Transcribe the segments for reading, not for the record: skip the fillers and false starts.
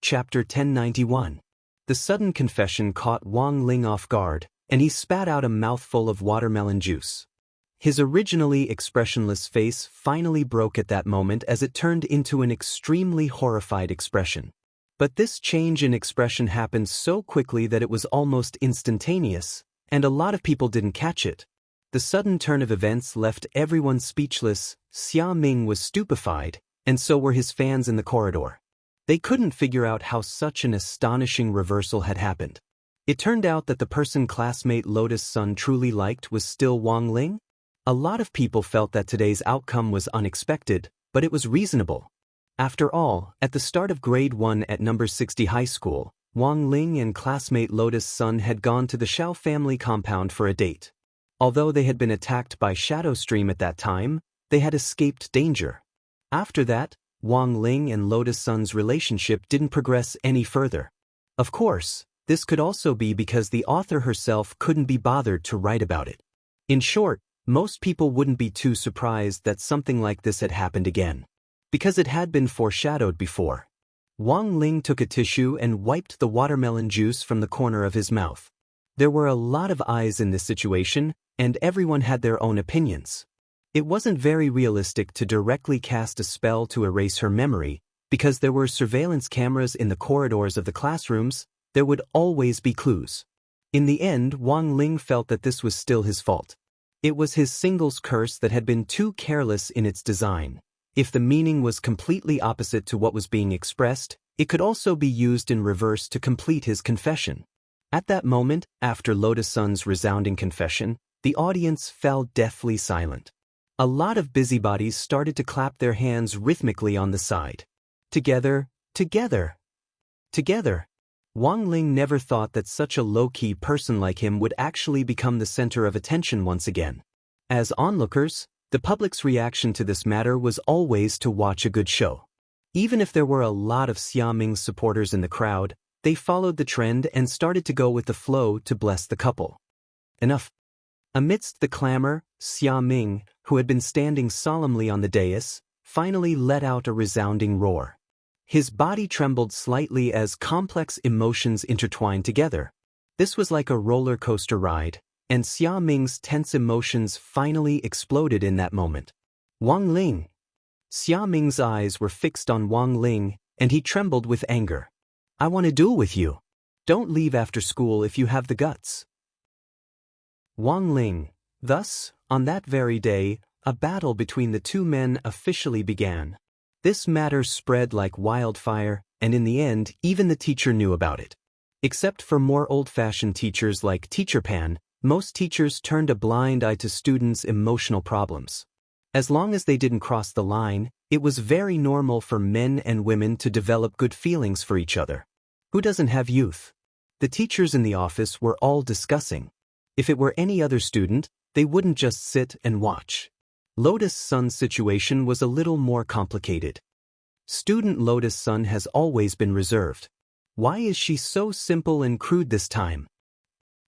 Chapter 1091. The sudden confession caught Wang Ling off guard, and he spat out a mouthful of watermelon juice. His originally expressionless face finally broke at that moment as it turned into an extremely horrified expression. But this change in expression happened so quickly that it was almost instantaneous, and a lot of people didn't catch it. The sudden turn of events left everyone speechless. Xia Ming was stupefied, and so were his fans in the corridor. They couldn't figure out how such an astonishing reversal had happened. It turned out that the person classmate Lotus Sun truly liked was still Wang Ling. A lot of people felt that today's outcome was unexpected, but it was reasonable. After all, at the start of grade 1 at number 60 high school, Wang Ling and classmate Lotus Sun had gone to the Xiao family compound for a date. Although they had been attacked by Shadow Stream at that time, they had escaped danger. After that, Wang Ling and Lotus Sun's relationship didn't progress any further. Of course, this could also be because the author herself couldn't be bothered to write about it. In short, most people wouldn't be too surprised that something like this had happened again, because it had been foreshadowed before. Wang Ling took a tissue and wiped the watermelon juice from the corner of his mouth. There were a lot of eyes in this situation, and everyone had their own opinions. It wasn't very realistic to directly cast a spell to erase her memory, because there were surveillance cameras in the corridors of the classrooms. There would always be clues. In the end, Wang Ling felt that this was still his fault. It was his singles curse that had been too careless in its design. If the meaning was completely opposite to what was being expressed, it could also be used in reverse to complete his confession. At that moment, after Lotus Sun's resounding confession, the audience fell deathly silent. A lot of busybodies started to clap their hands rhythmically on the side. Together, together, together. Wang Ling never thought that such a low-key person like him would actually become the center of attention once again. As onlookers, the public's reaction to this matter was always to watch a good show. Even if there were a lot of Xia Ming's supporters in the crowd, they followed the trend and started to go with the flow to bless the couple. Enough. Amidst the clamor, Xia Ming, who had been standing solemnly on the dais, finally let out a resounding roar. His body trembled slightly as complex emotions intertwined together. This was like a roller coaster ride, and Xia Ming's tense emotions finally exploded in that moment. Wang Ling. Xia Ming's eyes were fixed on Wang Ling, and he trembled with anger. I want to duel with you. Don't leave after school if you have the guts. Wang Ling. Thus, on that very day, a battle between the two men officially began. This matter spread like wildfire, and in the end, even the teacher knew about it. Except for more old-fashioned teachers like Teacher Pan, most teachers turned a blind eye to students' emotional problems. As long as they didn't cross the line, it was very normal for men and women to develop good feelings for each other. Who doesn't have youth? The teachers in the office were all discussing. If it were any other student, they wouldn't just sit and watch. Lotus Sun's situation was a little more complicated. Student Lotus Sun has always been reserved. Why is she so simple and crude this time?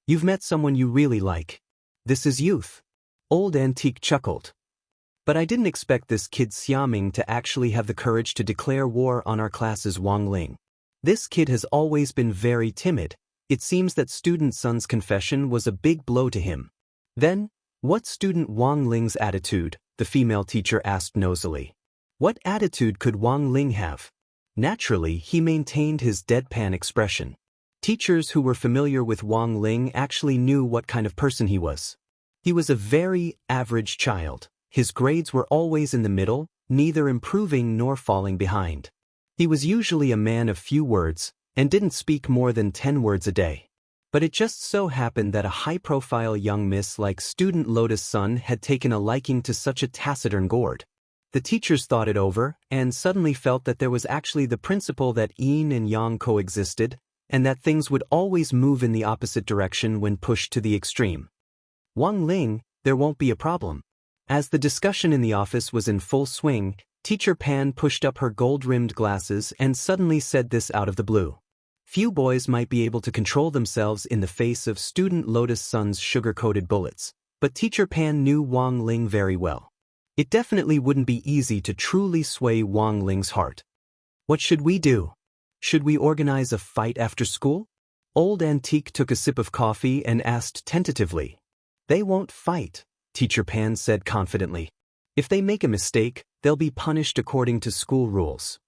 You've met someone you really like. This is youth. Old Antique chuckled. But I didn't expect this kid Xia Ming to actually have the courage to declare war on our class's Wang Ling. This kid has always been very timid. It seems that student Sun's confession was a big blow to him. Then, what's student Wang Ling's attitude? The female teacher asked nosily. What attitude could Wang Ling have? Naturally, he maintained his deadpan expression. Teachers who were familiar with Wang Ling actually knew what kind of person he was. He was a very average child. His grades were always in the middle, neither improving nor falling behind. He was usually a man of few words, and didn't speak more than 10 words a day. But it just so happened that a high-profile young miss like student Lotus Sun had taken a liking to such a taciturn gourd. The teachers thought it over, and suddenly felt that there was actually the principle that yin and yang coexisted, and that things would always move in the opposite direction when pushed to the extreme. Wang Ling, there won't be a problem. As the discussion in the office was in full swing, Teacher Pan pushed up her gold-rimmed glasses and suddenly said this out of the blue. Few boys might be able to control themselves in the face of student Lotus Sun's sugar-coated bullets, but Teacher Pan knew Wang Ling very well. It definitely wouldn't be easy to truly sway Wang Ling's heart. What should we do? Should we organize a fight after school? Old Antique took a sip of coffee and asked tentatively. They won't fight, Teacher Pan said confidently. If they make a mistake, they'll be punished according to school rules.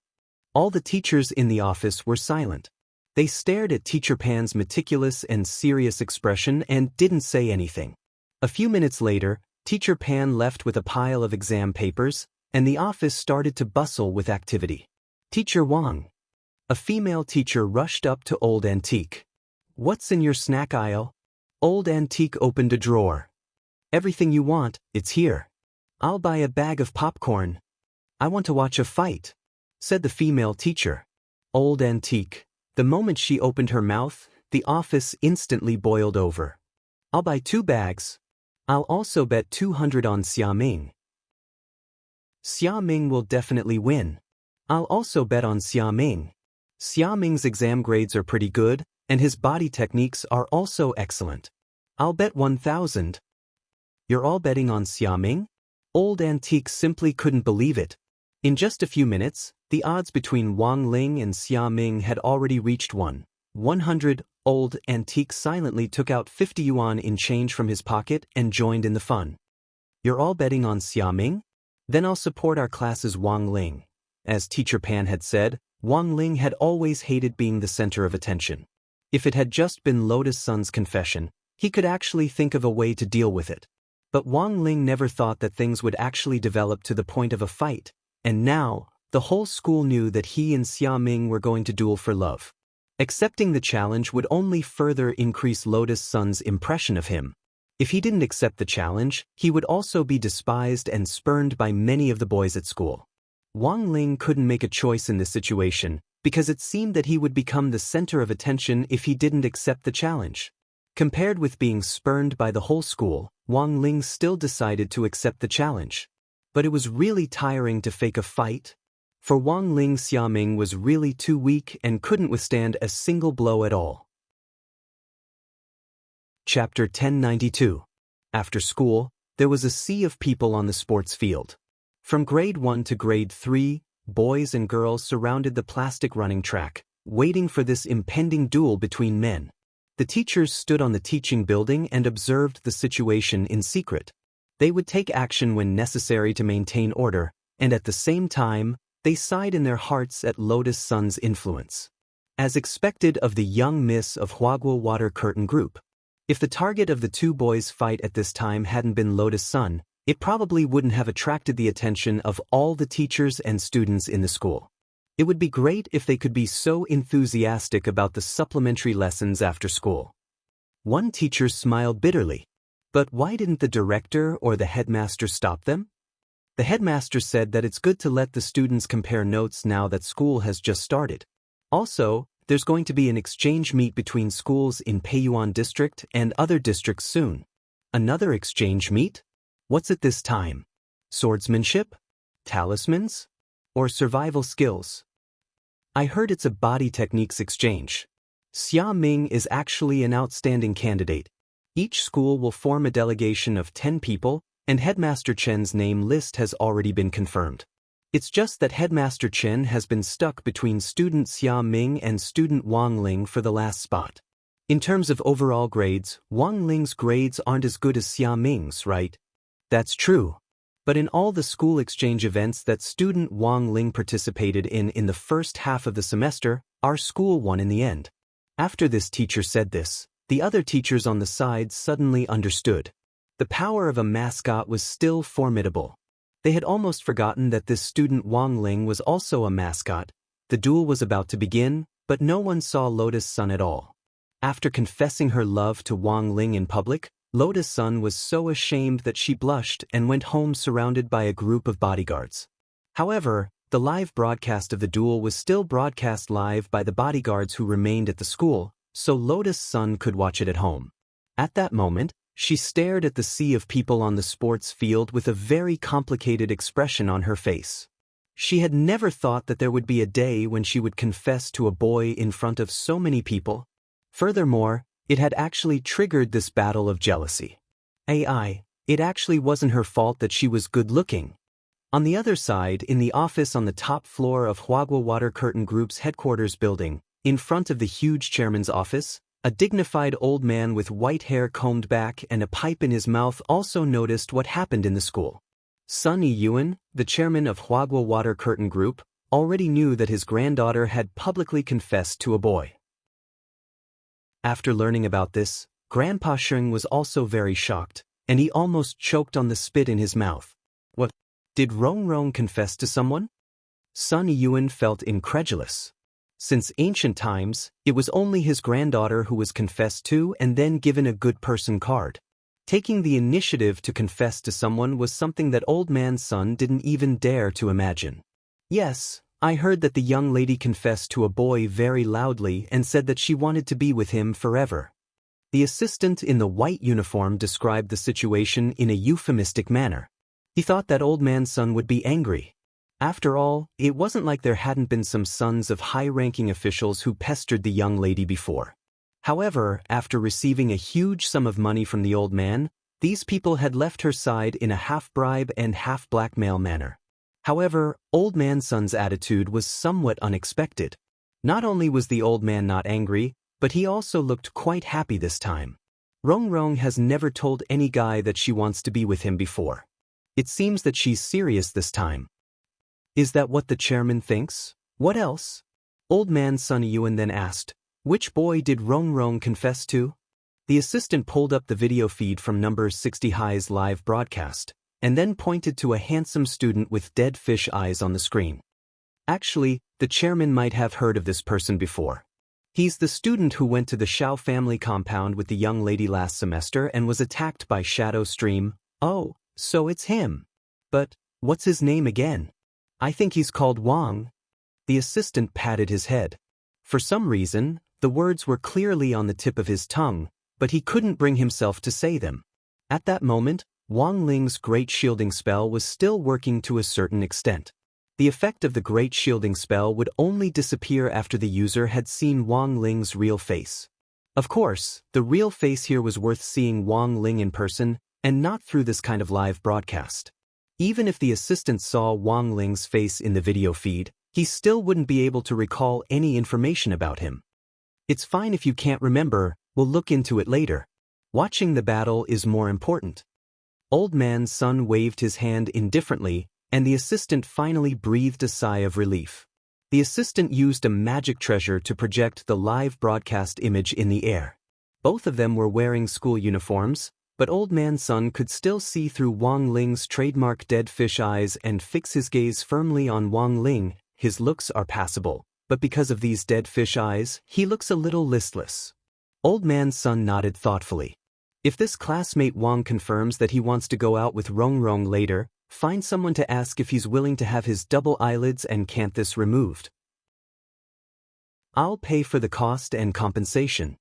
All the teachers in the office were silent. They stared at Teacher Pan's meticulous and serious expression and didn't say anything. A few minutes later, Teacher Pan left with a pile of exam papers, and the office started to bustle with activity. Teacher Wang. A female teacher rushed up to Old Antique. What's in your snack aisle? Old Antique opened a drawer. Everything you want, it's here. I'll buy a bag of popcorn. I want to watch a fight, said the female teacher. Old Antique. The moment she opened her mouth, the office instantly boiled over. I'll buy 2 bags. I'll also bet 200 on Xiaming. Xiaming will definitely win. I'll also bet on Xiaming. Xiaming's exam grades are pretty good, and his body techniques are also excellent. I'll bet 1,000. You're all betting on Xiaming? Old Antique simply couldn't believe it. In just a few minutes, the odds between Wang Ling and Xiaming had already reached 100. Old Antique silently took out 50 yuan in change from his pocket and joined in the fun. You're all betting on Xiaming? Then I'll support our class's Wang Ling. As Teacher Pan had said, Wang Ling had always hated being the center of attention. If it had just been Lotus Sun's confession, he could actually think of a way to deal with it. But Wang Ling never thought that things would actually develop to the point of a fight, and now, the whole school knew that he and Xiaming were going to duel for love. Accepting the challenge would only further increase Lotus Sun's impression of him. If he didn't accept the challenge, he would also be despised and spurned by many of the boys at school. Wang Ling couldn't make a choice in this situation, because it seemed that he would become the center of attention if he didn't accept the challenge. Compared with being spurned by the whole school, Wang Ling still decided to accept the challenge. But it was really tiring to fake a fight. For Wang Ling, Xiaming was really too weak and couldn't withstand a single blow at all. Chapter 1092. After school, there was a sea of people on the sports field. From grade 1 to grade 3, boys and girls surrounded the plastic running track, waiting for this impending duel between men. The teachers stood on the teaching building and observed the situation in secret. They would take action when necessary to maintain order, and at the same time, they sighed in their hearts at Lotus Sun's influence. As expected of the young miss of Huaguo Water Curtain Group. If the target of the 2 boys' fight at this time hadn't been Lotus Sun, it probably wouldn't have attracted the attention of all the teachers and students in the school. It would be great if they could be so enthusiastic about the supplementary lessons after school. One teacher smiled bitterly. But why didn't the director or the headmaster stop them? The headmaster said that it's good to let the students compare notes now that school has just started. Also, there's going to be an exchange meet between schools in Peiyuan District and other districts soon. Another exchange meet? What's it this time? Swordsmanship? Talismans? Or survival skills? I heard it's a body techniques exchange. Xiaming is actually an outstanding candidate. Each school will form a delegation of 10 people, and Headmaster Chen's name list has already been confirmed. It's just that Headmaster Chen has been stuck between student Xiaming and student Wang Ling for the last spot. In terms of overall grades, Wang Ling's grades aren't as good as Xiaming's, right? That's true. But in all the school exchange events that student Wang Ling participated in the first half of the semester, our school won in the end. After this teacher said this, the other teachers on the side suddenly understood. The power of a mascot was still formidable. They had almost forgotten that this student Wang Ling was also a mascot. The duel was about to begin, but no one saw Lotus Sun at all. After confessing her love to Wang Ling in public, Lotus Sun was so ashamed that she blushed and went home surrounded by a group of bodyguards. However, the live broadcast of the duel was still broadcast live by the bodyguards who remained at the school, so Lotus Sun could watch it at home. At that moment, she stared at the sea of people on the sports field with a very complicated expression on her face. She had never thought that there would be a day when she would confess to a boy in front of so many people. Furthermore, it had actually triggered this battle of jealousy. It actually wasn't her fault that she was good-looking. On the other side, in the office on the top floor of Huagua Water Curtain Group's headquarters building, in front of the huge chairman's office, a dignified old man with white hair combed back and a pipe in his mouth also noticed what happened in the school. Sun Yiyuan, the chairman of Huagua Water Curtain Group, already knew that his granddaughter had publicly confessed to a boy. After learning about this, Grandpa Sheng was also very shocked, and he almost choked on the spit in his mouth. What? Did Rong Rong confess to someone? Sun Yiyuan felt incredulous. Since ancient times, it was only his granddaughter who was confessed to and then given a good person card. Taking the initiative to confess to someone was something that old man Sun didn't even dare to imagine. Yes, I heard that the young lady confessed to a boy very loudly and said that she wanted to be with him forever. The assistant in the white uniform described the situation in a euphemistic manner. He thought that old man Sun would be angry. After all, it wasn't like there hadn't been some sons of high-ranking officials who pestered the young lady before. However, after receiving a huge sum of money from the old man, these people had left her side in a half-bribe and half-blackmail manner. However, old man Sun's attitude was somewhat unexpected. Not only was the old man not angry, but he also looked quite happy this time. Rong Rong has never told any guy that she wants to be with him before. It seems that she's serious this time. Is that what the chairman thinks? What else? Old man Sun Yiyuan then asked, which boy did Rong Rong confess to? The assistant pulled up the video feed from number 60 High's live broadcast, and then pointed to a handsome student with dead fish eyes on the screen. Actually, the chairman might have heard of this person before. He's the student who went to the Xiao family compound with the young lady last semester and was attacked by Shadow Stream. Oh, so it's him. But, what's his name again? I think he's called Wang. The assistant patted his head. For some reason, the words were clearly on the tip of his tongue, but he couldn't bring himself to say them. At that moment, Wang Ling's great shielding spell was still working to a certain extent. The effect of the great shielding spell would only disappear after the user had seen Wang Ling's real face. Of course, the real face here was worth seeing Wang Ling in person, and not through this kind of live broadcast. Even if the assistant saw Wang Ling's face in the video feed, he still wouldn't be able to recall any information about him. It's fine if you can't remember, we'll look into it later. Watching the battle is more important. Old man Sun waved his hand indifferently, and the assistant finally breathed a sigh of relief. The assistant used a magic treasure to project the live broadcast image in the air. Both of them were wearing school uniforms, but old man Sun could still see through Wang Ling's trademark dead fish eyes and fix his gaze firmly on Wang Ling. His looks are passable, but because of these dead fish eyes, he looks a little listless. Old man Sun nodded thoughtfully. If this classmate Wang confirms that he wants to go out with Rong Rong later, find someone to ask if he's willing to have his double eyelids and canthus removed. I'll pay for the cost and compensation.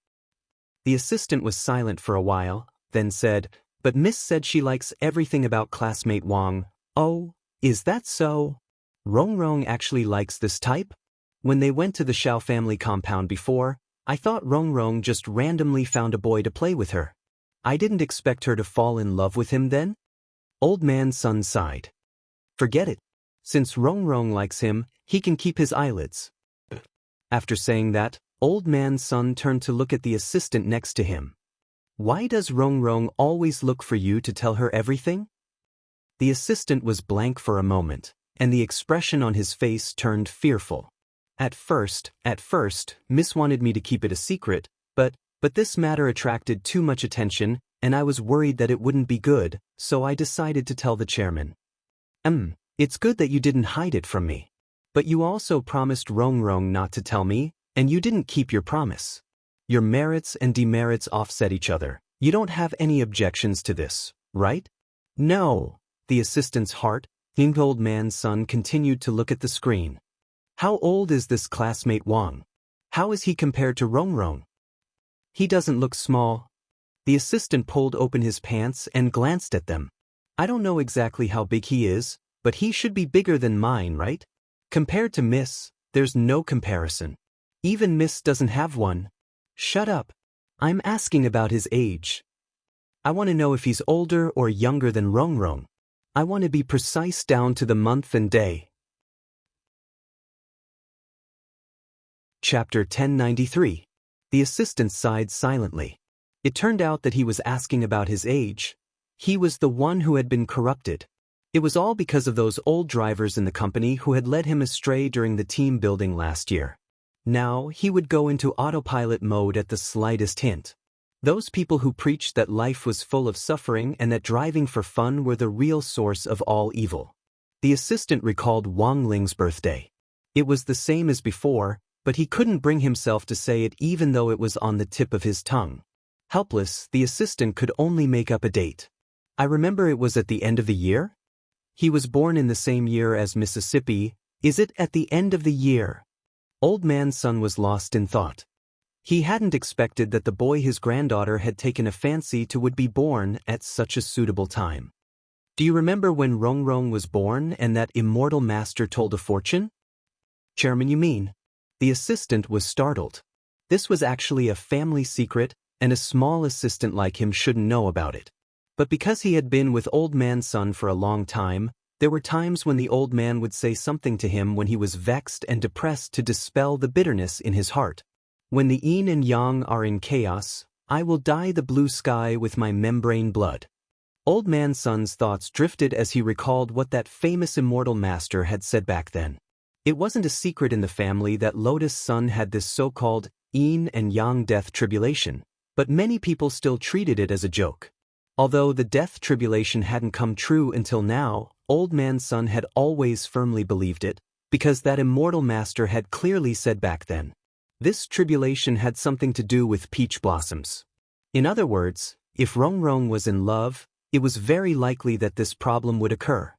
The assistant was silent for a while, then said, but Miss said she likes everything about classmate Wang. Oh, is that so? Rong Rong actually likes this type? When they went to the Xiao family compound before, I thought Rong Rong just randomly found a boy to play with her. I didn't expect her to fall in love with him then? Old man Sun sighed. Forget it. Since Rong Rong likes him, he can keep his eyelids. After saying that, old man Sun turned to look at the assistant next to him. Why does Rong Rong always look for you to tell her everything? The assistant was blank for a moment, and the expression on his face turned fearful. At first, Miss wanted me to keep it a secret, but this matter attracted too much attention, and I was worried that it wouldn't be good, so I decided to tell the chairman. It's good that you didn't hide it from me. But you also promised Rong Rong not to tell me, and you didn't keep your promise. Your merits and demerits offset each other. You don't have any objections to this, right? No. The assistant's heart-thin old man Sun continued to look at the screen. How old is this classmate Wang? How is he compared to Rong Rong? He doesn't look small. The assistant pulled open his pants and glanced at them. I don't know exactly how big he is, but he should be bigger than mine, right? Compared to Miss, there's no comparison. Even Miss doesn't have one. Shut up. I'm asking about his age. I want to know if he's older or younger than Rong Rong. I want to be precise down to the month and day. Chapter 1093. The assistant sighed silently. It turned out that he was asking about his age. He was the one who had been corrupted. It was all because of those old drivers in the company who had led him astray during the team building last year. Now he would go into autopilot mode at the slightest hint. Those people who preached that life was full of suffering and that driving for fun were the real source of all evil. The assistant recalled Wang Ling's birthday. It was the same as before, but he couldn't bring himself to say it even though it was on the tip of his tongue. Helpless, the assistant could only make up a date. I remember it was at the end of the year? He was born in the same year as Mississippi. Is it at the end of the year? Old man's son was lost in thought. He hadn't expected that the boy his granddaughter had taken a fancy to would be born at such a suitable time. Do you remember when Rong Rong was born and that immortal master told a fortune? Chairman, you mean? The assistant was startled. This was actually a family secret, and a small assistant like him shouldn't know about it. But because he had been with old man's son for a long time, there were times when the old man would say something to him when he was vexed and depressed to dispel the bitterness in his heart. When the yin and yang are in chaos, I will dye the blue sky with my membrane blood. Old man's son's thoughts drifted as he recalled what that famous immortal master had said back then. It wasn't a secret in the family that Lotus' son had this so-called yin and yang death tribulation, but many people still treated it as a joke. Although the death tribulation hadn't come true until now, old man's son had always firmly believed it, because that immortal master had clearly said back then. This tribulation had something to do with peach blossoms. In other words, if Rong Rong was in love, it was very likely that this problem would occur.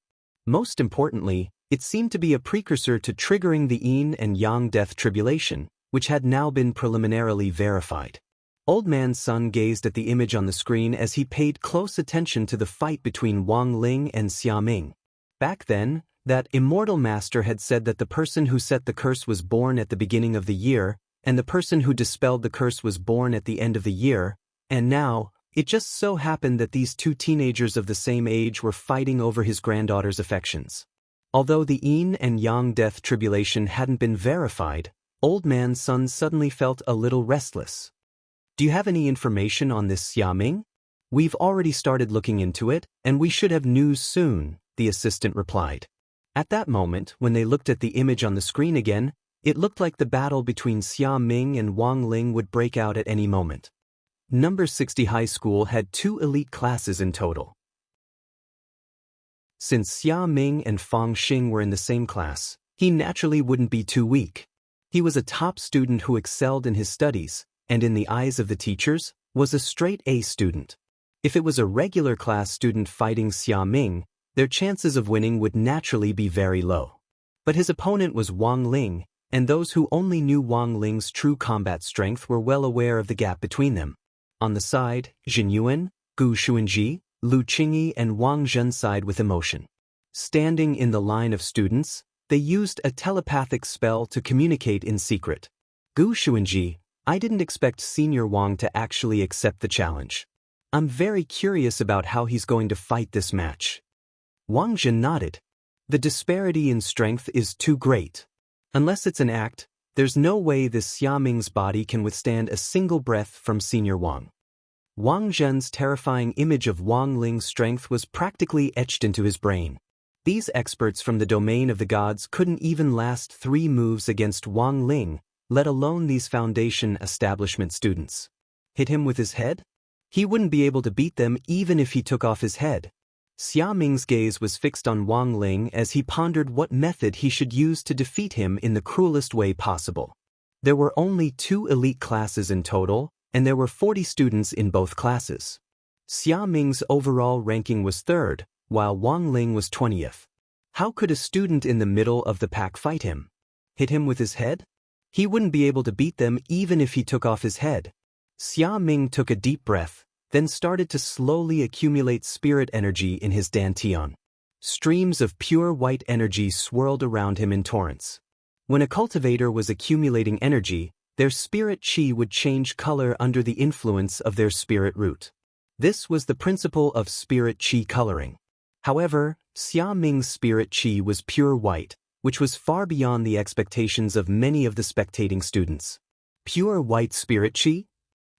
Most importantly, it seemed to be a precursor to triggering the yin and yang death tribulation, which had now been preliminarily verified. Old man's son gazed at the image on the screen as he paid close attention to the fight between Wang Ling and Xia Ming. Back then, that immortal master had said that the person who set the curse was born at the beginning of the year, and the person who dispelled the curse was born at the end of the year, and now, it just so happened that these two teenagers of the same age were fighting over his granddaughter's affections. Although the yin and yang death tribulation hadn't been verified, old man's son suddenly felt a little restless. Do you have any information on this Xia Ming? We've already started looking into it, and we should have news soon, the assistant replied. At that moment, when they looked at the image on the screen again, it looked like the battle between Xia Ming and Wang Ling would break out at any moment. Number 60 High School had 2 elite classes in total. Since Xia Ming and Fang Xing were in the same class, he naturally wouldn't be too weak. He was a top student who excelled in his studies, and in the eyes of the teachers, was a straight A student. If it was a regular class student fighting Xia Ming, their chances of winning would naturally be very low. But his opponent was Wang Ling, and those who only knew Wang Ling's true combat strength were well aware of the gap between them. On the side, Jin Yuan, Gu Xuanji, Lu Qingyi and Wang Zhen sighed with emotion. Standing in the line of students, they used a telepathic spell to communicate in secret. Gu Xuanji, I didn't expect Senior Wang to actually accept the challenge. I'm very curious about how he's going to fight this match. Wang Zhen nodded. The disparity in strength is too great. Unless it's an act, there's no way this Xia Ming's body can withstand a single breath from Senior Wang. Wang Zhen's terrifying image of Wang Ling's strength was practically etched into his brain. These experts from the domain of the gods couldn't even last 3 moves against Wang Ling, let alone these foundation establishment students. Hit him with his head? He wouldn't be able to beat them even if he took off his head. Xia Ming's gaze was fixed on Wang Ling as he pondered what method he should use to defeat him in the cruelest way possible. There were only 2 elite classes in total, and there were 40 students in both classes. Xia Ming's overall ranking was 3rd, while Wang Ling was 20th. How could a student in the middle of the pack fight him? Hit him with his head? He wouldn't be able to beat them even if he took off his head. Xia Ming took a deep breath, then started to slowly accumulate spirit energy in his dantian. Streams of pure white energy swirled around him in torrents. When a cultivator was accumulating energy, their spirit chi would change color under the influence of their spirit root. This was the principle of spirit chi coloring. However, Xia Ming's spirit qi was pure white, which was far beyond the expectations of many of the spectating students. Pure white spirit qi?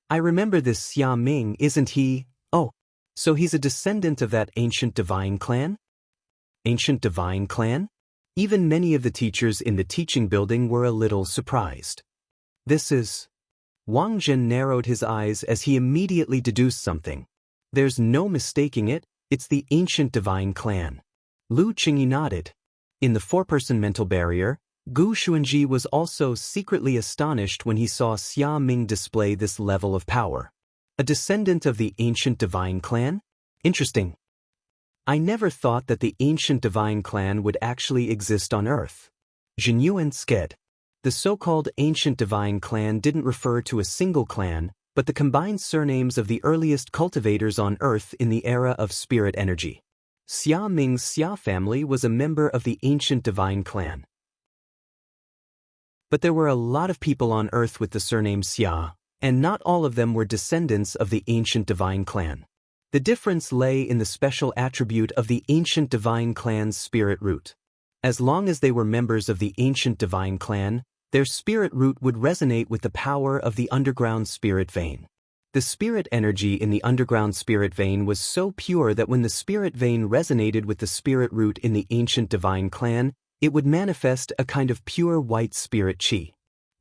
I remember this Xia Ming, isn't he? Oh, so he's a descendant of that ancient divine clan? Ancient divine clan? Even many of the teachers in the teaching building were a little surprised. This is... Wang Zhen narrowed his eyes as he immediately deduced something. There's no mistaking it, it's the ancient divine clan. Lu Qingyi nodded. In the four-person mental barrier, Gu Xuanji was also secretly astonished when he saw Xia Ming display this level of power. A descendant of the ancient divine clan? Interesting. I never thought that the ancient divine clan would actually exist on Earth. Jinyuan sked. The so-called ancient divine clan didn't refer to a single clan, but the combined surnames of the earliest cultivators on Earth in the era of spirit energy. Xia Ming's Xia family was a member of the ancient divine clan. But there were a lot of people on Earth with the surname Xia, and not all of them were descendants of the ancient divine clan. The difference lay in the special attribute of the ancient divine clan's spirit root. As long as they were members of the ancient divine clan, their spirit root would resonate with the power of the underground spirit vein. The spirit energy in the underground spirit vein was so pure that when the spirit vein resonated with the spirit root in the ancient divine clan, it would manifest a kind of pure white spirit qi.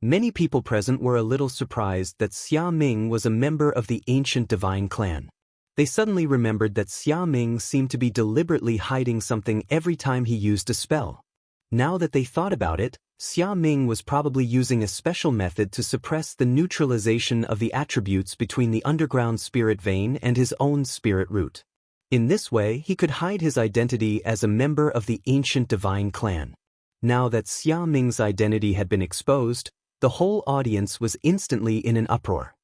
Many people present were a little surprised that Xia Ming was a member of the ancient divine clan. They suddenly remembered that Xia Ming seemed to be deliberately hiding something every time he used a spell. Now that they thought about it, Xia Ming was probably using a special method to suppress the neutralization of the attributes between the underground spirit vein and his own spirit root. In this way, he could hide his identity as a member of the ancient divine clan. Now that Xia Ming's identity had been exposed, the whole audience was instantly in an uproar.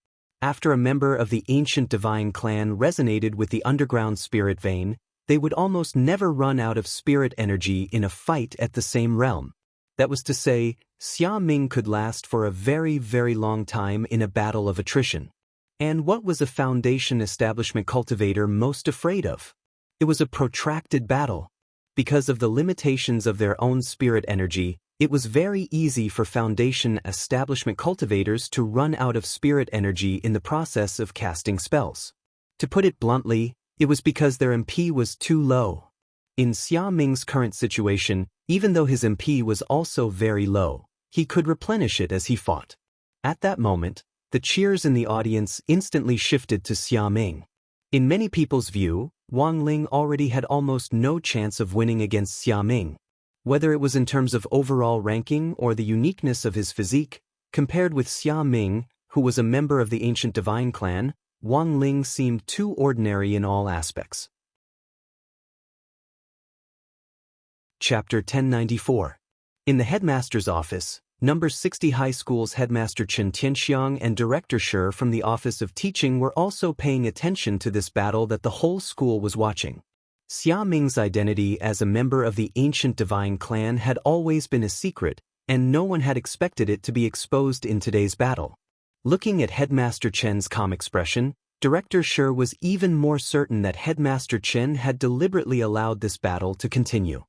After a member of the ancient divine clan resonated with the underground spirit vein, they would almost never run out of spirit energy in a fight at the same realm. That was to say, Xia Ming could last for a very, very long time in a battle of attrition. And what was a foundation establishment cultivator most afraid of? It was a protracted battle. Because of the limitations of their own spirit energy, it was very easy for foundation establishment cultivators to run out of spirit energy in the process of casting spells. To put it bluntly, it was because their MP was too low. In Xia Ming's current situation, even though his MP was also very low, he could replenish it as he fought. At that moment, the cheers in the audience instantly shifted to Xia Ming. In many people's view, Wang Ling already had almost no chance of winning against Xia Ming. Whether it was in terms of overall ranking or the uniqueness of his physique, compared with Xia Ming, who was a member of the ancient divine clan, Wang Ling seemed too ordinary in all aspects. Chapter 1094. In the headmaster's office, number 60 High School's headmaster Chen Tianxiang and director Shi from the Office of Teaching were also paying attention to this battle that the whole school was watching. Xia Ming's identity as a member of the ancient divine clan had always been a secret, and no one had expected it to be exposed in today's battle. Looking at Headmaster Chen's calm expression, Director Shi was even more certain that Headmaster Chen had deliberately allowed this battle to continue.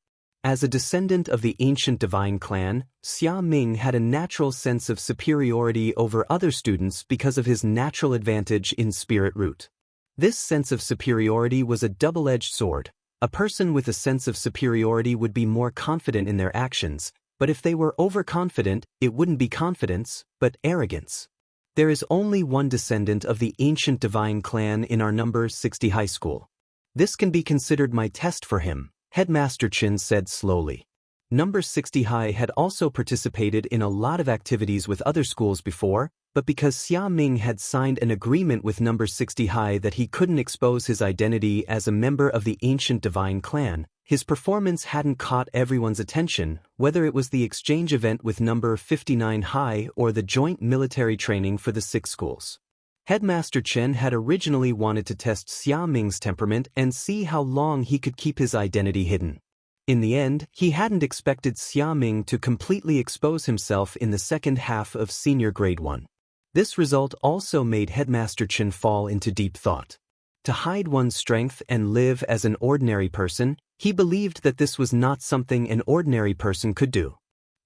As a descendant of the ancient divine clan, Xia Ming had a natural sense of superiority over other students because of his natural advantage in spirit root. This sense of superiority was a double-edged sword. A person with a sense of superiority would be more confident in their actions, but if they were overconfident, it wouldn't be confidence, but arrogance. There is only one descendant of the ancient divine clan in our number 60 high school. This can be considered my test for him, Headmaster Chen said slowly. Number 60 high had also participated in a lot of activities with other schools before, but because Xia Ming had signed an agreement with number 60 high that he couldn't expose his identity as a member of the ancient divine clan, his performance hadn't caught everyone's attention, whether it was the exchange event with number 59 high or the joint military training for the 6 schools. Headmaster Chen had originally wanted to test Xia Ming's temperament and see how long he could keep his identity hidden. In the end, he hadn't expected Xia Ming to completely expose himself in the second half of senior grade 1. This result also made Headmaster Chen fall into deep thought. To hide one's strength and live as an ordinary person, He believed that this was not something an ordinary person could do.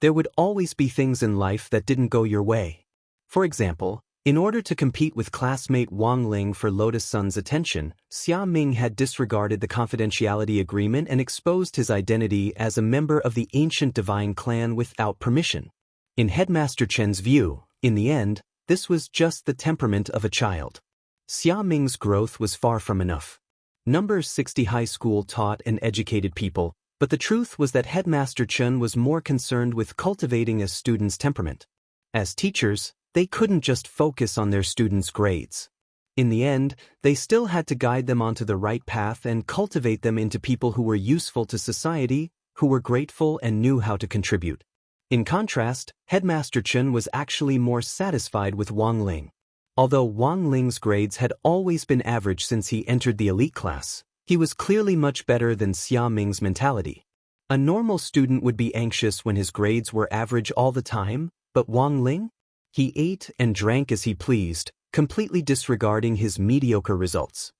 There would always be things in life that didn't go your way. For example, in order to compete with classmate Wang Ling for Lotus Sun's attention, Xia Ming had disregarded the confidentiality agreement and exposed his identity as a member of the ancient divine clan without permission. In Headmaster Chen's view, in the end, this was just the temperament of a child. Xia Ming's growth was far from enough. Number 60 High School taught and educated people, but the truth was that Headmaster Chen was more concerned with cultivating a student's temperament. As teachers, they couldn't just focus on their students' grades. In the end, they still had to guide them onto the right path and cultivate them into people who were useful to society, who were grateful and knew how to contribute. In contrast, Headmaster Chen was actually more satisfied with Wang Ling. Although Wang Ling's grades had always been average since he entered the elite class, he was clearly much better than Xia Ming's mentality. A normal student would be anxious when his grades were average all the time, but Wang Ling? He ate and drank as he pleased, completely disregarding his mediocre results.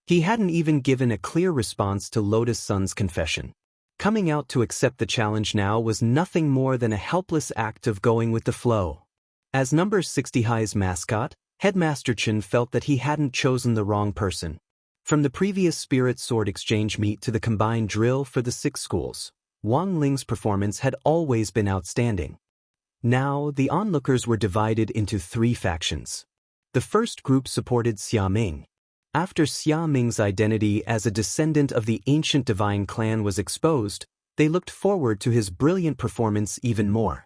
He hadn't even given a clear response to Lotus Sun's confession. Coming out to accept the challenge now was nothing more than a helpless act of going with the flow. As Number 60 High's mascot, Headmaster Chen felt that he hadn't chosen the wrong person. From the previous Spirit Sword Exchange meet to the combined drill for the 6 schools, Wang Ling's performance had always been outstanding. Now, the onlookers were divided into 3 factions. The first group supported Xia Ming. After Xia Ming's identity as a descendant of the ancient divine clan was exposed, they looked forward to his brilliant performance even more.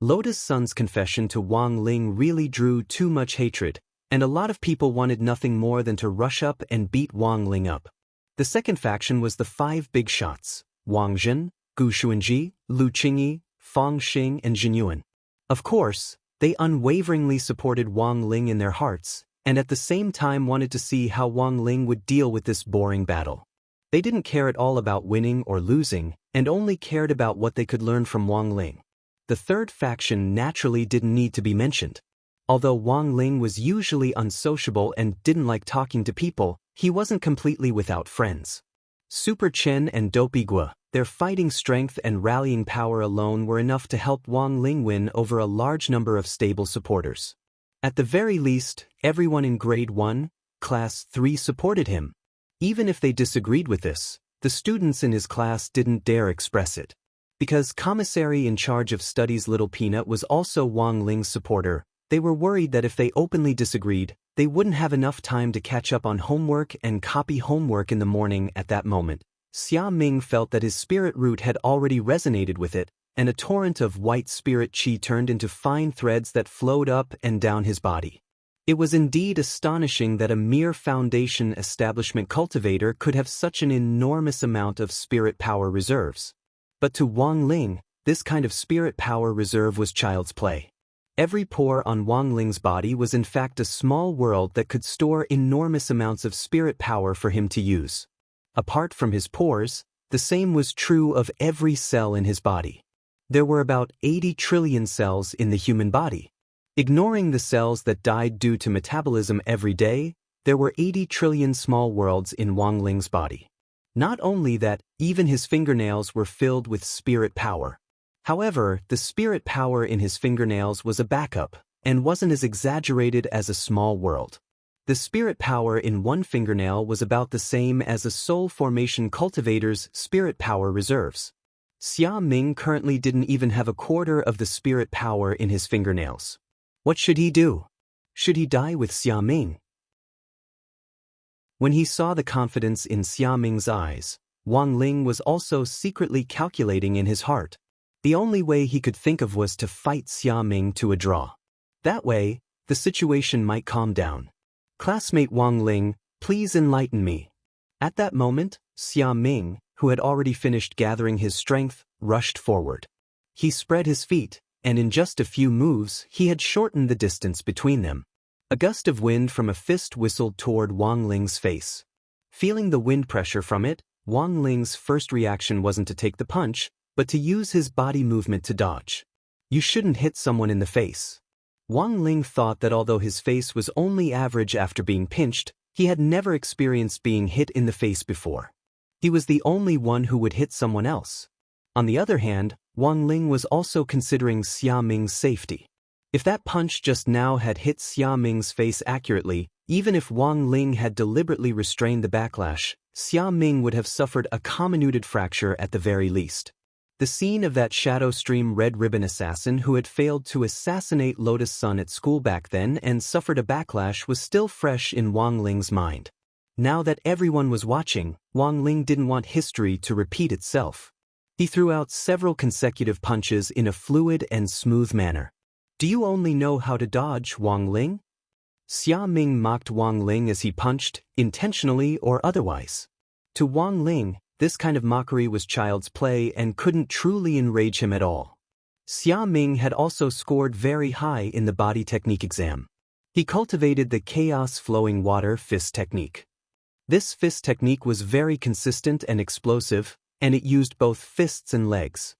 Lotus Sun's confession to Wang Ling really drew too much hatred, and a lot of people wanted nothing more than to rush up and beat Wang Ling up. The second faction was the 5 big shots: Wang Zhen, Gu Xuanji, Lu Qingyi, Fang Xing, and Jin Yuan. Of course, they unwaveringly supported Wang Ling in their hearts, and at the same time wanted to see how Wang Ling would deal with this boring battle. They didn't care at all about winning or losing, and only cared about what they could learn from Wang Ling. The third faction naturally didn't need to be mentioned. Although Wang Ling was usually unsociable and didn't like talking to people, he wasn't completely without friends. Super Chen and Dopey Gua, their fighting strength and rallying power alone were enough to help Wang Ling win over a large number of stable supporters. At the very least, everyone in Grade 1, Class 3 supported him. Even if they disagreed with this, the students in his class didn't dare express it. Because commissary in charge of studies Little Peanut was also Wang Ling's supporter, they were worried that if they openly disagreed, they wouldn't have enough time to catch up on homework and copy homework in the morning. At that moment, Xia Ming felt that his spirit root had already resonated with it, and a torrent of white spirit qi turned into fine threads that flowed up and down his body. It was indeed astonishing that a mere foundation establishment cultivator could have such an enormous amount of spirit power reserves. But to Wang Ling, this kind of spirit power reserve was child's play. Every pore on Wang Ling's body was in fact a small world that could store enormous amounts of spirit power for him to use. Apart from his pores, the same was true of every cell in his body. There were about 80 trillion cells in the human body. Ignoring the cells that died due to metabolism every day, there were 80 trillion small worlds in Wang Ling's body. Not only that, even his fingernails were filled with spirit power. However, the spirit power in his fingernails was a backup, and wasn't as exaggerated as a small world. The spirit power in one fingernail was about the same as a soul formation cultivator's spirit power reserves. Xia Ming currently didn't even have a quarter of the spirit power in his fingernails. What should he do? Should he die with Xia Ming? When he saw the confidence in Xia Ming's eyes, Wang Ling was also secretly calculating in his heart. The only way he could think of was to fight Xia Ming to a draw. That way, the situation might calm down. Classmate Wang Ling, please enlighten me. At that moment, Xia Ming, who had already finished gathering his strength, rushed forward. He spread his feet, and in just a few moves he had shortened the distance between them. A gust of wind from a fist whistled toward Wang Ling's face. Feeling the wind pressure from it, Wang Ling's first reaction wasn't to take the punch, but to use his body movement to dodge. You shouldn't hit someone in the face. Wang Ling thought that although his face was only average after being pinched, he had never experienced being hit in the face before. He was the only one who would hit someone else. On the other hand, Wang Ling was also considering Xia Ming's safety. If that punch just now had hit Xia Ming's face accurately, even if Wang Ling had deliberately restrained the backlash, Xia Ming would have suffered a comminuted fracture at the very least. The scene of that Shadow Stream Red Ribbon assassin who had failed to assassinate Lotus Sun at school back then and suffered a backlash was still fresh in Wang Ling's mind. Now that everyone was watching, Wang Ling didn't want history to repeat itself. He threw out several consecutive punches in a fluid and smooth manner. "Do you only know how to dodge, Wang Ling?" Xia Ming mocked Wang Ling as he punched, intentionally or otherwise. To Wang Ling, this kind of mockery was child's play and couldn't truly enrage him at all. Xia Ming had also scored very high in the body technique exam. He cultivated the chaos flowing water fist technique. This fist technique was very consistent and explosive, and it used both fists and legs.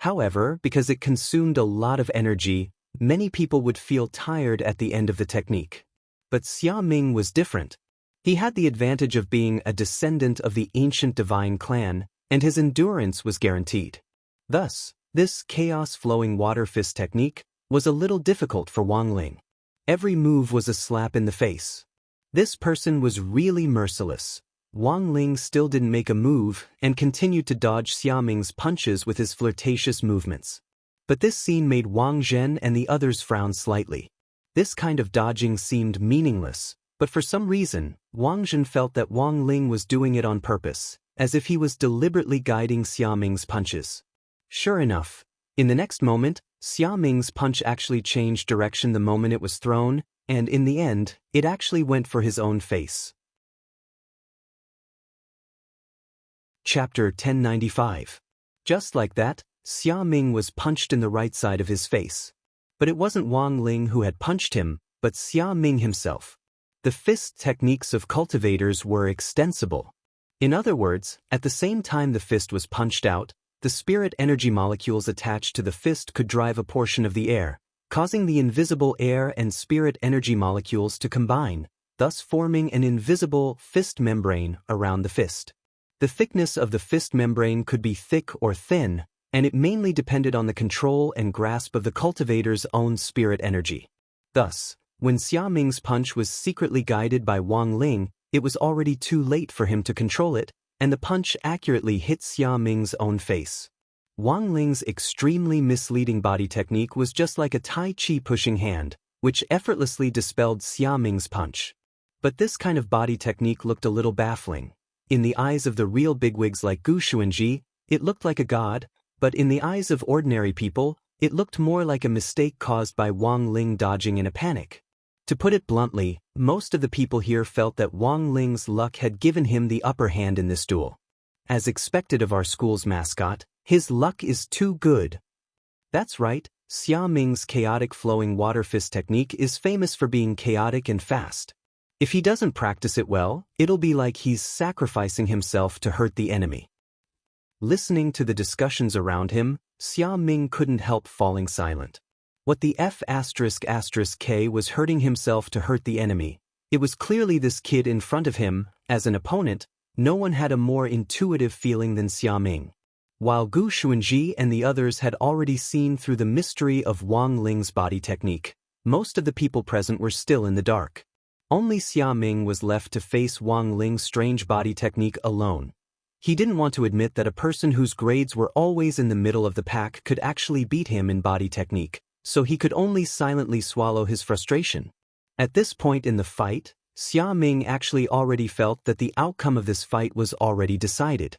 However, because it consumed a lot of energy, many people would feel tired at the end of the technique. But Xia Ming was different. He had the advantage of being a descendant of the ancient divine clan, and his endurance was guaranteed. Thus, this chaos-flowing water fist technique was a little difficult for Wang Ling. Every move was a slap in the face. This person was really merciless. Wang Ling still didn't make a move and continued to dodge Xia Ming's punches with his flirtatious movements. But this scene made Wang Zhen and the others frown slightly. This kind of dodging seemed meaningless, but for some reason, Wang Zhen felt that Wang Ling was doing it on purpose, as if he was deliberately guiding Xia Ming's punches. Sure enough, in the next moment, Xia Ming's punch actually changed direction the moment it was thrown, and in the end, it actually went for his own face. Chapter 1095. Just like that, Xia Ming was punched in the right side of his face. But it wasn't Wang Ling who had punched him, but Xia Ming himself. The fist techniques of cultivators were extensible. In other words, at the same time the fist was punched out, the spirit energy molecules attached to the fist could drive a portion of the air, causing the invisible air and spirit energy molecules to combine, thus forming an invisible fist membrane around the fist. The thickness of the fist membrane could be thick or thin, and it mainly depended on the control and grasp of the cultivator's own spirit energy. Thus, when Xia Ming's punch was secretly guided by Wang Ling, it was already too late for him to control it, and the punch accurately hit Xia Ming's own face. Wang Ling's extremely misleading body technique was just like a Tai Chi pushing hand, which effortlessly dispelled Xia Ming's punch. But this kind of body technique looked a little baffling. In the eyes of the real bigwigs like Gu Xuanji, it looked like a god, but in the eyes of ordinary people, it looked more like a mistake caused by Wang Ling dodging in a panic. To put it bluntly, most of the people here felt that Wang Ling's luck had given him the upper hand in this duel. As expected of our school's mascot, his luck is too good. That's right, Xia Ming's chaotic flowing water fist technique is famous for being chaotic and fast. If he doesn't practice it well, it'll be like he's sacrificing himself to hurt the enemy. Listening to the discussions around him, Xia Ming couldn't help falling silent. What the F***K was hurting himself to hurt the enemy. It was clearly this kid in front of him. As an opponent, no one had a more intuitive feeling than Xia Ming. While Gu Xuanji and the others had already seen through the mystery of Wang Ling's body technique, most of the people present were still in the dark. Only Xia Ming was left to face Wang Ling's strange body technique alone. He didn't want to admit that a person whose grades were always in the middle of the pack could actually beat him in body technique, so he could only silently swallow his frustration. At this point in the fight, Xia Ming actually already felt that the outcome of this fight was already decided.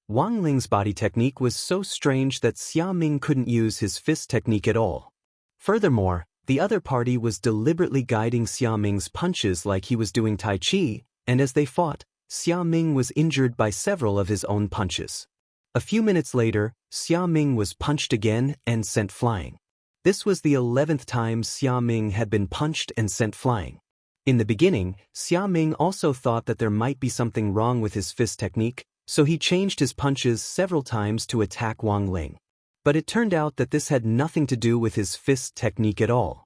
Wang Ling's body technique was so strange that Xia Ming couldn't use his fist technique at all. Furthermore, the other party was deliberately guiding Xia Ming's punches like he was doing Tai Chi, and as they fought, Xia Ming was injured by several of his own punches. A few minutes later, Xia Ming was punched again and sent flying. This was the 11th time Xia Ming had been punched and sent flying. In the beginning, Xia Ming also thought that there might be something wrong with his fist technique, so he changed his punches several times to attack Wang Ling. But it turned out that this had nothing to do with his fist technique at all.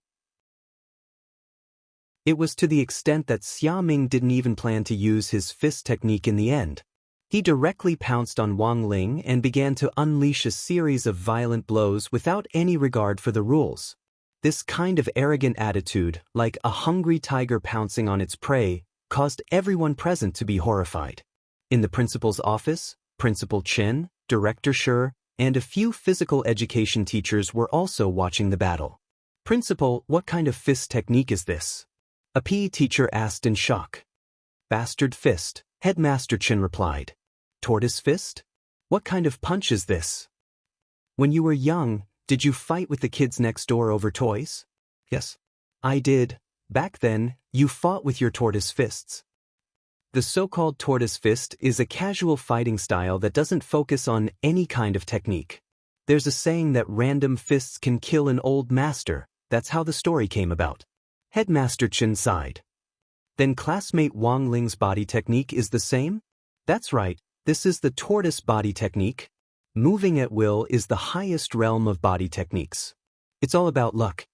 It was to the extent that Xia Ming didn't even plan to use his fist technique in the end. He directly pounced on Wang Ling and began to unleash a series of violent blows without any regard for the rules. This kind of arrogant attitude, like a hungry tiger pouncing on its prey, caused everyone present to be horrified. In the principal's office, Principal Chen, Director Shi, and a few physical education teachers were also watching the battle. "Principal, what kind of fist technique is this?" a PE teacher asked in shock. "Bastard fist," Headmaster Chen replied. "Tortoise fist? What kind of punch is this?" "When you were young, did you fight with the kids next door over toys?" "Yes, I did. Back then, you fought with your tortoise fists." The so-called tortoise fist is a casual fighting style that doesn't focus on any kind of technique. There's a saying that random fists can kill an old master. That's how the story came about. Headmaster Chen sighed. "Then classmate Wang Ling's body technique is the same?" "That's right, this is the tortoise body technique. Moving at will is the highest realm of body techniques. It's all about luck."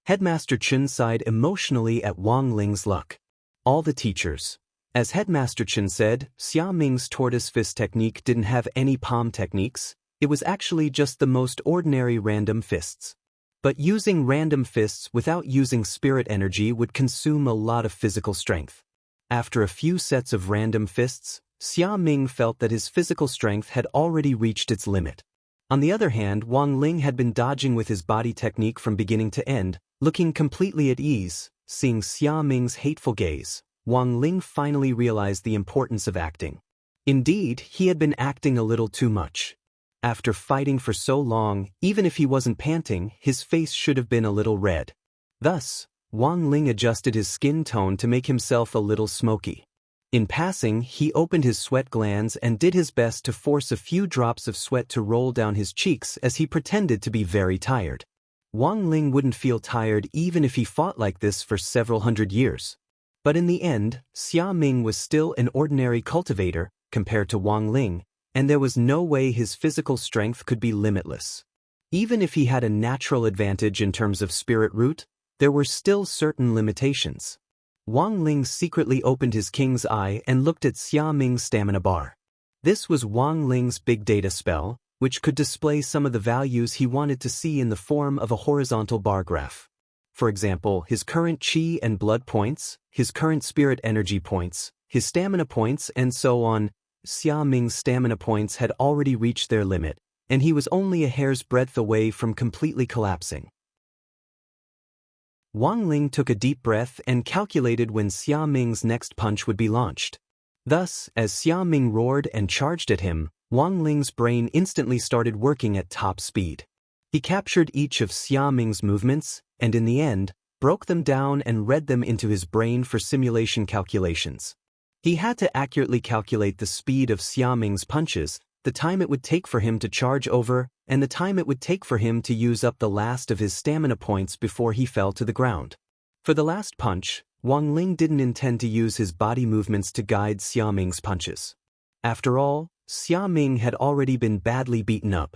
Headmaster Chen sighed emotionally at Wang Ling's luck. All the teachers. As Headmaster Chen said, Xia Ming's tortoise fist technique didn't have any palm techniques. It was actually just the most ordinary random fists. But using random fists without using spirit energy would consume a lot of physical strength. After a few sets of random fists, Xia Ming felt that his physical strength had already reached its limit. On the other hand, Wang Ling had been dodging with his body technique from beginning to end, looking completely at ease. Seeing Xia Ming's hateful gaze, Wang Ling finally realized the importance of acting. Indeed, he had been acting a little too much. After fighting for so long, even if he wasn't panting, his face should have been a little red. Thus, Wang Ling adjusted his skin tone to make himself a little smoky. In passing, he opened his sweat glands and did his best to force a few drops of sweat to roll down his cheeks as he pretended to be very tired. Wang Ling wouldn't feel tired even if he fought like this for several hundred years. But in the end, Xia Ming was still an ordinary cultivator compared to Wang Ling, and there was no way his physical strength could be limitless. Even if he had a natural advantage in terms of spirit root, there were still certain limitations. Wang Ling secretly opened his king's eye and looked at Xia Ming's stamina bar. This was Wang Ling's big data spell, which could display some of the values he wanted to see in the form of a horizontal bar graph. For example, his current chi and blood points, his current spirit energy points, his stamina points, and so on. Xia Ming's stamina points had already reached their limit, and he was only a hair's breadth away from completely collapsing. Wang Ling took a deep breath and calculated when Xia Ming's next punch would be launched. Thus, as Xia Ming roared and charged at him, Wang Ling's brain instantly started working at top speed. He captured each of Xia Ming's movements, and in the end, broke them down and read them into his brain for simulation calculations. He had to accurately calculate the speed of Xia Ming's punches, the time it would take for him to charge over, and the time it would take for him to use up the last of his stamina points before he fell to the ground. For the last punch, Wang Ling didn't intend to use his body movements to guide Xia Ming's punches. After all, Xia Ming had already been badly beaten up.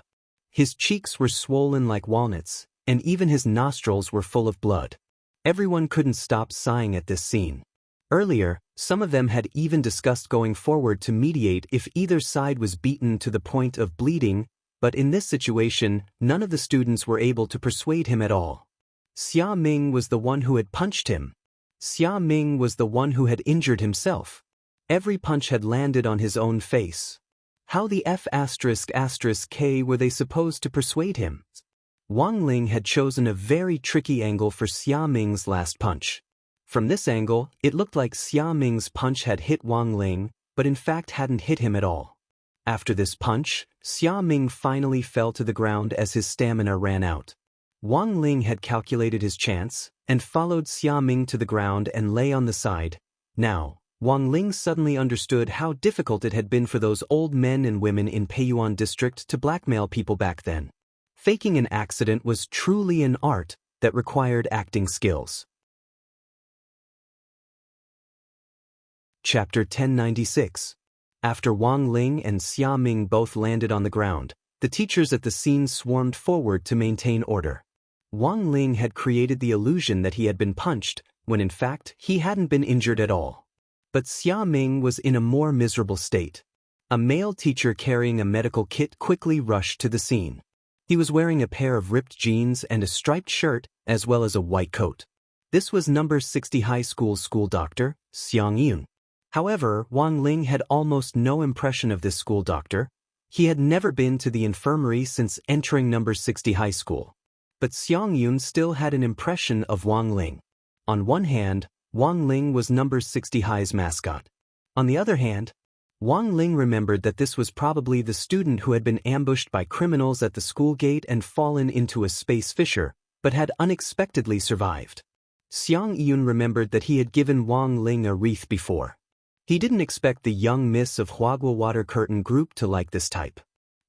His cheeks were swollen like walnuts, and even his nostrils were full of blood. Everyone couldn't stop sighing at this scene. Earlier, some of them had even discussed going forward to mediate if either side was beaten to the point of bleeding, but in this situation, none of the students were able to persuade him at all. Xia Ming was the one who had punched him. Xia Ming was the one who had injured himself. Every punch had landed on his own face. How the F***K were they supposed to persuade him? Wang Ling had chosen a very tricky angle for Xia Ming's last punch. From this angle, it looked like Xia Ming's punch had hit Wang Ling, but in fact hadn't hit him at all. After this punch, Xia Ming finally fell to the ground as his stamina ran out. Wang Ling had calculated his chance, and followed Xia Ming to the ground and lay on the side. Now, Wang Ling suddenly understood how difficult it had been for those old men and women in Peiyuan district to blackmail people back then. Faking an accident was truly an art that required acting skills. Chapter 1096. After Wang Ling and Xia Ming both landed on the ground, the teachers at the scene swarmed forward to maintain order. Wang Ling had created the illusion that he had been punched, when in fact he hadn't been injured at all. But Xia Ming was in a more miserable state. A male teacher carrying a medical kit quickly rushed to the scene. He was wearing a pair of ripped jeans and a striped shirt, as well as a white coat. This was number 60 high school doctor, Xiang Yun. However, Wang Ling had almost no impression of this school doctor. He had never been to the infirmary since entering number 60 high school. But Xiang Yun still had an impression of Wang Ling. On one hand, Wang Ling was number 60 high's mascot. On the other hand, Wang Ling remembered that this was probably the student who had been ambushed by criminals at the school gate and fallen into a space fissure, but had unexpectedly survived. Xiang Yun remembered that he had given Wang Ling a wreath before. He didn't expect the young miss of Huagua Water Curtain Group to like this type.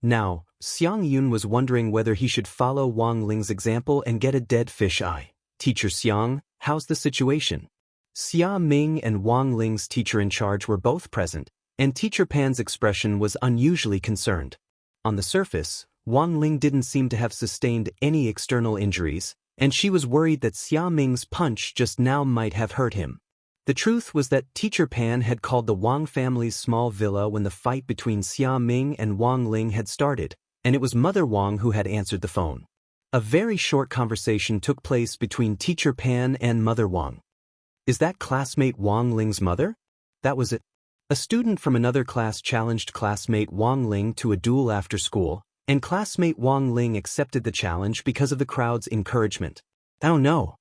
Now, Xiang Yun was wondering whether he should follow Wang Ling's example and get a dead fish eye. Teacher Xiang, how's the situation? Xia Ming and Wang Ling's teacher in charge were both present, and Teacher Pan's expression was unusually concerned. On the surface, Wang Ling didn't seem to have sustained any external injuries, and she was worried that Xia Ming's punch just now might have hurt him. The truth was that Teacher Pan had called the Wang family's small villa when the fight between Xia Ming and Wang Ling had started, and it was Mother Wang who had answered the phone. A very short conversation took place between Teacher Pan and Mother Wang. Is that classmate Wang Ling's mother? That was it. A student from another class challenged classmate Wang Ling to a duel after school, and classmate Wang Ling accepted the challenge because of the crowd's encouragement. Oh no.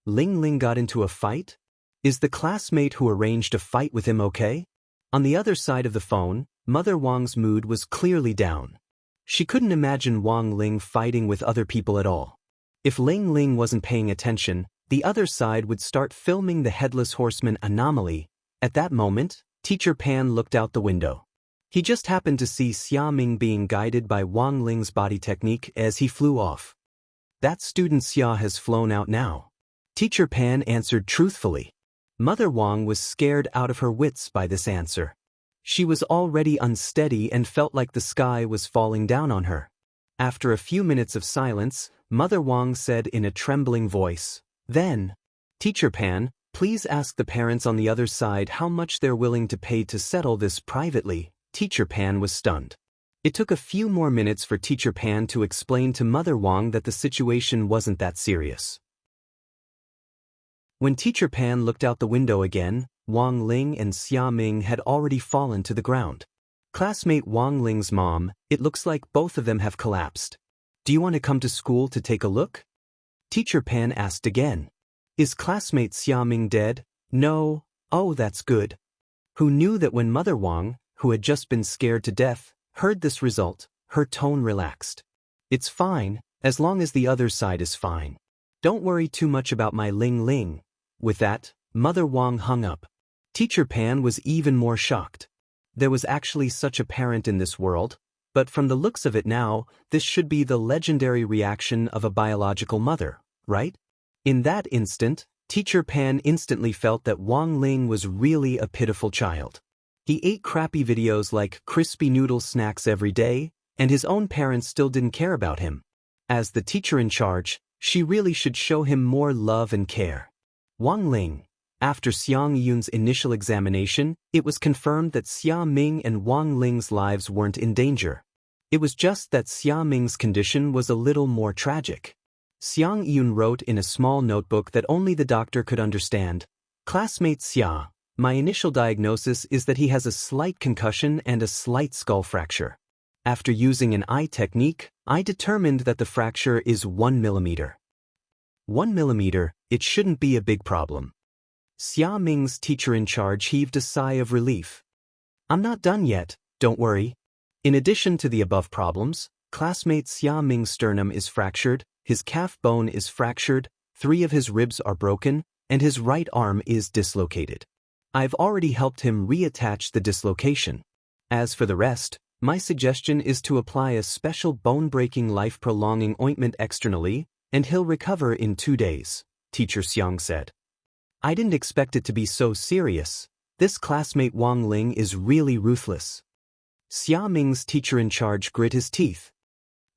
Ling Ling got into a fight? Is the classmate who arranged a fight with him okay? On the other side of the phone, Mother Wang's mood was clearly down. She couldn't imagine Wang Ling fighting with other people at all. If Ling Ling wasn't paying attention, the other side would start filming the Headless Horseman anomaly. At that moment, Teacher Pan looked out the window. He just happened to see Xia Ming being guided by Wang Ling's body technique as he flew off. That student Xia has flown out now. Teacher Pan answered truthfully. Mother Wang was scared out of her wits by this answer. She was already unsteady and felt like the sky was falling down on her. After a few minutes of silence, Mother Wang said in a trembling voice, "Then, Teacher Pan, please ask the parents on the other side how much they're willing to pay to settle this privately." Teacher Pan was stunned. It took a few more minutes for Teacher Pan to explain to Mother Wang that the situation wasn't that serious. When Teacher Pan looked out the window again, Wang Ling and Xia Ming had already fallen to the ground. Classmate Wang Ling's mom, it looks like both of them have collapsed. Do you want to come to school to take a look? Teacher Pan asked again. Is classmate Xia Ming dead? No. Oh, that's good. Who knew that when Mother Wang, who had just been scared to death, heard this result, her tone relaxed. It's fine, as long as the other side is fine. Don't worry too much about my Ling Ling. With that, Mother Wang hung up. Teacher Pan was even more shocked. There was actually such a parent in this world, but from the looks of it now, this should be the legendary reaction of a biological mother, right? In that instant, Teacher Pan instantly felt that Wang Ling was really a pitiful child. He ate crappy videos like crispy noodle snacks every day, and his own parents still didn't care about him. As the teacher in charge, she really should show him more love and care. Wang Ling. After Xiang Yun's initial examination, it was confirmed that Xia Ming and Wang Ling's lives weren't in danger. It was just that Xia Ming's condition was a little more tragic. Xiang Yun wrote in a small notebook that only the doctor could understand. Classmate Xia, my initial diagnosis is that he has a slight concussion and a slight skull fracture. After using an eye technique, I determined that the fracture is 1 millimeter. 1 millimeter, it shouldn't be a big problem. Xia Ming's teacher in charge heaved a sigh of relief. I'm not done yet, don't worry. In addition to the above problems, classmate Xia Ming's sternum is fractured, his calf bone is fractured, 3 of his ribs are broken, and his right arm is dislocated. I've already helped him reattach the dislocation. As for the rest, my suggestion is to apply a special bone-breaking life-prolonging ointment externally, and he'll recover in 2 days, Teacher Xiang said. I didn't expect it to be so serious. This classmate Wang Ling is really ruthless. Xia Ming's teacher in charge grit his teeth.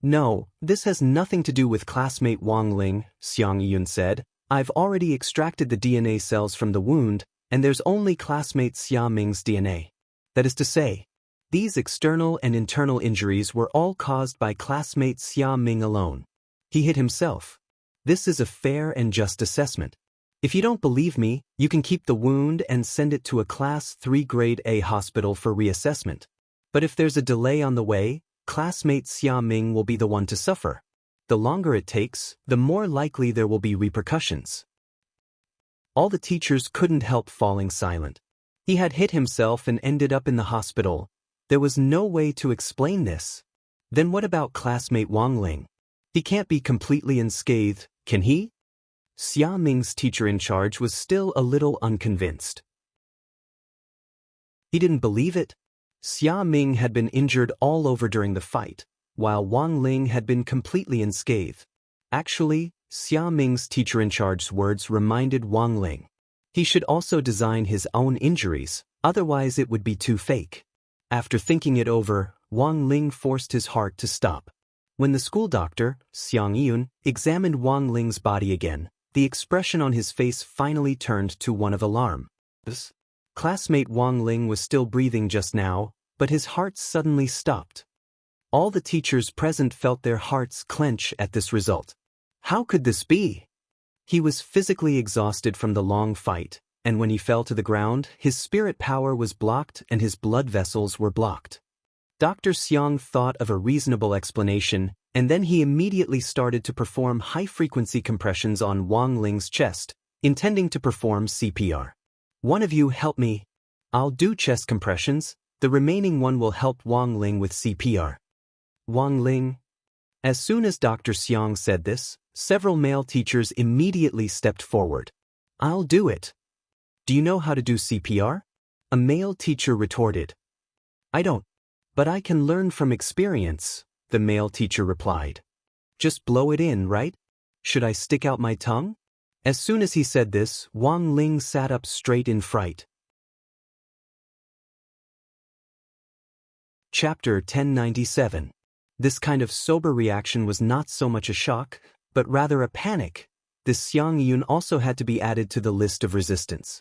No, this has nothing to do with classmate Wang Ling, Xiang Yun said. I've already extracted the DNA cells from the wound, and there's only classmate Xia Ming's DNA. That is to say, These external and internal injuries were all caused by classmate Xia Ming alone. He hit himself. This is a fair and just assessment. If you don't believe me, you can keep the wound and send it to a Class 3 Grade A hospital for reassessment. But if there's a delay on the way, classmate Xia Ming will be the one to suffer. The longer it takes, the more likely there will be repercussions. All the teachers couldn't help falling silent. He had hit himself and ended up in the hospital. There was no way to explain this. Then what about classmate Wang Ling? He can't be completely unscathed, can he? Xia Ming's teacher in charge was still a little unconvinced. He didn't believe it. Xia Ming had been injured all over during the fight, while Wang Ling had been completely unscathed. Actually, Xia Ming's teacher in charge's words reminded Wang Ling. He should also design his own injuries, otherwise it would be too fake. After thinking it over, Wang Ling forced his heart to stop. When the school doctor, Xiang Yun, examined Wang Ling's body again, the expression on his face finally turned to one of alarm. Classmate Wang Ling was still breathing just now, but his heart suddenly stopped. All the teachers present felt their hearts clench at this result. How could this be? He was physically exhausted from the long fight, and when he fell to the ground, his spirit power was blocked and his blood vessels were blocked. Dr. Xiang thought of a reasonable explanation, and then he immediately started to perform high-frequency compressions on Wang Ling's chest, intending to perform CPR. One of you help me. I'll do chest compressions, the remaining one will help Wang Ling with CPR. Wang Ling. As soon as Dr. Xiang said this, several male teachers immediately stepped forward. I'll do it. Do you know how to do CPR? A male teacher retorted. I don't. But I can learn from experience, the male teacher replied. Just blow it in, right? Should I stick out my tongue? As soon as he said this, Wang Ling sat up straight in fright. Chapter 1097. This kind of sober reaction was not so much a shock, but rather a panic. This Xiang Yun also had to be added to the list of resistance.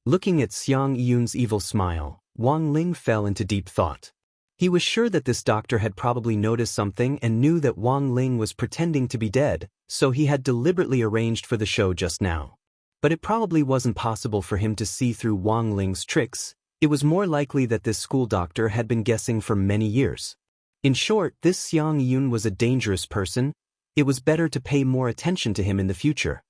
Looking at Xiang Yun's evil smile, Wang Ling fell into deep thought. He was sure that this doctor had probably noticed something and knew that Wang Ling was pretending to be dead, so he had deliberately arranged for the show just now. But it probably wasn't possible for him to see through Wang Ling's tricks. It was more likely that this school doctor had been guessing for many years. In short, this Xiang Yun was a dangerous person. It was better to pay more attention to him in the future.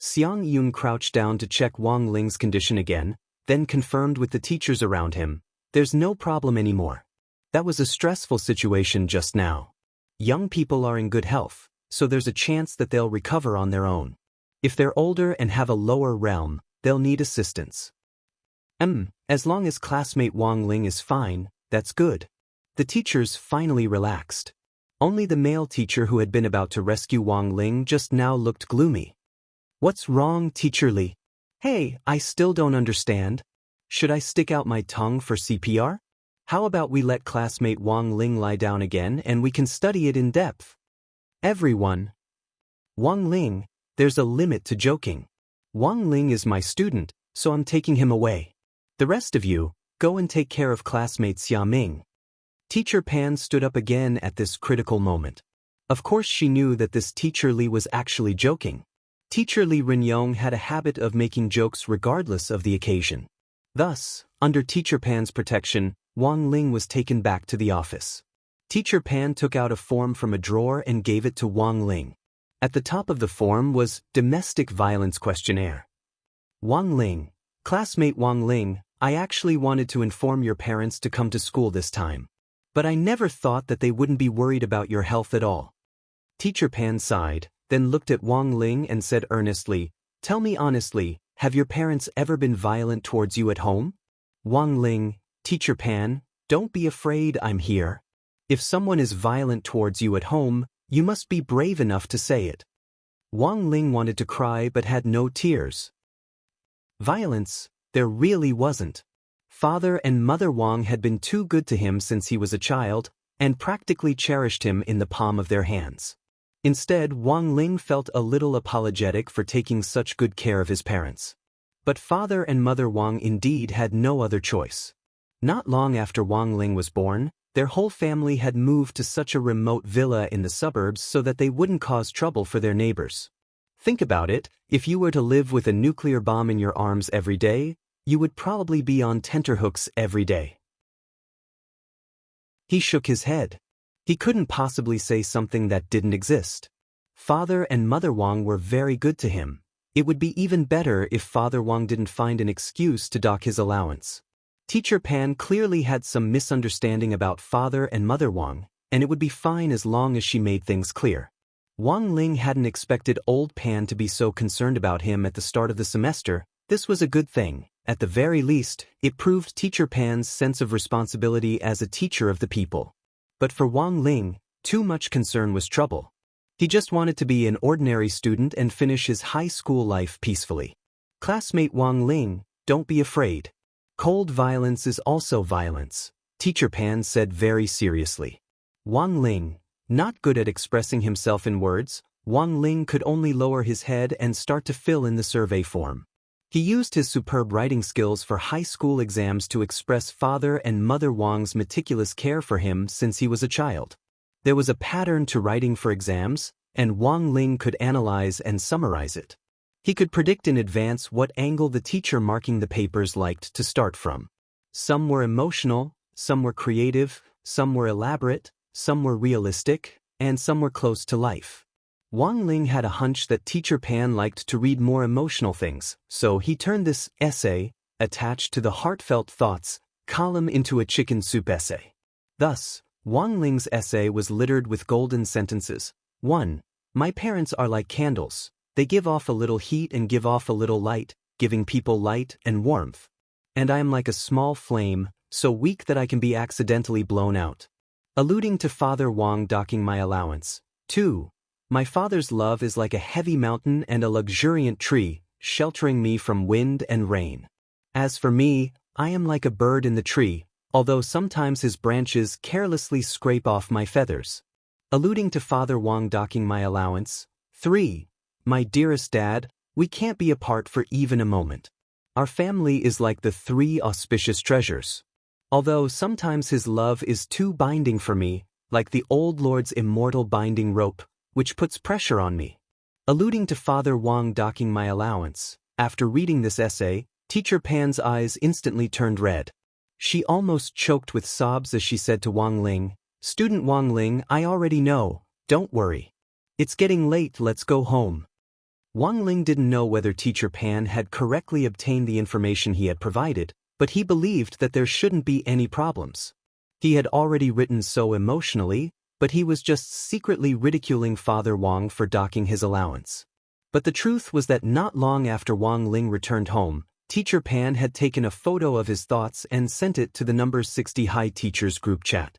Xiang Yun crouched down to check Wang Ling's condition again, then confirmed with the teachers around him. There's no problem anymore. That was a stressful situation just now. Young people are in good health, so there's a chance that they'll recover on their own. If they're older and have a lower realm, they'll need assistance. As long as classmate Wang Ling is fine, that's good. The teachers finally relaxed. Only the male teacher who had been about to rescue Wang Ling just now looked gloomy. What's wrong, Teacher Li? Hey, I still don't understand. Should I stick out my tongue for CPR? How about we let classmate Wang Ling lie down again and we can study it in depth? Everyone. Wang Ling, there's a limit to joking. Wang Ling is my student, so I'm taking him away. The rest of you, go and take care of classmate Xia Ming. Teacher Pan stood up again at this critical moment. Of course she knew that this Teacher Li was actually joking. Teacher Li Renyong had a habit of making jokes regardless of the occasion. Thus, under Teacher Pan's protection, Wang Ling was taken back to the office. Teacher Pan took out a form from a drawer and gave it to Wang Ling. At the top of the form was Domestic Violence Questionnaire. Wang Ling, classmate Wang Ling, I actually wanted to inform your parents to come to school this time. But I never thought that they wouldn't be worried about your health at all. Teacher Pan sighed, then looked at Wang Ling and said earnestly, Tell me honestly, have your parents ever been violent towards you at home? Wang Ling, Teacher Pan, don't be afraid, I'm here. If someone is violent towards you at home, you must be brave enough to say it. Wang Ling wanted to cry but had no tears. Violence? There really wasn't. Father and Mother Wang had been too good to him since he was a child, and practically cherished him in the palm of their hands. Instead, Wang Ling felt a little apologetic for taking such good care of his parents. But Father and Mother Wang indeed had no other choice. Not long after Wang Ling was born, their whole family had moved to such a remote villa in the suburbs so that they wouldn't cause trouble for their neighbors. Think about it, if you were to live with a nuclear bomb in your arms every day, you would probably be on tenterhooks every day. He shook his head. He couldn't possibly say something that didn't exist. Father and Mother Wang were very good to him. It would be even better if Father Wang didn't find an excuse to dock his allowance. Teacher Pan clearly had some misunderstanding about Father and Mother Wang, and it would be fine as long as she made things clear. Wang Ling hadn't expected old Pan to be so concerned about him at the start of the semester. This was a good thing. At the very least, it proved Teacher Pan's sense of responsibility as a teacher of the people. But for Wang Ling, too much concern was trouble. He just wanted to be an ordinary student and finish his high school life peacefully. Classmate Wang Ling, don't be afraid. Cold violence is also violence, Teacher Pan said very seriously. Wang Ling, not good at expressing himself in words, Wang Ling could only lower his head and start to fill in the survey form. He used his superb writing skills for high school exams to express Father and Mother Wang's meticulous care for him since he was a child. There was a pattern to writing for exams, and Wang Ling could analyze and summarize it. He could predict in advance what angle the teacher marking the papers liked to start from. Some were emotional, some were creative, some were elaborate, some were realistic, and some were close to life. Wang Ling had a hunch that Teacher Pan liked to read more emotional things, so he turned this essay, attached to the heartfelt thoughts, column into a chicken soup essay. Thus, Wang Ling's essay was littered with golden sentences. 1. My parents are like candles. They give off a little heat and give off a little light, giving people light and warmth. And I am like a small flame, so weak that I can be accidentally blown out. Alluding to Father Wang docking my allowance. 2. My father's love is like a heavy mountain and a luxuriant tree, sheltering me from wind and rain. As for me, I am like a bird in the tree, although sometimes his branches carelessly scrape off my feathers. Alluding to Father Wang docking my allowance. 3. My dearest Dad, we can't be apart for even a moment. Our family is like the 3 auspicious treasures. Although sometimes his love is too binding for me, like the old Lord's immortal binding rope, which puts pressure on me. Alluding to Father Wang docking my allowance, after reading this essay, Teacher Pan's eyes instantly turned red. She almost choked with sobs as she said to Wang Ling, Student Wang Ling, I already know, don't worry. It's getting late, let's go home. Wang Ling didn't know whether Teacher Pan had correctly obtained the information he had provided, but he believed that there shouldn't be any problems. He had already written so emotionally, but he was just secretly ridiculing Father Wang for docking his allowance. But the truth was that not long after Wang Ling returned home, Teacher Pan had taken a photo of his thoughts and sent it to the number 60 High Teachers group chat.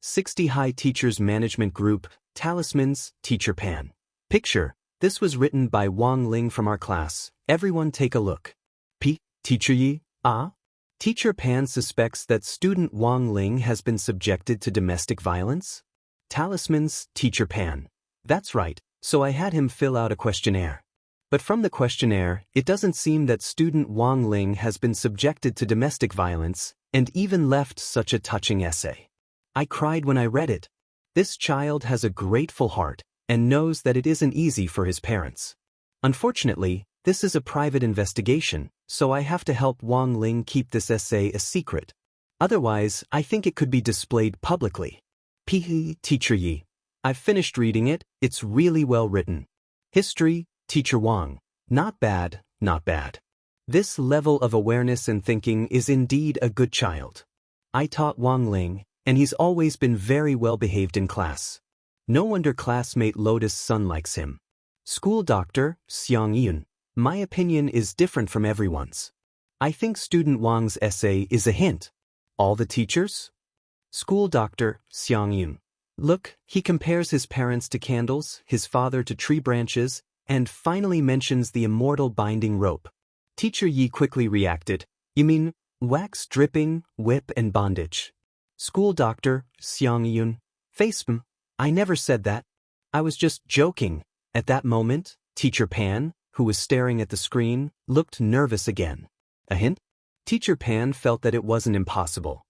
60 High Teachers Management Group, Talismans, Teacher Pan. Picture, this was written by Wang Ling from our class, everyone take a look. Teacher Yi, Teacher Pan suspects that student Wang Ling has been subjected to domestic violence? Talismans, Teacher Pan. That's right, so I had him fill out a questionnaire. But from the questionnaire, it doesn't seem that student Wang Ling has been subjected to domestic violence, and even left such a touching essay. I cried when I read it. This child has a grateful heart, and knows that it isn't easy for his parents. Unfortunately, this is a private investigation, so I have to help Wang Ling keep this essay a secret. Otherwise, I think it could be displayed publicly. Teacher Yi. I've finished reading it, it's really well written. History, Teacher Wang. Not bad, not bad. This level of awareness and thinking is indeed a good child. I taught Wang Ling, and he's always been very well behaved in class. No wonder classmate Lotus Sun likes him. School doctor, Xiang Yun. My opinion is different from everyone's. I think student Wang's essay is a hint. All the teachers? School doctor, Xiang Yun. Look, he compares his parents to candles, his father to tree branches, and finally mentions the immortal binding rope. Teacher Yi quickly reacted, you mean, wax dripping, whip and bondage. School doctor, Xiang Yun. Facepalm. I never said that. I was just joking. At that moment, Teacher Pan, who was staring at the screen, looked nervous again. A hint? Teacher Pan felt that it wasn't impossible.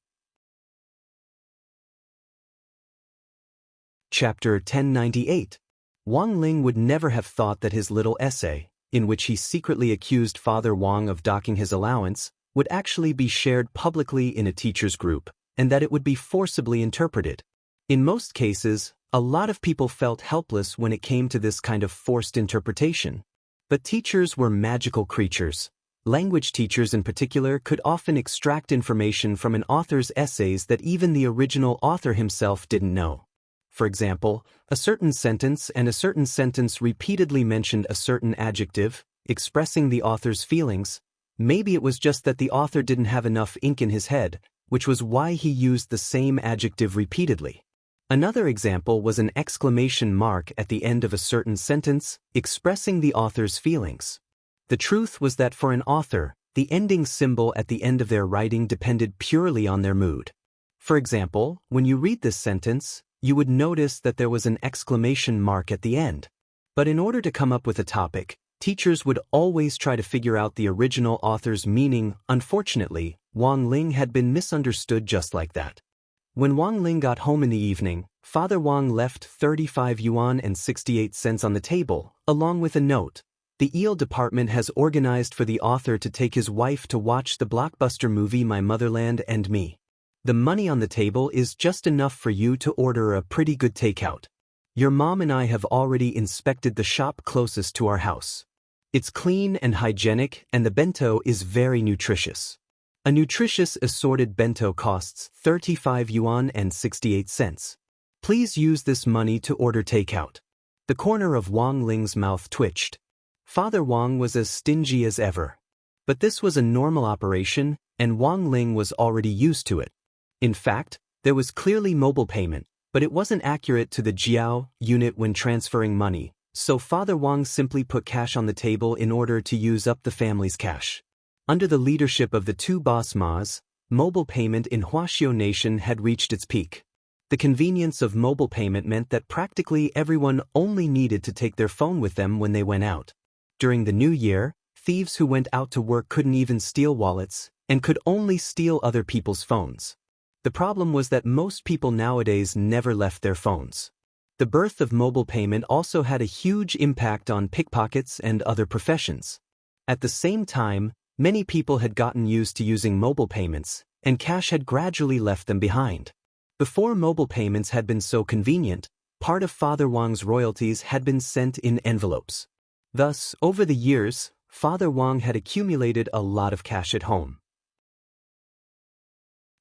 Chapter 1098. Wang Ling would never have thought that his little essay, in which he secretly accused Father Wang of docking his allowance, would actually be shared publicly in a teacher's group, and that it would be forcibly interpreted. In most cases, a lot of people felt helpless when it came to this kind of forced interpretation. But teachers were magical creatures. Language teachers in particular could often extract information from an author's essays that even the original author himself didn't know. For example, a certain sentence repeatedly mentioned a certain adjective, expressing the author's feelings. Maybe it was just that the author didn't have enough ink in his head, which was why he used the same adjective repeatedly. Another example was an exclamation mark at the end of a certain sentence, expressing the author's feelings. The truth was that for an author, the ending symbol at the end of their writing depended purely on their mood. For example, when you read this sentence, you would notice that there was an exclamation mark at the end. But in order to come up with a topic, teachers would always try to figure out the original author's meaning. Unfortunately, Wang Ling had been misunderstood just like that. When Wang Ling got home in the evening, Father Wang left 35 yuan and 68 cents on the table, along with a note. The eel department has organized for the author to take his wife to watch the blockbuster movie My Motherland and Me. The money on the table is just enough for you to order a pretty good takeout. Your mom and I have already inspected the shop closest to our house. It's clean and hygienic, and the bento is very nutritious. A nutritious assorted bento costs 35 yuan and 68 cents. Please use this money to order takeout. The corner of Wang Ling's mouth twitched. Father Wang was as stingy as ever. But this was a normal operation, and Wang Ling was already used to it. In fact, there was clearly mobile payment, but it wasn't accurate to the jiao unit when transferring money, so Father Wang simply put cash on the table in order to use up the family's cash. Under the leadership of the two boss mas, mobile payment in Huaxiao Nation had reached its peak. The convenience of mobile payment meant that practically everyone only needed to take their phone with them when they went out. During the new year, thieves who went out to work couldn't even steal wallets, and could only steal other people's phones. The problem was that most people nowadays never left their phones. The birth of mobile payment also had a huge impact on pickpockets and other professions. At the same time, many people had gotten used to using mobile payments, and cash had gradually left them behind. Before mobile payments had been so convenient, part of Father Wang's royalties had been sent in envelopes. Thus, over the years, Father Wang had accumulated a lot of cash at home.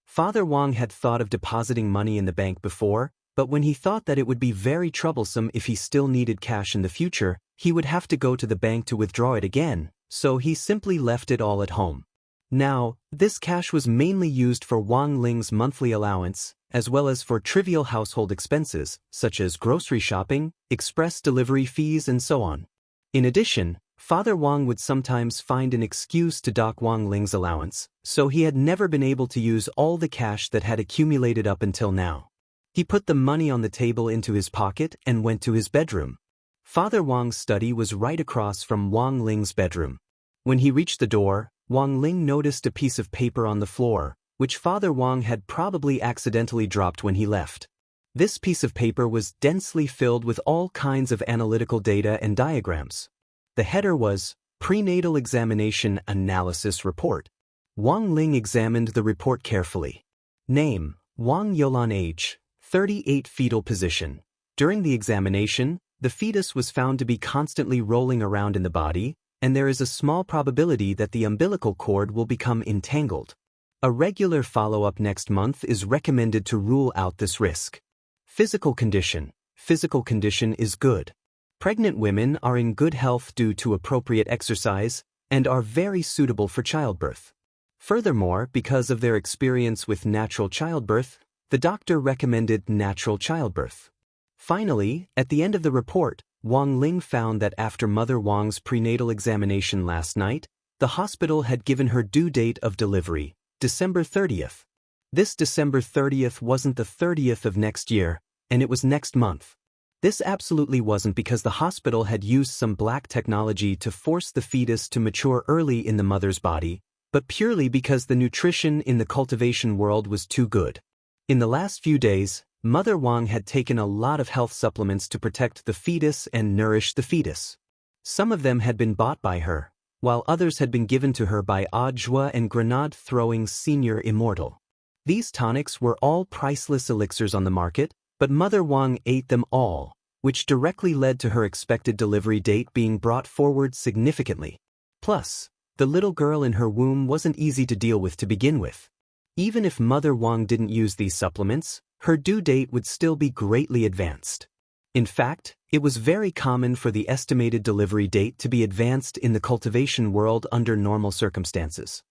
Father Wang had thought of depositing money in the bank before, but when he thought that it would be very troublesome if he still needed cash in the future, he would have to go to the bank to withdraw it again, so he simply left it all at home. Now, this cash was mainly used for Wang Ling's monthly allowance, as well as for trivial household expenses, such as grocery shopping, express delivery fees, and so on. In addition, Father Wang would sometimes find an excuse to dock Wang Ling's allowance, so he had never been able to use all the cash that had accumulated up until now. He put the money on the table into his pocket and went to his bedroom. Father Wang's study was right across from Wang Ling's bedroom. When he reached the door, Wang Ling noticed a piece of paper on the floor, which Father Wang had probably accidentally dropped when he left. This piece of paper was densely filled with all kinds of analytical data and diagrams. The header was, Prenatal Examination Analysis Report. Wang Ling examined the report carefully. Name, Wang Yolan. Age, 38. Fetal position. During the examination, the fetus was found to be constantly rolling around in the body, and there is a small probability that the umbilical cord will become entangled. A regular follow-up next month is recommended to rule out this risk. Physical condition. Physical condition is good. Pregnant women are in good health due to appropriate exercise and are very suitable for childbirth. Furthermore, because of their experience with natural childbirth, the doctor recommended natural childbirth. Finally, at the end of the report, Wang Ling found that after Mother Wang's prenatal examination last night, the hospital had given her due date of delivery, December 30th. This December 30th wasn't the 30th of next year, and it was next month. This absolutely wasn't because the hospital had used some black technology to force the fetus to mature early in the mother's body, but purely because the nutrition in the cultivation world was too good. In the last few days, Mother Wang had taken a lot of health supplements to protect the fetus and nourish the fetus. Some of them had been bought by her, while others had been given to her by Audiobook and grenade-throwing senior Immortal. These tonics were all priceless elixirs on the market, but Mother Wang ate them all, which directly led to her expected delivery date being brought forward significantly. Plus, the little girl in her womb wasn't easy to deal with to begin with. Even if Mother Wang didn't use these supplements, her due date would still be greatly advanced. In fact, it was very common for the estimated delivery date to be advanced in the cultivation world under normal circumstances.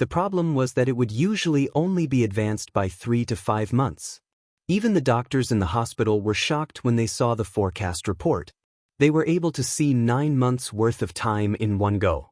The problem was that it would usually only be advanced by 3 to 5 months. Even the doctors in the hospital were shocked when they saw the forecast report. They were able to see 9 months' worth of time in one go.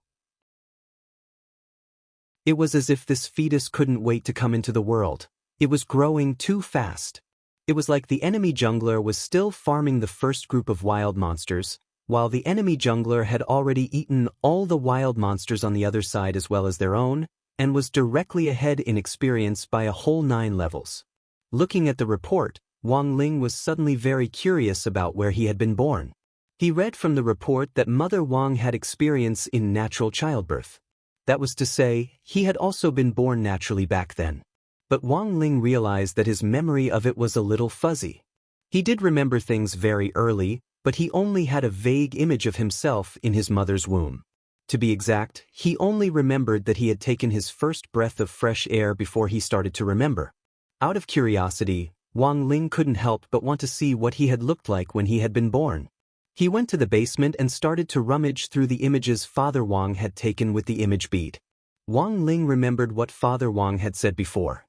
It was as if this fetus couldn't wait to come into the world. It was growing too fast. It was like the enemy jungler was still farming the first group of wild monsters, while the enemy jungler had already eaten all the wild monsters on the other side as well as their own, and was directly ahead in experience by a whole 9 levels. Looking at the report, Wang Ling was suddenly very curious about where he had been born. He read from the report that Mother Wang had experience in natural childbirth. That was to say, he had also been born naturally back then. But Wang Ling realized that his memory of it was a little fuzzy. He did remember things very early, but he only had a vague image of himself in his mother's womb. To be exact, he only remembered that he had taken his first breath of fresh air before he started to remember. Out of curiosity, Wang Ling couldn't help but want to see what he had looked like when he had been born. He went to the basement and started to rummage through the images Father Wang had taken with the image bead. Wang Ling remembered what Father Wang had said before.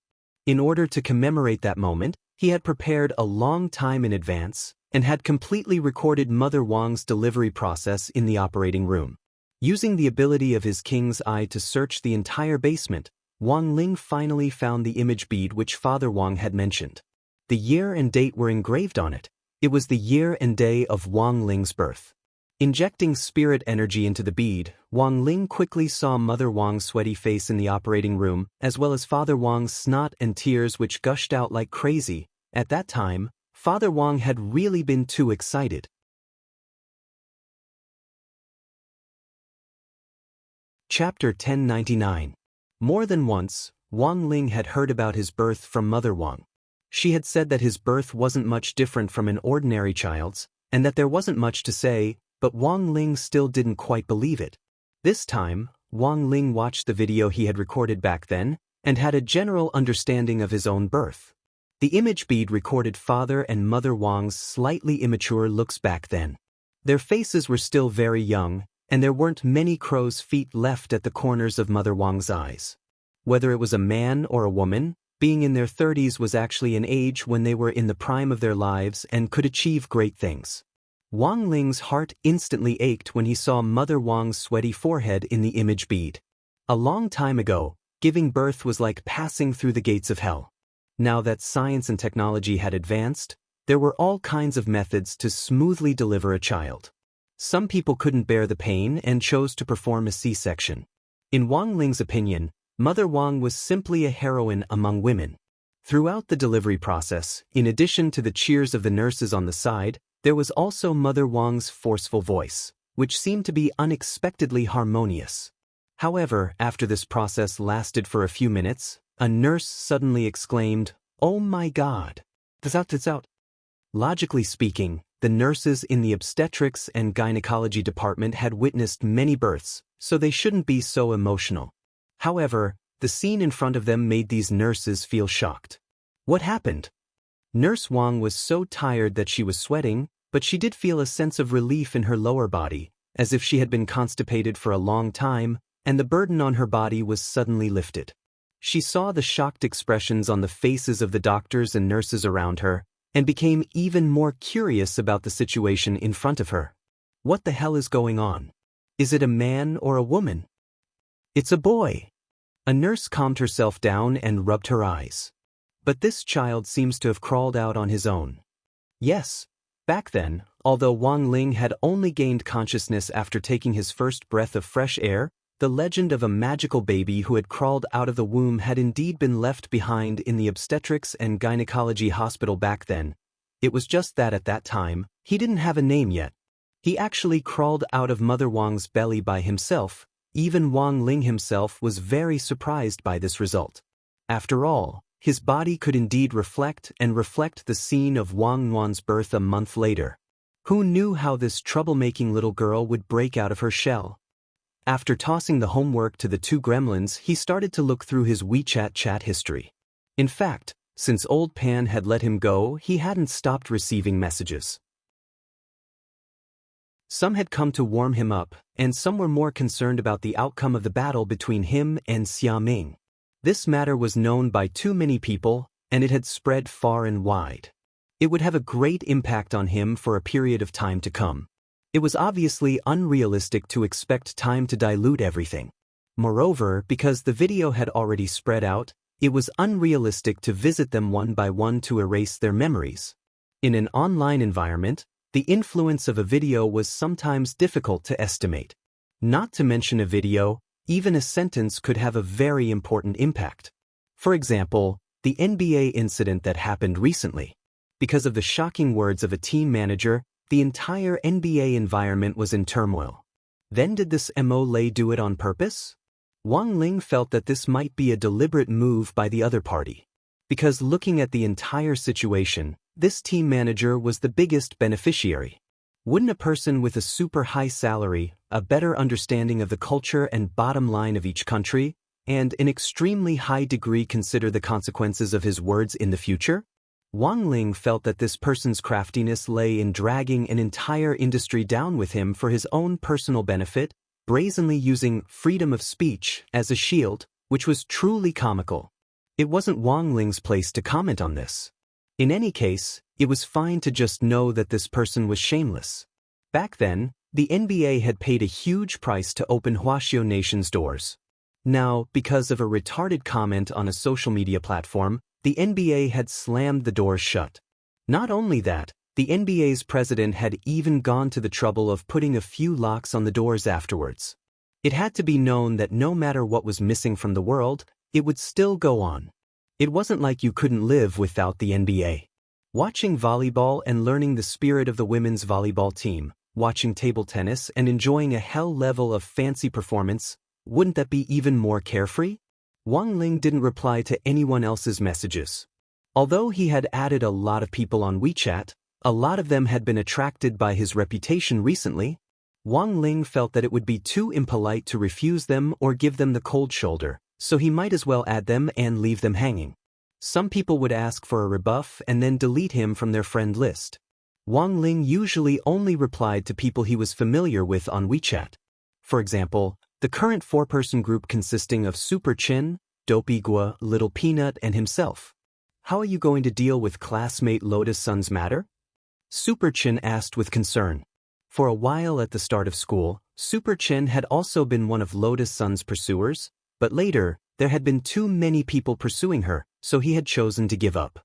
In order to commemorate that moment, he had prepared a long time in advance and had completely recorded Mother Wang's delivery process in the operating room. Using the ability of his king's eye to search the entire basement, Wang Ling finally found the image bead which Father Wang had mentioned. The year and date were engraved on it. It was the year and day of Wang Ling's birth. Injecting spirit energy into the bead, Wang Ling quickly saw Mother Wang's sweaty face in the operating room, as well as Father Wang's snot and tears which gushed out like crazy. At that time, Father Wang had really been too excited. Chapter 1099. More than once, Wang Ling had heard about his birth from Mother Wang. She had said that his birth wasn't much different from an ordinary child's, and that there wasn't much to say, but Wang Ling still didn't quite believe it. This time, Wang Ling watched the video he had recorded back then, and had a general understanding of his own birth. The image bead recorded Father and Mother Wang's slightly immature looks back then. Their faces were still very young, and there weren't many crow's feet left at the corners of Mother Wang's eyes. Whether it was a man or a woman, being in their 30s was actually an age when they were in the prime of their lives and could achieve great things. Wang Ling's heart instantly ached when he saw Mother Wang's sweaty forehead in the image bead. A long time ago, giving birth was like passing through the gates of hell. Now that science and technology had advanced, there were all kinds of methods to smoothly deliver a child. Some people couldn't bear the pain and chose to perform a C-section. In Wang Ling's opinion, Mother Wang was simply a heroine among women. Throughout the delivery process, in addition to the cheers of the nurses on the side, there was also Mother Wang's forceful voice, which seemed to be unexpectedly harmonious. However, after this process lasted for a few minutes, a nurse suddenly exclaimed, "Oh my God! That's out." Logically speaking, the nurses in the obstetrics and gynecology department had witnessed many births, so they shouldn't be so emotional. However, the scene in front of them made these nurses feel shocked. What happened? Nurse Wang was so tired that she was sweating, but she did feel a sense of relief in her lower body, as if she had been constipated for a long time, and the burden on her body was suddenly lifted. She saw the shocked expressions on the faces of the doctors and nurses around her, and became even more curious about the situation in front of her. What the hell is going on? Is it a man or a woman? It's a boy. A nurse calmed herself down and rubbed her eyes. But this child seems to have crawled out on his own. Yes, back then, although Wang Ling had only gained consciousness after taking his first breath of fresh air, the legend of a magical baby who had crawled out of the womb had indeed been left behind in the obstetrics and gynecology hospital back then. It was just that at that time, he didn't have a name yet. He actually crawled out of Mother Wang's belly by himself. Even Wang Ling himself was very surprised by this result. After all, his body could indeed reflect the scene of Wang Nuan's birth a month later. Who knew how this troublemaking little girl would break out of her shell? After tossing the homework to the two gremlins, he started to look through his WeChat chat history. In fact, since old Pan had let him go, he hadn't stopped receiving messages. Some had come to warm him up, and some were more concerned about the outcome of the battle between him and Xia Ming. This matter was known by too many people, and it had spread far and wide. It would have a great impact on him for a period of time to come. It was obviously unrealistic to expect time to dilute everything. Moreover, because the video had already spread out, it was unrealistic to visit them one by one to erase their memories. In an online environment, the influence of a video was sometimes difficult to estimate. Not to mention a video, even a sentence could have a very important impact. For example, the NBA incident that happened recently. Because of the shocking words of a team manager, the entire NBA environment was in turmoil. Then did this MO do it on purpose? Wang Ling felt that this might be a deliberate move by the other party. Because looking at the entire situation, this team manager was the biggest beneficiary. Wouldn't a person with a super high salary, a better understanding of the culture and bottom line of each country, and an extremely high degree consider the consequences of his words in the future? Wang Ling felt that this person's craftiness lay in dragging an entire industry down with him for his own personal benefit, brazenly using freedom of speech as a shield, which was truly comical. It wasn't Wang Ling's place to comment on this. In any case, it was fine to just know that this person was shameless. Back then, the NBA had paid a huge price to open Huaxiao Nation's doors. Now, because of a retarded comment on a social media platform, the NBA had slammed the doors shut. Not only that, the NBA's president had even gone to the trouble of putting a few locks on the doors afterwards. It had to be known that no matter what was missing from the world, it would still go on. It wasn't like you couldn't live without the NBA. Watching volleyball and learning the spirit of the women's volleyball team, watching table tennis and enjoying a hell level of fancy performance, wouldn't that be even more carefree? Wang Ling didn't reply to anyone else's messages. Although he had added a lot of people on WeChat, a lot of them had been attracted by his reputation recently. Wang Ling felt that it would be too impolite to refuse them or give them the cold shoulder, so he might as well add them and leave them hanging. Some people would ask for a rebuff and then delete him from their friend list. Wang Ling usually only replied to people he was familiar with on WeChat. For example, the current four-person group consisting of Super Chin, Dopey Gua, Little Peanut, and himself. How are you going to deal with classmate Lotus Sun's matter? Super Chin asked with concern. For a while at the start of school, Super Chin had also been one of Lotus Sun's pursuers, but later, there had been too many people pursuing her, so he had chosen to give up.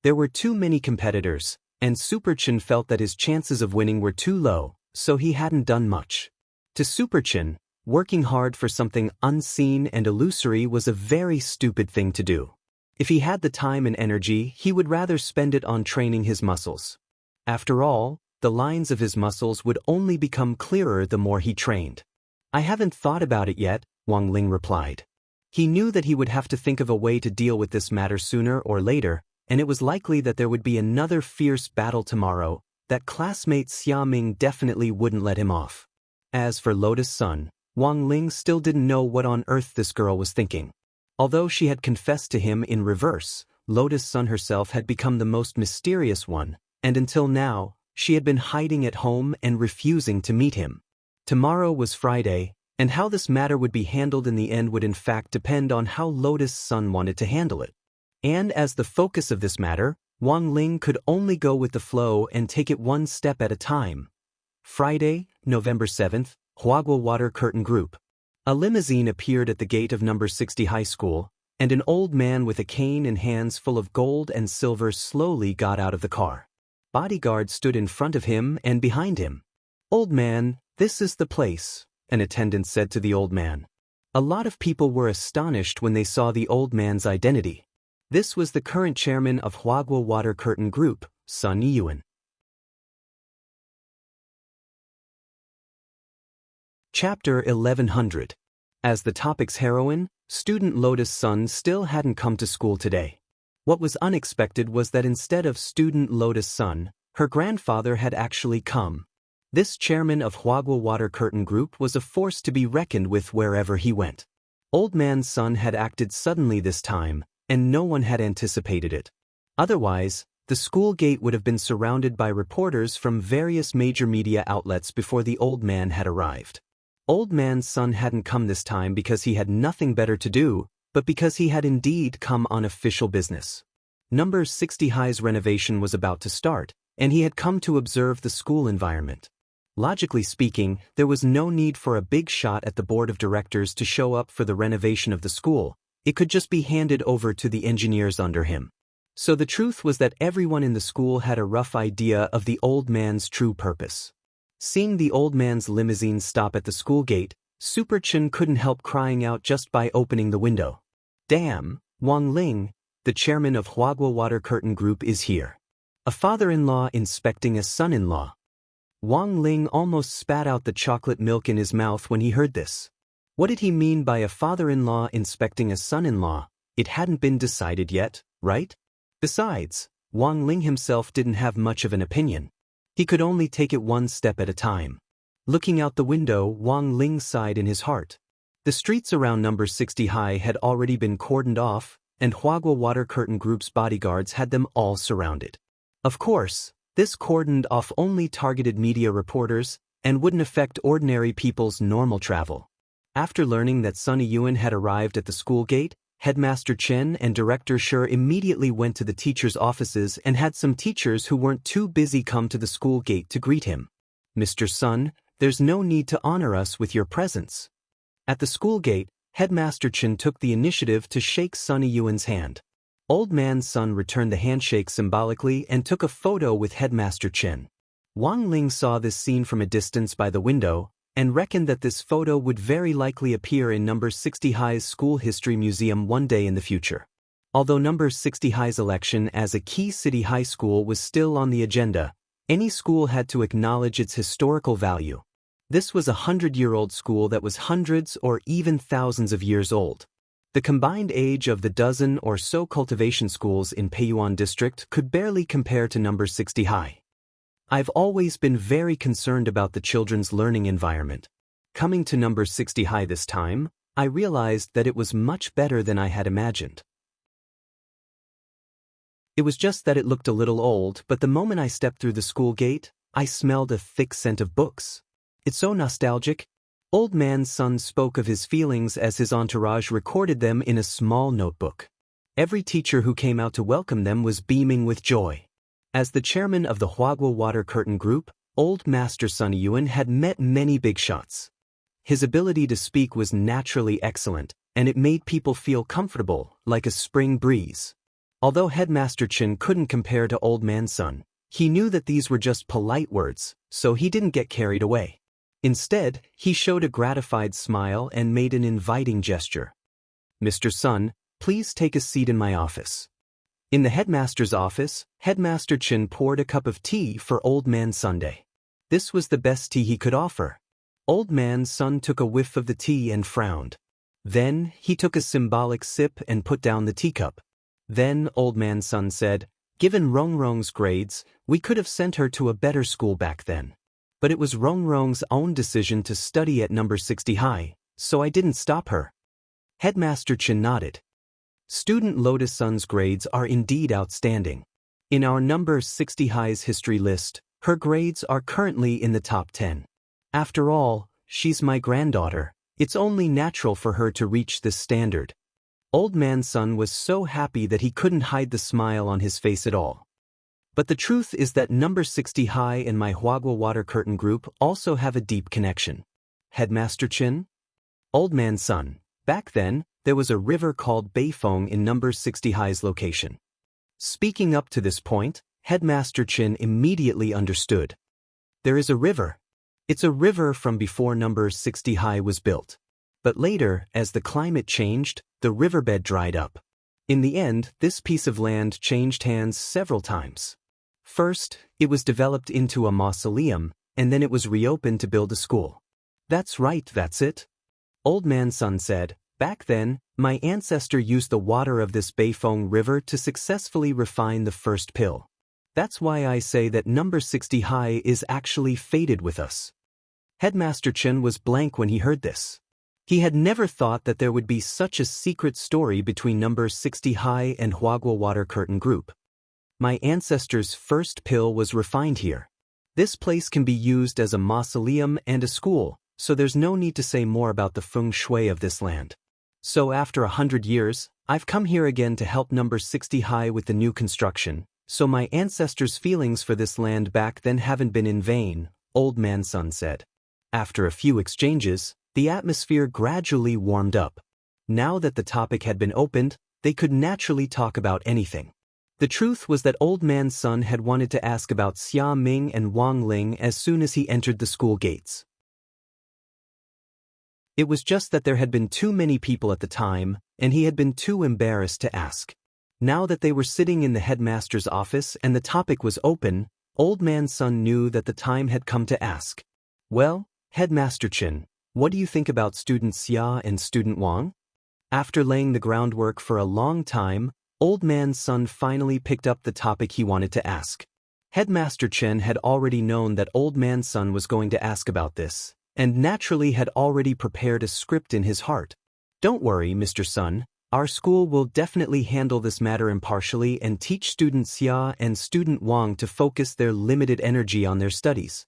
There were too many competitors, and Super Chin felt that his chances of winning were too low, so he hadn't done much. To Super Chin, working hard for something unseen and illusory was a very stupid thing to do. If he had the time and energy, he would rather spend it on training his muscles. After all, the lines of his muscles would only become clearer the more he trained. I haven't thought about it yet, Wang Ling replied. He knew that he would have to think of a way to deal with this matter sooner or later, and it was likely that there would be another fierce battle tomorrow, that classmate Xia Ming definitely wouldn't let him off. As for Lotus Sun, Wang Ling still didn't know what on earth this girl was thinking. Although she had confessed to him in reverse, Lotus Sun herself had become the most mysterious one, and until now, she had been hiding at home and refusing to meet him. Tomorrow was Friday, and how this matter would be handled in the end would in fact depend on how Lotus Sun wanted to handle it. And as the focus of this matter, Wang Ling could only go with the flow and take it one step at a time. Friday, November 7th, Huagua Water Curtain Group. A limousine appeared at the gate of number 60 high school, and an old man with a cane and hands full of gold and silver slowly got out of the car. Bodyguards stood in front of him and behind him. "Old man, this is the place," an attendant said to the old man. A lot of people were astonished when they saw the old man's identity. This was the current chairman of Huagua Water Curtain Group, Sun Yiyuan. Chapter 1100. As the topic's heroine, student Lotus Sun still hadn't come to school today. What was unexpected was that instead of student Lotus Sun, her grandfather had actually come. This chairman of Huagua Water Curtain Group was a force to be reckoned with wherever he went. Old Man Sun had acted suddenly this time, and no one had anticipated it. Otherwise, the school gate would have been surrounded by reporters from various major media outlets before the old man had arrived. Old Man Sun hadn't come this time because he had nothing better to do, but because he had indeed come on official business. Number 60 High's renovation was about to start, and he had come to observe the school environment. Logically speaking, there was no need for a big shot at the board of directors to show up for the renovation of the school. It could just be handed over to the engineers under him. So the truth was that everyone in the school had a rough idea of the old man's true purpose. Seeing the old man's limousine stop at the school gate, Super Chen couldn't help crying out just by opening the window. Damn, Wang Ling, the chairman of Huagua Water Curtain Group is here. A father-in-law inspecting a son-in-law. Wang Ling almost spat out the chocolate milk in his mouth when he heard this. What did he mean by a father-in-law inspecting a son-in-law? It hadn't been decided yet, right? Besides, Wang Ling himself didn't have much of an opinion. He could only take it one step at a time. Looking out the window, Wang Ling sighed in his heart. The streets around number 60 High had already been cordoned off, and Huagua Water Curtain Group's bodyguards had them all surrounded. Of course, this cordoned off only targeted media reporters and wouldn't affect ordinary people's normal travel. After learning that Sun Yiyuan had arrived at the school gate, Headmaster Chen and Director Shi immediately went to the teachers' offices and had some teachers who weren't too busy come to the school gate to greet him. Mr. Sun, there's no need to honor us with your presence. At the school gate, Headmaster Chen took the initiative to shake Sun Yiyuan's hand. Old Man Sun returned the handshake symbolically and took a photo with Headmaster Chen. Wang Ling saw this scene from a distance by the window and reckoned that this photo would very likely appear in number 60 High's School History Museum one day in the future. Although number 60 High's election as a key city high school was still on the agenda, any school had to acknowledge its historical value. This was a 100-year-old school that was hundreds or even thousands of years old. The combined age of the dozen or so cultivation schools in Peiyuan District could barely compare to number 60 High. I've always been very concerned about the children's learning environment. Coming to number 60 High this time, I realized that it was much better than I had imagined. It was just that it looked a little old, but the moment I stepped through the school gate, I smelled a thick scent of books. It's so nostalgic. Old Man Sun spoke of his feelings as his entourage recorded them in a small notebook. Every teacher who came out to welcome them was beaming with joy. As the chairman of the Huagua Water Curtain Group, Old Master Sun Yiyuan had met many big shots. His ability to speak was naturally excellent, and it made people feel comfortable, like a spring breeze. Although Headmaster Chen couldn't compare to Old Man Sun, he knew that these were just polite words, so he didn't get carried away. Instead, he showed a gratified smile and made an inviting gesture. Mr. Sun, please take a seat in my office. In the headmaster's office, Headmaster Chen poured a cup of tea for Old Man Sunday. This was the best tea he could offer. Old Man Sun took a whiff of the tea and frowned. Then, he took a symbolic sip and put down the teacup. Then, Old Man Sun said, given Rongrong's grades, we could have sent her to a better school back then. But it was Rongrong's own decision to study at number 60 High, so I didn't stop her. Headmaster Chen nodded. Student Lotus Sun's grades are indeed outstanding. In our number 60 High's history list, her grades are currently in the top 10. After all, she's my granddaughter. It's only natural for her to reach this standard. Old Man Sun was so happy that he couldn't hide the smile on his face at all. But the truth is that number 60 High and my Huagua Water Curtain Group also have a deep connection. Headmaster Chen? Old Man Sun, back then, there was a river called Beifeng in number 60 High's location. Speaking up to this point, Headmaster Chen immediately understood. There is a river. It's a river from before number 60 high was built. But later, as the climate changed, the riverbed dried up. In the end, this piece of land changed hands several times. First, it was developed into a mausoleum, and then it was reopened to build a school. That's right, that's it. Old Man Sun said, back then, my ancestor used the water of this Beifeng River to successfully refine the first pill. That's why I say that number 60 high is actually fated with us. Headmaster Chen was blank when he heard this. He had never thought that there would be such a secret story between number 60 high and Huagua Water Curtain Group. My ancestor's first pill was refined here. This place can be used as a mausoleum and a school, so there's no need to say more about the feng shui of this land. So after 100 years, I've come here again to help number 60 high with the new construction, so my ancestors' feelings for this land back then haven't been in vain, Old Man Sun said. After a few exchanges, the atmosphere gradually warmed up. Now that the topic had been opened, they could naturally talk about anything. The truth was that Old Man Sun had wanted to ask about Xia Ming and Wang Ling as soon as he entered the school gates. It was just that there had been too many people at the time, and he had been too embarrassed to ask. Now that they were sitting in the headmaster's office and the topic was open, Old Man Sun knew that the time had come to ask. Well, Headmaster Chen, what do you think about student Xia and student Wang? After laying the groundwork for a long time, Old Man Sun finally picked up the topic he wanted to ask. Headmaster Chen had already known that Old Man Sun was going to ask about this, and naturally had already prepared a script in his heart. Don't worry, Mr. Sun, our school will definitely handle this matter impartially and teach student Xia and student Wang to focus their limited energy on their studies.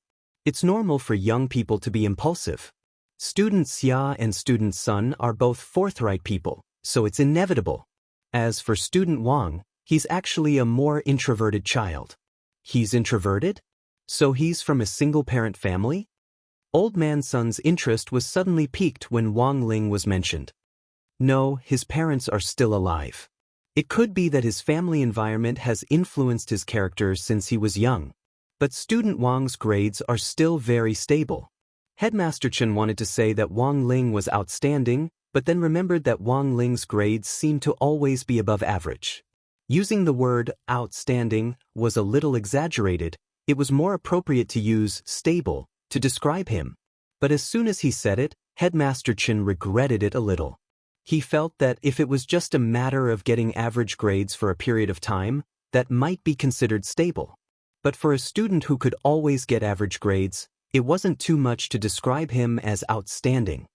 It's normal for young people to be impulsive. Student Xia and student Sun are both forthright people, so it's inevitable. As for student Wang, he's actually a more introverted child. He's introverted? So he's from a single-parent family? Old Man Sun's interest was suddenly piqued when Wang Ling was mentioned. No, his parents are still alive. It could be that his family environment has influenced his character since he was young. But student Wang's grades are still very stable. Headmaster Chen wanted to say that Wang Ling was outstanding, but then remembered that Wang Ling's grades seemed to always be above average. Using the word outstanding was a little exaggerated. It was more appropriate to use stable to describe him. But as soon as he said it, Headmaster Chen regretted it a little. He felt that if it was just a matter of getting average grades for a period of time, that might be considered stable. But for a student who could always get average grades, it wasn't too much to describe him as outstanding.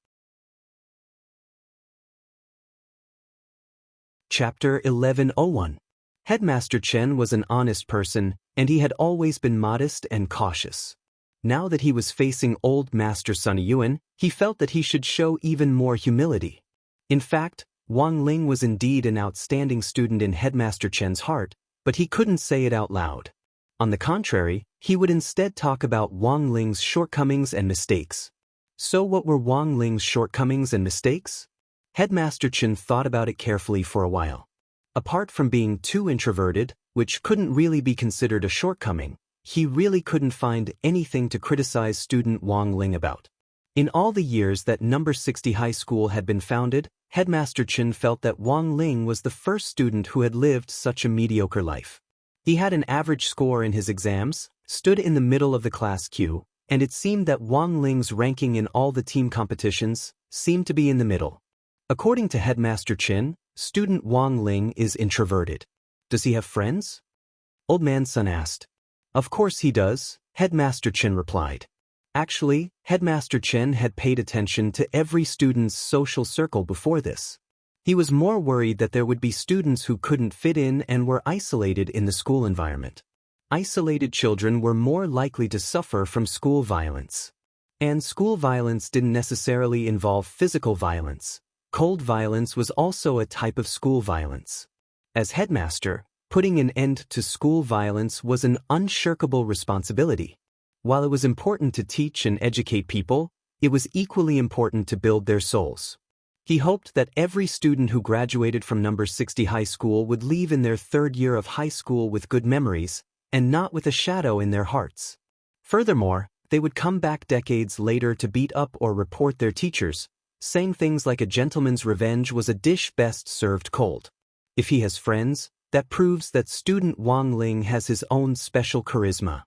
Chapter 1101. Headmaster Chen was an honest person, and he had always been modest and cautious. Now that he was facing old Master Sun Yuan, he felt that he should show even more humility. In fact, Wang Ling was indeed an outstanding student in Headmaster Chen's heart, but he couldn't say it out loud. On the contrary, he would instead talk about Wang Ling's shortcomings and mistakes. So what were Wang Ling's shortcomings and mistakes? Headmaster Chen thought about it carefully for a while. Apart from being too introverted, which couldn't really be considered a shortcoming, he really couldn't find anything to criticize student Wang Ling about. In all the years that number 60 high school had been founded, Headmaster Chen felt that Wang Ling was the first student who had lived such a mediocre life. He had an average score in his exams, stood in the middle of the class queue, and it seemed that Wang Ling's ranking in all the team competitions seemed to be in the middle. According to Headmaster Chen, student Wang Ling is introverted. Does he have friends? Old Man Sun asked. Of course he does, Headmaster Chen replied. Actually, Headmaster Chen had paid attention to every student's social circle before this. He was more worried that there would be students who couldn't fit in and were isolated in the school environment. Isolated children were more likely to suffer from school violence. And school violence didn't necessarily involve physical violence. Cold violence was also a type of school violence. As headmaster, putting an end to school violence was an unshirkable responsibility. While it was important to teach and educate people, it was equally important to build their souls. He hoped that every student who graduated from number 60 high school would leave in their third year of high school with good memories, and not with a shadow in their hearts. Furthermore, they would come back decades later to beat up or report their teachers, saying things like a gentleman's revenge was a dish best served cold. If he has friends, that proves that student Wang Ling has his own special charisma.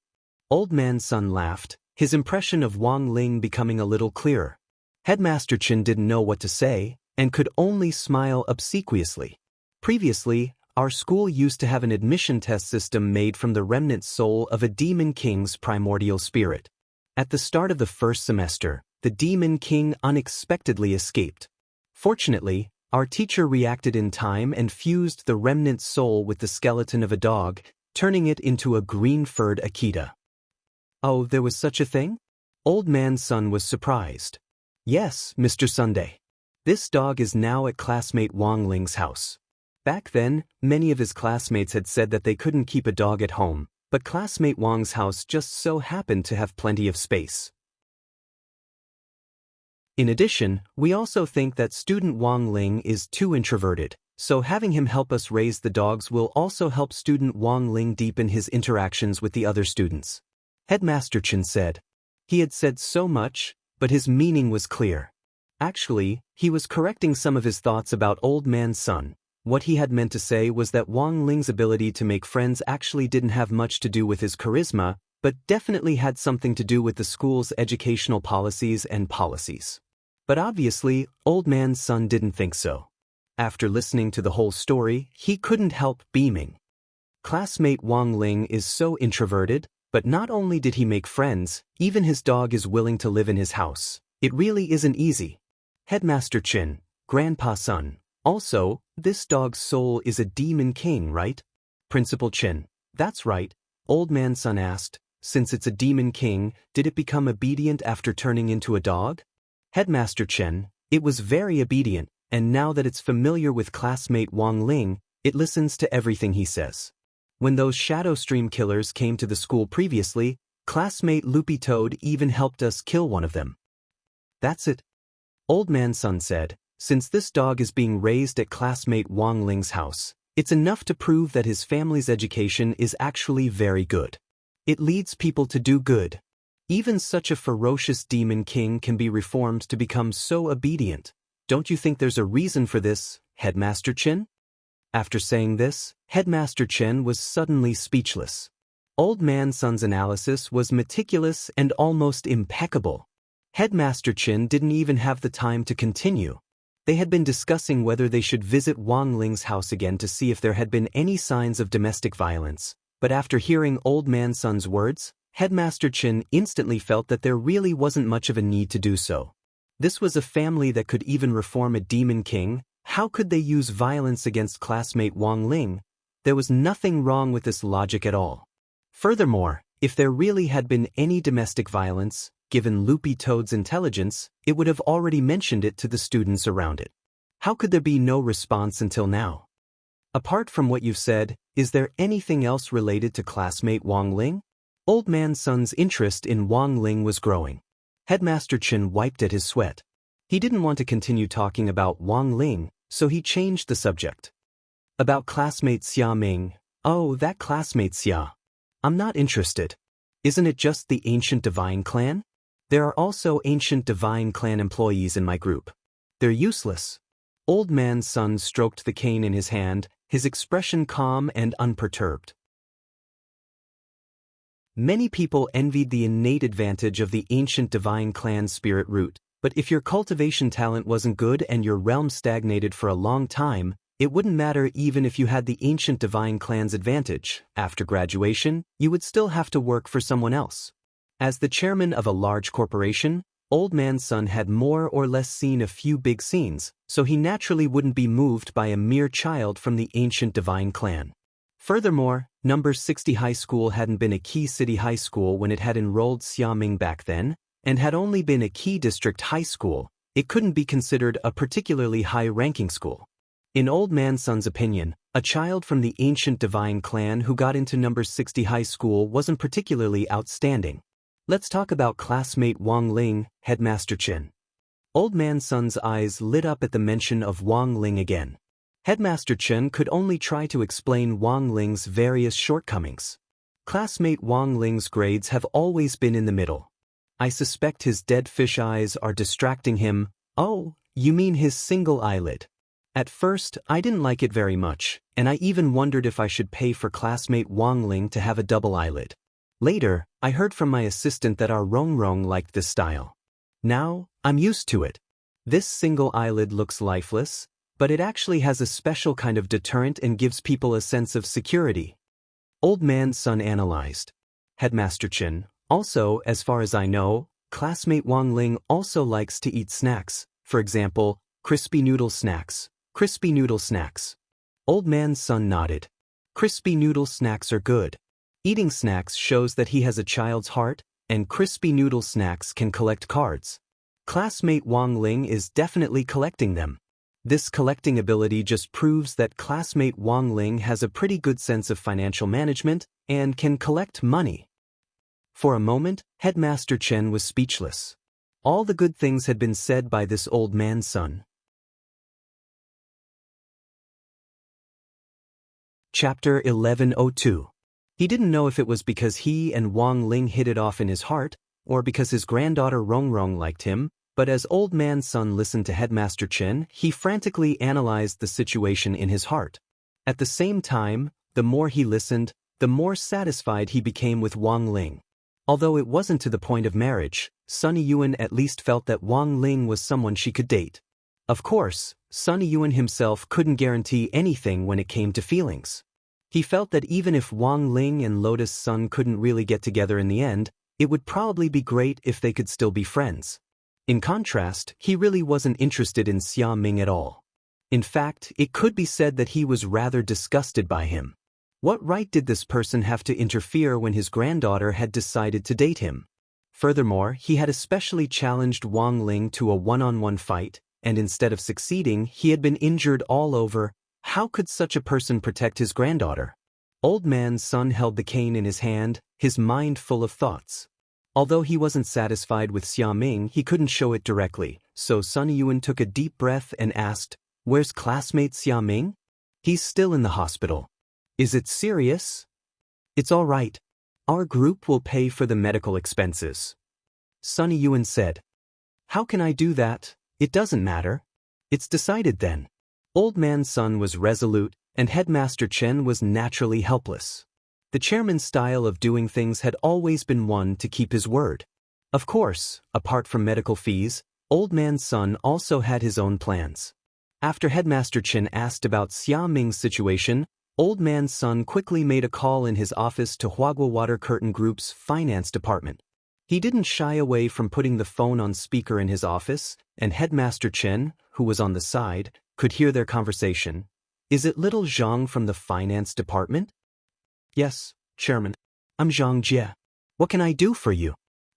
Old Man Sun laughed, his impression of Wang Ling becoming a little clearer. Headmaster Chen didn't know what to say, and could only smile obsequiously. Previously, our school used to have an admission test system made from the remnant soul of a demon king's primordial spirit. At the start of the first semester, the demon king unexpectedly escaped. Fortunately, our teacher reacted in time and fused the remnant soul with the skeleton of a dog, turning it into a green-furred Akita. Oh, there was such a thing? Old Man Sun was surprised. Yes, Mr. Sunday. This dog is now at classmate Wang Ling's house. Back then, many of his classmates had said that they couldn't keep a dog at home, but classmate Wang's house just so happened to have plenty of space. In addition, we also think that student Wang Ling is too introverted, so having him help us raise the dogs will also help student Wang Ling deepen his interactions with the other students. Headmaster Chen said. He had said so much, but his meaning was clear. Actually, he was correcting some of his thoughts about Old Man Sun. What he had meant to say was that Wang Ling's ability to make friends actually didn't have much to do with his charisma, but definitely had something to do with the school's educational policies and policies. But obviously, Old Man Sun didn't think so. After listening to the whole story, he couldn't help beaming. Classmate Wang Ling is so introverted, but not only did he make friends, even his dog is willing to live in his house. It really isn't easy. Headmaster Chin, Grandpa Sun. Also, this dog's soul is a demon king, right? Principal Chin. That's right. Old Man Sun asked, since it's a demon king, did it become obedient after turning into a dog? Headmaster Chen, it was very obedient, and now that it's familiar with classmate Wang Ling, it listens to everything he says. When those Shadow Stream killers came to the school previously, classmate Loopy Toad even helped us kill one of them. That's it. Old Man Sun said, since this dog is being raised at classmate Wang Ling's house, it's enough to prove that his family's education is actually very good. It leads people to do good. Even such a ferocious demon king can be reformed to become so obedient. Don't you think there's a reason for this, Headmaster Chen? After saying this, Headmaster Chen was suddenly speechless. Old Man Sun's analysis was meticulous and almost impeccable. Headmaster Chen didn't even have the time to continue. They had been discussing whether they should visit Wang Ling's house again to see if there had been any signs of domestic violence, but after hearing Old Man Sun's words, Headmaster Chen instantly felt that there really wasn't much of a need to do so. This was a family that could even reform a demon king. How could they use violence against classmate Wang Ling? There was nothing wrong with this logic at all. Furthermore, if there really had been any domestic violence, given Loopy Toad's intelligence, it would have already mentioned it to the students around it. How could there be no response until now? Apart from what you've said, is there anything else related to classmate Wang Ling? Old Man Sun's interest in Wang Ling was growing. Headmaster Chen wiped at his sweat. He didn't want to continue talking about Wang Ling, so he changed the subject. About classmate Xia Ming. Oh, that classmate Xia. I'm not interested. Isn't it just the Ancient Divine Clan? There are also Ancient Divine Clan employees in my group. They're useless. Old Man Sun stroked the cane in his hand, his expression calm and unperturbed. Many people envied the innate advantage of the Ancient Divine Clan spirit root, but if your cultivation talent wasn't good and your realm stagnated for a long time, it wouldn't matter even if you had the Ancient Divine Clan's advantage. After graduation, you would still have to work for someone else. As the chairman of a large corporation, Old Man Sun had more or less seen a few big scenes, so he naturally wouldn't be moved by a mere child from the Ancient Divine Clan. Furthermore, number 60 High School hadn't been a key city high school when it had enrolled Xia Ming back then, and had only been a key district high school. It couldn't be considered a particularly high-ranking school. In Old Man Sun's opinion, a child from the Ancient Divine Clan who got into number 60 High School wasn't particularly outstanding. Let's talk about classmate Wang Ling, Headmaster Chen. Old Man Sun's eyes lit up at the mention of Wang Ling again. Headmaster Chen could only try to explain Wang Ling's various shortcomings. Classmate Wang Ling's grades have always been in the middle. I suspect his dead fish eyes are distracting him. Oh, you mean his single eyelid. At first, I didn't like it very much, and I even wondered if I should pay for classmate Wang Ling to have a double eyelid. Later, I heard from my assistant that our Rong Rong liked this style. Now, I'm used to it. This single eyelid looks lifeless, but it actually has a special kind of deterrent and gives people a sense of security. Old man's son analyzed. Headmaster Chen, also, as far as I know, classmate Wang Ling also likes to eat snacks, for example, crispy noodle snacks. Crispy noodle snacks. Old man's son nodded. Crispy noodle snacks are good. Eating snacks shows that he has a child's heart, and crispy noodle snacks can collect cards. Classmate Wang Ling is definitely collecting them. This collecting ability just proves that classmate Wang Ling has a pretty good sense of financial management and can collect money. For a moment, Headmaster Chen was speechless. All the good things had been said by this old man's son. Chapter 1102. He didn't know if it was because he and Wang Ling hit it off in his heart, or because his granddaughter Rong Rong liked him, but as old man's son listened to Headmaster Chen, he frantically analyzed the situation in his heart. At the same time, the more he listened, the more satisfied he became with Wang Ling. Although it wasn't to the point of marriage, Sunny Yuan at least felt that Wang Ling was someone she could date. Of course, Sunny Yuan himself couldn't guarantee anything when it came to feelings. He felt that even if Wang Ling and Lotus Sun couldn't really get together in the end, it would probably be great if they could still be friends. In contrast, he really wasn't interested in Xia Ming at all. In fact, it could be said that he was rather disgusted by him. What right did this person have to interfere when his granddaughter had decided to date him? Furthermore, he had especially challenged Wang Ling to a one-on-one fight, and instead of succeeding, he had been injured all over. How could such a person protect his granddaughter? Old man's son held the cane in his hand, his mind full of thoughts. Although he wasn't satisfied with Xia Ming, he couldn't show it directly, so Sunny Yuan took a deep breath and asked, "Where's classmate Xia Ming?" "He's still in the hospital." "Is it serious?" "It's all right. Our group will pay for the medical expenses," Sunny Yuan said. "How can I do that? It doesn't matter." "It's decided then." Old man's son was resolute, and Headmaster Chen was naturally helpless. The chairman's style of doing things had always been one to keep his word. Of course, apart from medical fees, old man's son also had his own plans. After Headmaster Chen asked about Xia Ming's situation, old man's son quickly made a call in his office to Huagua Water Curtain Group's finance department. He didn't shy away from putting the phone on speaker in his office, and Headmaster Chen, who was on the side, could hear their conversation. "Is it little Zhang from the finance department?" "Yes, Chairman. I'm Zhang Jie. What can I do for you?"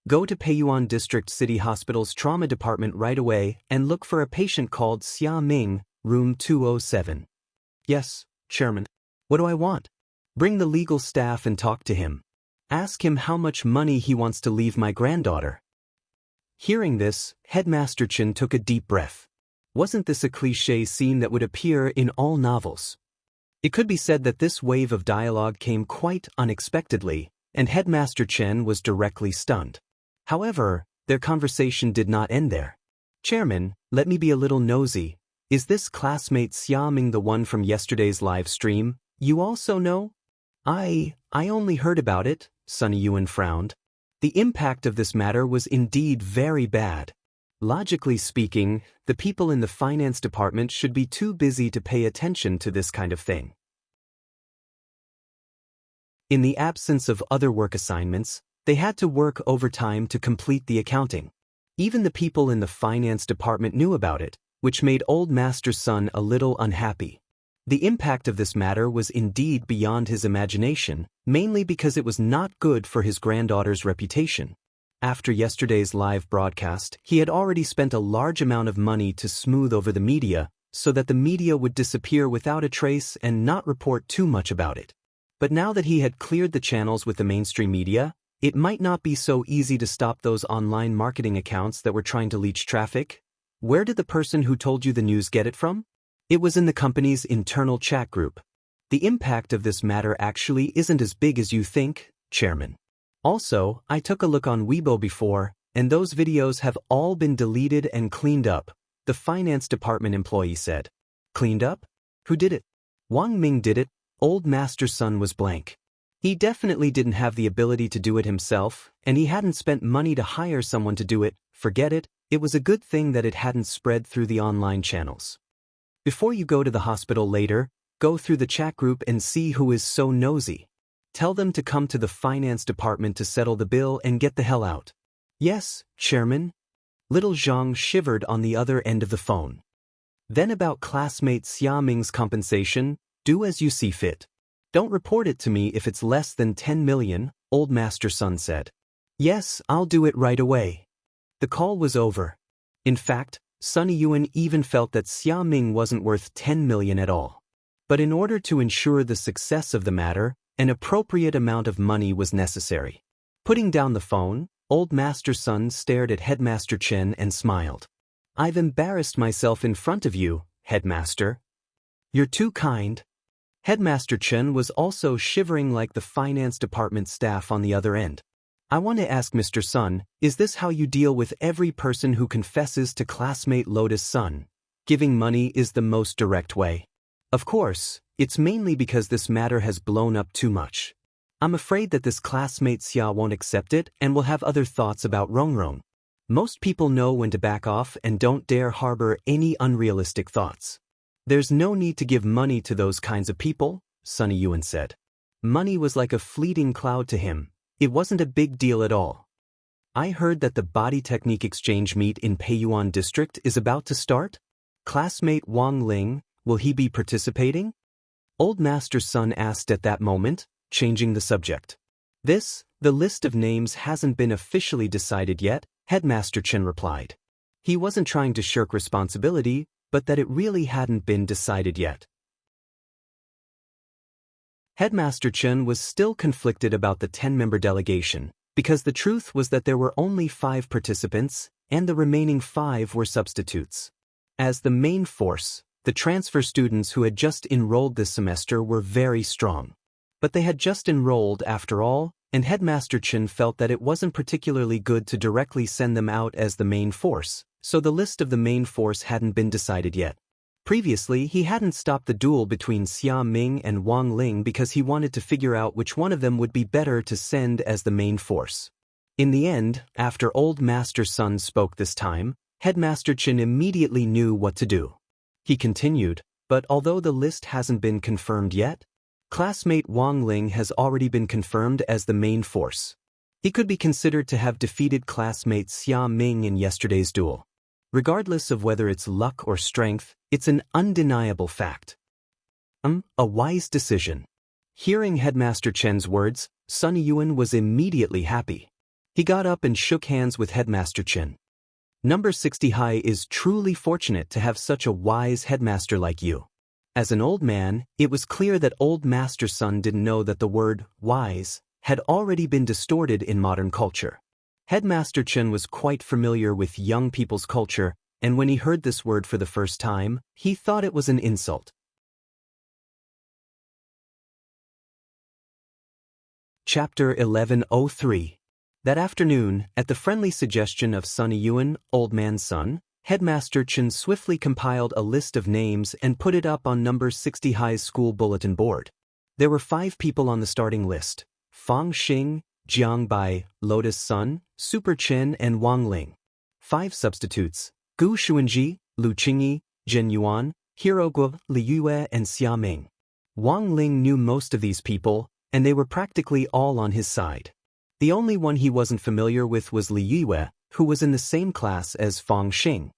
"Go to Peiyuan District City Hospital's trauma department right away and look for a patient called Xia Ming, room 207. "Yes, Chairman. What do I want?" "Bring the legal staff and talk to him. Ask him how much money he wants to leave my granddaughter." Hearing this, Headmaster Chen took a deep breath. Wasn't this a cliché scene that would appear in all novels? It could be said that this wave of dialogue came quite unexpectedly, and Headmaster Chen was directly stunned. However, their conversation did not end there. "Chairman, let me be a little nosy. Is this classmate Xia Ming the one from yesterday's live stream you also know?" I only heard about it," Sunny Yuan frowned. The impact of this matter was indeed very bad. Logically speaking, the people in the finance department should be too busy to pay attention to this kind of thing. In the absence of other work assignments, they had to work overtime to complete the accounting. Even the people in the finance department knew about it, which made old master's son a little unhappy. The impact of this matter was indeed beyond his imagination, mainly because it was not good for his granddaughter's reputation. After yesterday's live broadcast, he had already spent a large amount of money to smooth over the media, so that the media would disappear without a trace and not report too much about it. But now that he had cleared the channels with the mainstream media, it might not be so easy to stop those online marketing accounts that were trying to leech traffic. Where did the person who told you the news get it from? It was in the company's internal chat group. The impact of this matter actually isn't as big as you think, Chairman. Also, I took a look on Weibo before, and those videos have all been deleted and cleaned up, the finance department employee said. Cleaned up? Who did it? Wang Ming did it. Old Master's son was blank. He definitely didn't have the ability to do it himself, and he hadn't spent money to hire someone to do it. Forget it, it was a good thing that it hadn't spread through the online channels. Before you go to the hospital later, go through the chat group and see who is so nosy. Tell them to come to the finance department to settle the bill and get the hell out. Yes, Chairman. Little Zhang shivered on the other end of the phone. Then about classmate Xia Ming's compensation, do as you see fit. Don't report it to me if it's less than 10 million, Old Master Sun said. Yes, I'll do it right away. The call was over. In fact, Sunny Yuan even felt that Xia Ming wasn't worth 10 million at all. But in order to ensure the success of the matter, an appropriate amount of money was necessary. Putting down the phone, Old Master Sun stared at Headmaster Chen and smiled. I've embarrassed myself in front of you, Headmaster. You're too kind. Headmaster Chen was also shivering like the finance department staff on the other end. I want to ask Mr. Sun, is this how you deal with every person who confesses to classmate Lotus Sun? Giving money is the most direct way. Of course, it's mainly because this matter has blown up too much. I'm afraid that this classmate Xia won't accept it and will have other thoughts about Rongrong. Most people know when to back off and don't dare harbor any unrealistic thoughts. There's no need to give money to those kinds of people, Sunny Yuan said. Money was like a fleeting cloud to him. It wasn't a big deal at all. I heard that the body technique exchange meet in Peiyuan district is about to start. Classmate Wang Ling, will he be participating? Old Master Sun asked at that moment, changing the subject. The list of names hasn't been officially decided yet, Headmaster Chen replied. He wasn't trying to shirk responsibility, but that it really hadn't been decided yet. Headmaster Chen was still conflicted about the 10-member delegation, because the truth was that there were only 5 participants, and the remaining 5 were substitutes. As the main force, the transfer students who had just enrolled this semester were very strong. But they had just enrolled after all, and Headmaster Chen felt that it wasn't particularly good to directly send them out as the main force, so the list of the main force hadn't been decided yet. Previously, he hadn't stopped the duel between Xia Ming and Wang Ling because he wanted to figure out which one of them would be better to send as the main force. In the end, after Old Master Sun spoke this time, Headmaster Chen immediately knew what to do. He continued, but although the list hasn't been confirmed yet, classmate Wang Ling has already been confirmed as the main force. He could be considered to have defeated classmate Xia Ming in yesterday's duel. Regardless of whether it's luck or strength, it's an undeniable fact. A wise decision. Hearing Headmaster Chen's words, Sunny Yuan was immediately happy. He got up and shook hands with Headmaster Chen. Number 60 High is truly fortunate to have such a wise headmaster like you. As an old man, it was clear that Old Master Sun didn't know that the word wise had already been distorted in modern culture. Headmaster Chen was quite familiar with young people's culture, and when he heard this word for the first time, he thought it was an insult. Chapter 1103. That afternoon, at the friendly suggestion of Sunny Yuan, Old Man's son, Headmaster Chen swiftly compiled a list of names and put it up on number 60 High's school bulletin board. There were 5 people on the starting list: Fang Xing, Jiang Bai, Lotus Sun, Super Chen, and Wang Ling. 5 substitutes: Gu Xuanji, Lu Qingyi, Zhen Yuan, Hero Guo, Li Yue, and Xia Ming. Wang Ling knew most of these people, and they were practically all on his side. The only one he wasn't familiar with was Li Yue, who was in the same class as Fang Xing.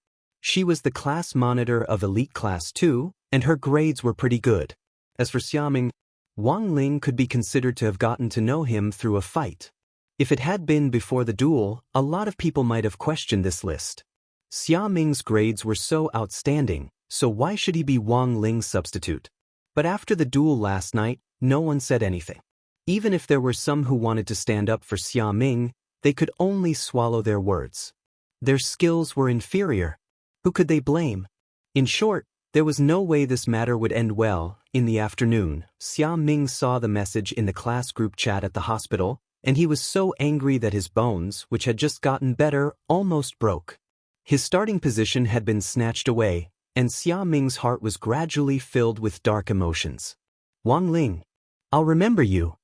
She was the class monitor of Elite Class 2, and her grades were pretty good. As for Xia Ming, Wang Ling could be considered to have gotten to know him through a fight. If it had been before the duel, a lot of people might have questioned this list. Xia Ming's grades were so outstanding, so why should he be Wang Ling's substitute? But after the duel last night, no one said anything. Even if there were some who wanted to stand up for Xia Ming, they could only swallow their words. Their skills were inferior. Who could they blame? In short, there was no way this matter would end well. In the afternoon, Xia Ming saw the message in the class group chat at the hospital, and he was so angry that his bones, which had just gotten better, almost broke. His starting position had been snatched away, and Xia Ming's heart was gradually filled with dark emotions. Wang Ling, I'll remember you.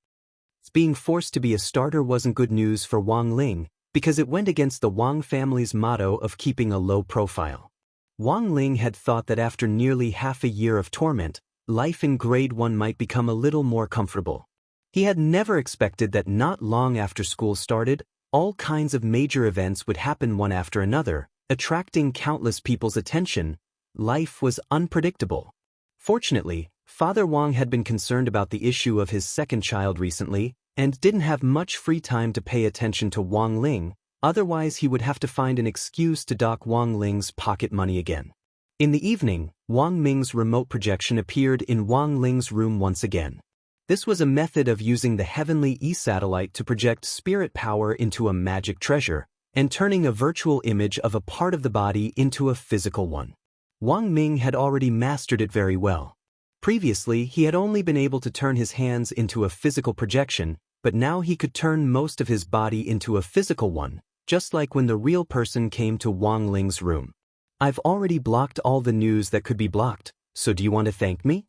Being forced to be a starter wasn't good news for Wang Ling, because it went against the Wang family's motto of keeping a low profile. Wang Ling had thought that after nearly half a year of torment, life in grade 1 might become a little more comfortable. He had never expected that not long after school started, all kinds of major events would happen one after another, attracting countless people's attention. Life was unpredictable. Fortunately, Father Wang had been concerned about the issue of his second child recently, and didn't have much free time to pay attention to Wang Ling, otherwise he would have to find an excuse to dock Wang Ling's pocket money again. In the evening, Wang Ming's remote projection appeared in Wang Ling's room once again. This was a method of using the heavenly e-satellite to project spirit power into a magic treasure, and turning a virtual image of a part of the body into a physical one. Wang Ming had already mastered it very well. Previously, he had only been able to turn his hands into a physical projection, but now he could turn most of his body into a physical one, just like when the real person came to Wang Ling's room. I've already blocked all the news that could be blocked, so do you want to thank me?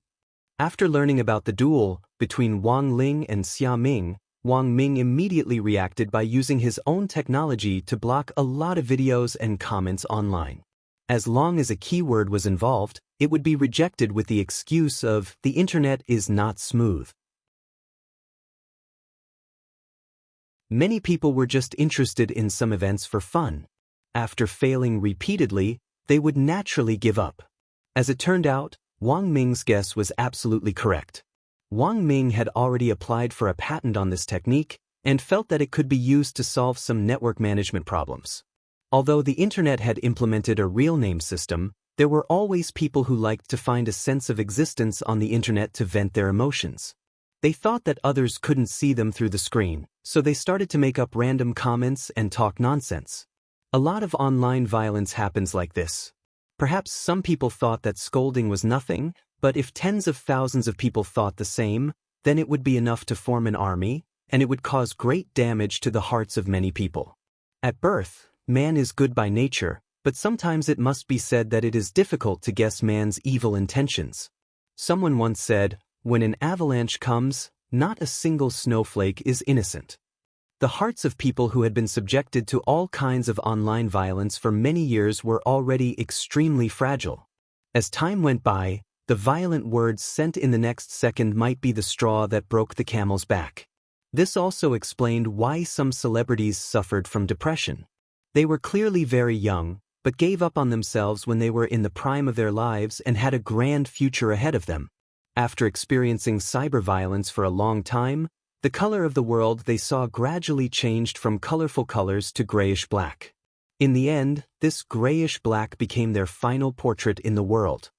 After learning about the duel between Wang Ling and Xia Ming, Wang Ming immediately reacted by using his own technology to block a lot of videos and comments online. As long as a keyword was involved, it would be rejected with the excuse of the internet is not smooth. Many people were just interested in some events for fun. After failing repeatedly, they would naturally give up. As it turned out, Wang Ming's guess was absolutely correct. Wang Ming had already applied for a patent on this technique and felt that it could be used to solve some network management problems. Although the internet had implemented a real name system, there were always people who liked to find a sense of existence on the internet to vent their emotions. They thought that others couldn't see them through the screen, so they started to make up random comments and talk nonsense. A lot of online violence happens like this. Perhaps some people thought that scolding was nothing, but if tens of thousands of people thought the same, then it would be enough to form an army, and it would cause great damage to the hearts of many people. At birth, man is good by nature, but sometimes it must be said that it is difficult to guess man's evil intentions. Someone once said, when an avalanche comes, not a single snowflake is innocent. The hearts of people who had been subjected to all kinds of online violence for many years were already extremely fragile. As time went by, the violent words sent in the next second might be the straw that broke the camel's back. This also explained why some celebrities suffered from depression. They were clearly very young, but gave up on themselves when they were in the prime of their lives and had a grand future ahead of them. After experiencing cyber violence for a long time, the color of the world they saw gradually changed from colorful colors to grayish-black. In the end, this grayish-black became their final portrait in the world.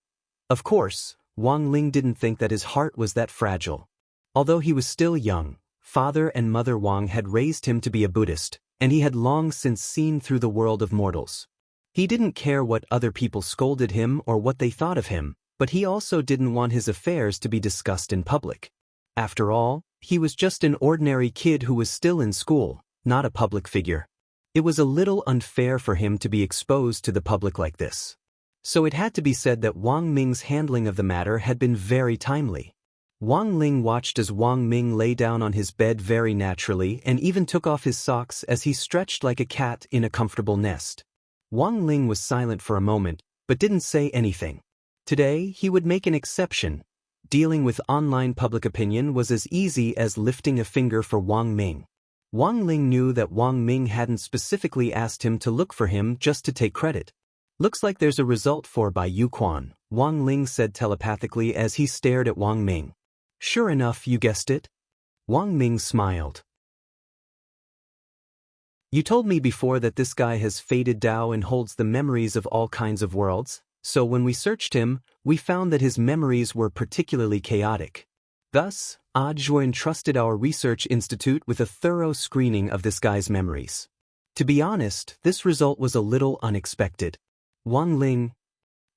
Of course, Wang Ling didn't think that his heart was that fragile. Although he was still young, Father and Mother Wang had raised him to be a Buddhist, and he had long since seen through the world of mortals. He didn't care what other people scolded him or what they thought of him, but he also didn't want his affairs to be discussed in public. After all, he was just an ordinary kid who was still in school, not a public figure. It was a little unfair for him to be exposed to the public like this. So it had to be said that Wang Ming's handling of the matter had been very timely. Wang Ling watched as Wang Ming lay down on his bed very naturally and even took off his socks as he stretched like a cat in a comfortable nest. Wang Ling was silent for a moment, but didn't say anything. Today, he would make an exception. Dealing with online public opinion was as easy as lifting a finger for Wang Ming. Wang Ling knew that Wang Ming hadn't specifically asked him to look for him just to take credit. Looks like there's a result for Bai Yuquan, Wang Ling said telepathically as he stared at Wang Ming. Sure enough, you guessed it. Wang Ming smiled. You told me before that this guy has faded Dao and holds the memories of all kinds of worlds, so when we searched him, we found that his memories were particularly chaotic. Thus, Audiobook entrusted our research institute with a thorough screening of this guy's memories. To be honest, this result was a little unexpected. Wang Ling,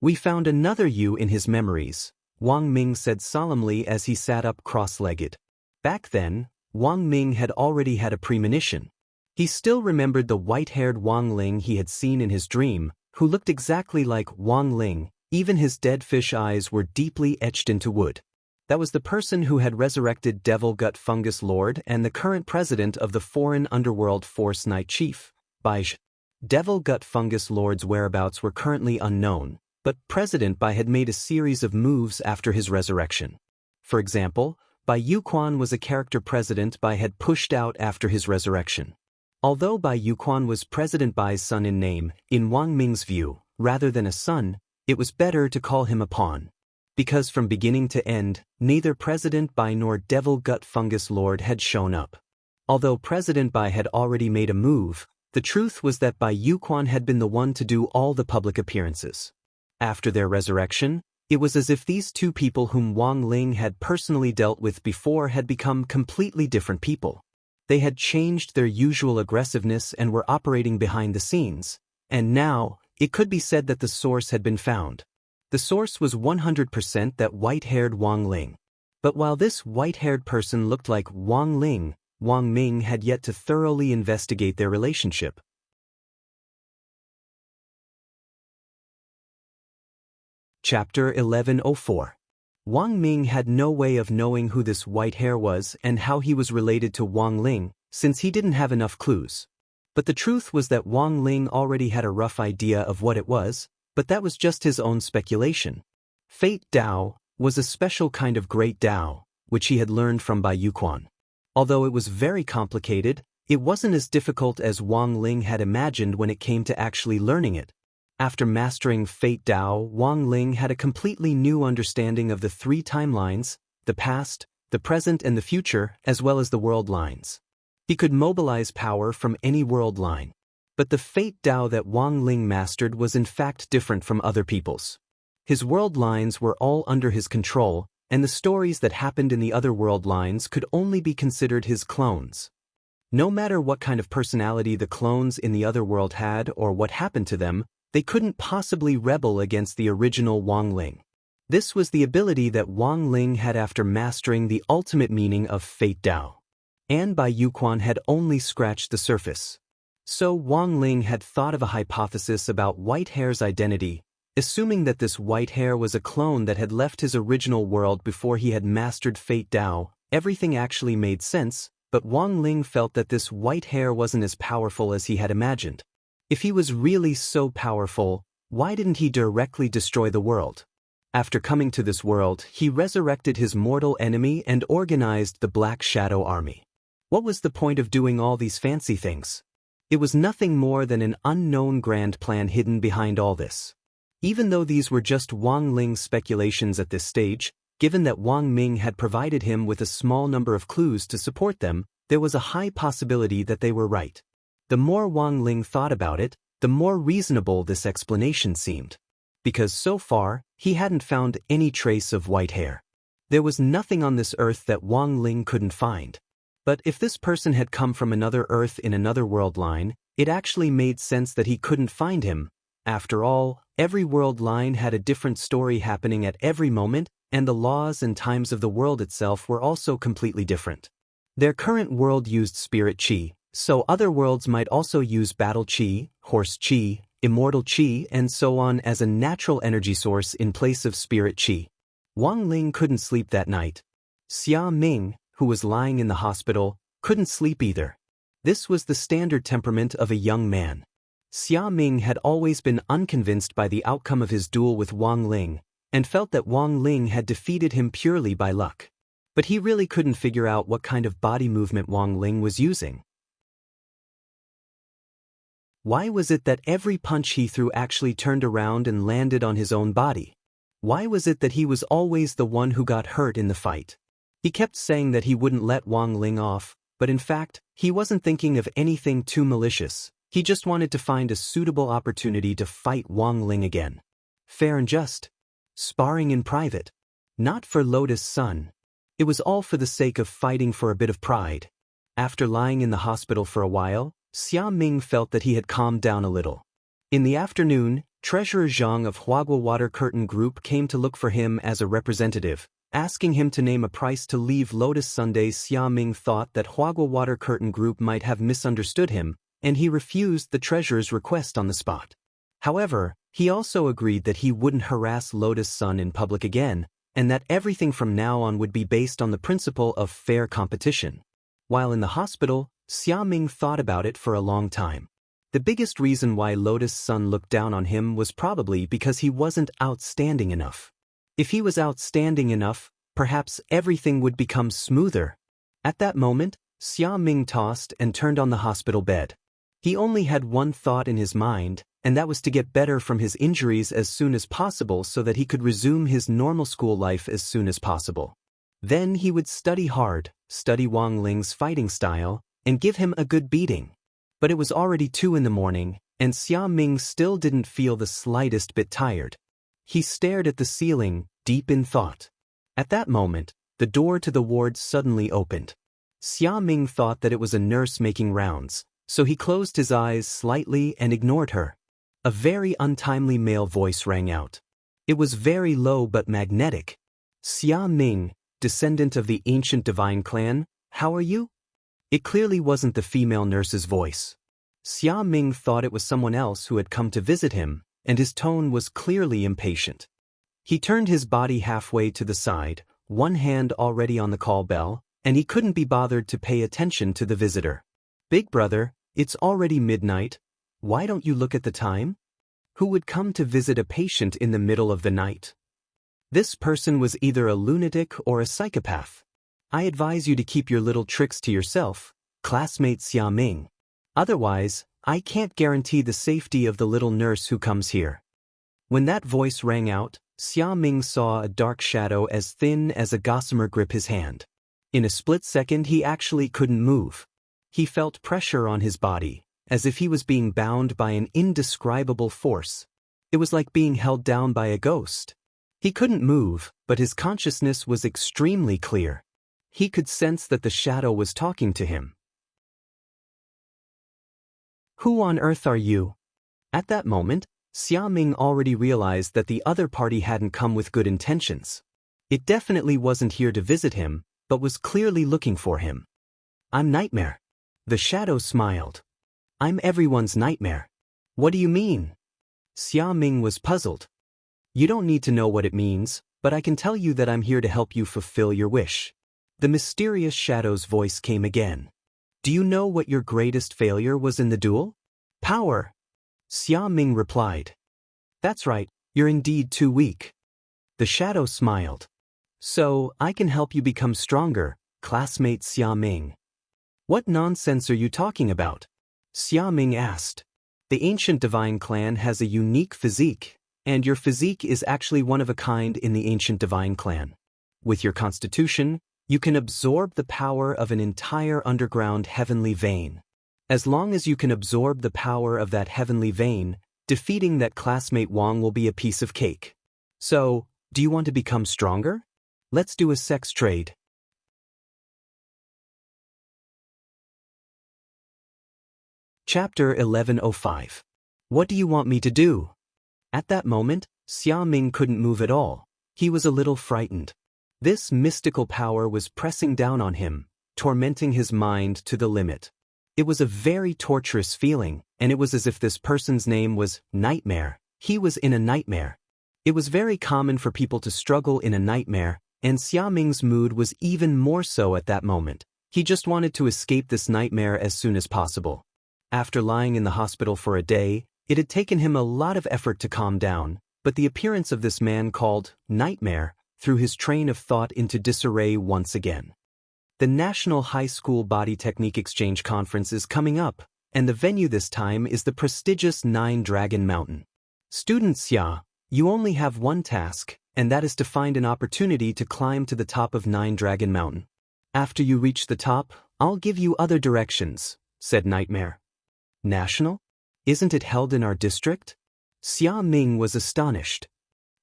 we found another you in his memories, Wang Ming said solemnly as he sat up cross-legged. Back then, Wang Ming had already had a premonition. He still remembered the white-haired Wang Ling he had seen in his dream, who looked exactly like Wang Ling. Even his dead fish eyes were deeply etched into wood. That was the person who had resurrected Devil Gut Fungus Lord and the current president of the Foreign Underworld Force Night Chief, Bai. Devil Gut Fungus Lord's whereabouts were currently unknown, but President Bai had made a series of moves after his resurrection. For example, Bai Yuquan was a character President Bai had pushed out after his resurrection. Although Bai Yuquan was President Bai's son in name, in Wang Ming's view, rather than a son, it was better to call him a pawn. Because from beginning to end, neither President Bai nor Devil Gut Fungus Lord had shown up. Although President Bai had already made a move, the truth was that Bai Yuquan had been the one to do all the public appearances. After their resurrection, it was as if these two people whom Wang Ling had personally dealt with before had become completely different people. They had changed their usual aggressiveness and were operating behind the scenes, and now, it could be said that the source had been found. The source was 100% that white-haired Wang Ling. But while this white-haired person looked like Wang Ling, Wang Ming had yet to thoroughly investigate their relationship. Chapter 1104. Wang Ming had no way of knowing who this white hair was and how he was related to Wang Ling, since he didn't have enough clues. But the truth was that Wang Ling already had a rough idea of what it was, but that was just his own speculation. Fate Dao was a special kind of great Dao, which he had learned from Bai Yuquan. Although it was very complicated, it wasn't as difficult as Wang Ling had imagined when it came to actually learning it. After mastering Fate Dao, Wang Ling had a completely new understanding of the three timelines, the past, the present and the future, as well as the world lines. He could mobilize power from any world line. But the Fate Dao that Wang Ling mastered was in fact different from other people's. His world lines were all under his control, and the stories that happened in the other world lines could only be considered his clones. No matter what kind of personality the clones in the other world had or what happened to them, they couldn't possibly rebel against the original Wang Ling. This was the ability that Wang Ling had after mastering the ultimate meaning of Fate Dao. And Bai Yuquan had only scratched the surface. So Wang Ling had thought of a hypothesis about white hair's identity, assuming that this white hair was a clone that had left his original world before he had mastered Fate Dao. Everything actually made sense, but Wang Ling felt that this white hair wasn't as powerful as he had imagined. If he was really so powerful, why didn't he directly destroy the world? After coming to this world, he resurrected his mortal enemy and organized the Black Shadow Army. What was the point of doing all these fancy things? It was nothing more than an unknown grand plan hidden behind all this. Even though these were just Wang Ling's speculations at this stage, given that Wang Ming had provided him with a small number of clues to support them, there was a high possibility that they were right. The more Wang Ling thought about it, the more reasonable this explanation seemed. Because so far, he hadn't found any trace of white hair. There was nothing on this earth that Wang Ling couldn't find. But if this person had come from another earth in another world line, it actually made sense that he couldn't find him. After all, every world line had a different story happening at every moment, and the laws and times of the world itself were also completely different. Their current world used spirit chi, so other worlds might also use battle chi, horse chi, immortal chi, and so on as a natural energy source in place of spirit chi. Wang Ling couldn't sleep that night. Xia Ming, who was lying in the hospital, couldn't sleep either. This was the standard temperament of a young man. Xia Ming had always been unconvinced by the outcome of his duel with Wang Ling, and felt that Wang Ling had defeated him purely by luck. But he really couldn't figure out what kind of body movement Wang Ling was using. Why was it that every punch he threw actually turned around and landed on his own body? Why was it that he was always the one who got hurt in the fight? He kept saying that he wouldn't let Wang Ling off, but in fact, he wasn't thinking of anything too malicious. He just wanted to find a suitable opportunity to fight Wang Ling again. Fair and just. Sparring in private. Not for Lotus Sun. It was all for the sake of fighting for a bit of pride. After lying in the hospital for a while, Xia Ming felt that he had calmed down a little. In the afternoon, Treasurer Zhang of Huagua Water Curtain Group came to look for him as a representative, Asking him to name a price to leave Lotus Sunday, Xia Ming thought that Huagua Water Curtain Group might have misunderstood him, and he refused the treasurer's request on the spot. However, he also agreed that he wouldn't harass Lotus Sun in public again, and that everything from now on would be based on the principle of fair competition. While in the hospital, Xia Ming thought about it for a long time. The biggest reason why Lotus Sun looked down on him was probably because he wasn't outstanding enough. If he was outstanding enough, perhaps everything would become smoother. At that moment, Xia Ming tossed and turned on the hospital bed. He only had one thought in his mind, and that was to get better from his injuries as soon as possible so that he could resume his normal school life as soon as possible. Then he would study hard, study Wang Ling's fighting style, and give him a good beating. But it was already 2 in the morning, and Xia Ming still didn't feel the slightest bit tired. He stared at the ceiling, deep in thought. At that moment, the door to the ward suddenly opened. Xia Ming thought that it was a nurse making rounds, so he closed his eyes slightly and ignored her. A very untimely male voice rang out. It was very low but magnetic. "Xia Ming, descendant of the ancient divine clan, how are you?" It clearly wasn't the female nurse's voice. Xia Ming thought it was someone else who had come to visit him, and his tone was clearly impatient. He turned his body halfway to the side, one hand already on the call bell, and he couldn't be bothered to pay attention to the visitor. "Big brother, it's already midnight. Why don't you look at the time? Who would come to visit a patient in the middle of the night?" This person was either a lunatic or a psychopath. "I advise you to keep your little tricks to yourself, classmate Xia Ming. Otherwise, I can't guarantee the safety of the little nurse who comes here." When that voice rang out, Xia Ming saw a dark shadow as thin as a gossamer grip his hand. In a split second he actually couldn't move. He felt pressure on his body, as if he was being bound by an indescribable force. It was like being held down by a ghost. He couldn't move, but his consciousness was extremely clear. He could sense that the shadow was talking to him. "Who on earth are you?" At that moment, Xia Ming already realized that the other party hadn't come with good intentions. It definitely wasn't here to visit him, but was clearly looking for him. "I'm Nightmare." The shadow smiled. "I'm everyone's nightmare." "What do you mean?" Xia Ming was puzzled. "You don't need to know what it means, but I can tell you that I'm here to help you fulfill your wish." The mysterious shadow's voice came again. "Do you know what your greatest failure was in the duel?" "Power." Xia Ming replied. "That's right, you're indeed too weak." The shadow smiled. "So, I can help you become stronger, classmate Xia Ming." "What nonsense are you talking about?" Xia Ming asked. "The ancient divine clan has a unique physique, and your physique is actually one of a kind in the ancient divine clan. With your constitution, you can absorb the power of an entire underground heavenly vein. As long as you can absorb the power of that heavenly vein, defeating that classmate Wang will be a piece of cake. So, do you want to become stronger? Let's do a sex trade." Chapter 1105. What do you want me to do? At that moment, Xia Ming couldn't move at all. He was a little frightened. This mystical power was pressing down on him, tormenting his mind to the limit. It was a very torturous feeling, and it was as if this person's name was Nightmare. He was in a nightmare. It was very common for people to struggle in a nightmare, and Xia Ming's mood was even more so at that moment. He just wanted to escape this nightmare as soon as possible. After lying in the hospital for a day, it had taken him a lot of effort to calm down, but the appearance of this man called Nightmare threw his train of thought into disarray once again. The National High School Body Technique Exchange Conference is coming up, and the venue this time is the prestigious Nine Dragon Mountain. Student Xia, you only have one task, and that is to find an opportunity to climb to the top of Nine Dragon Mountain. After you reach the top, I'll give you other directions, said Nightmare. National? Isn't it held in our district? Xia Ming was astonished.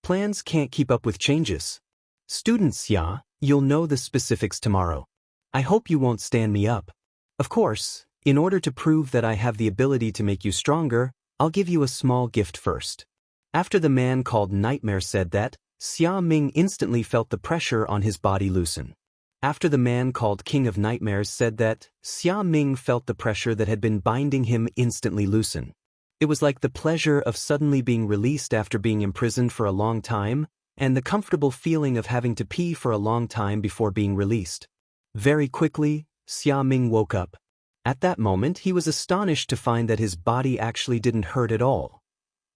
Plans can't keep up with changes. Student Xia, you'll know the specifics tomorrow. I hope you won't stand me up. Of course, in order to prove that I have the ability to make you stronger, I'll give you a small gift first. After the man called Nightmare said that, Xia Ming instantly felt the pressure on his body loosen. After the man called King of Nightmares said that, Xia Ming felt the pressure that had been binding him instantly loosen. It was like the pleasure of suddenly being released after being imprisoned for a long time, and the comfortable feeling of having to pee for a long time before being released. Very quickly, Xia Ming woke up. At that moment he was astonished to find that his body actually didn't hurt at all.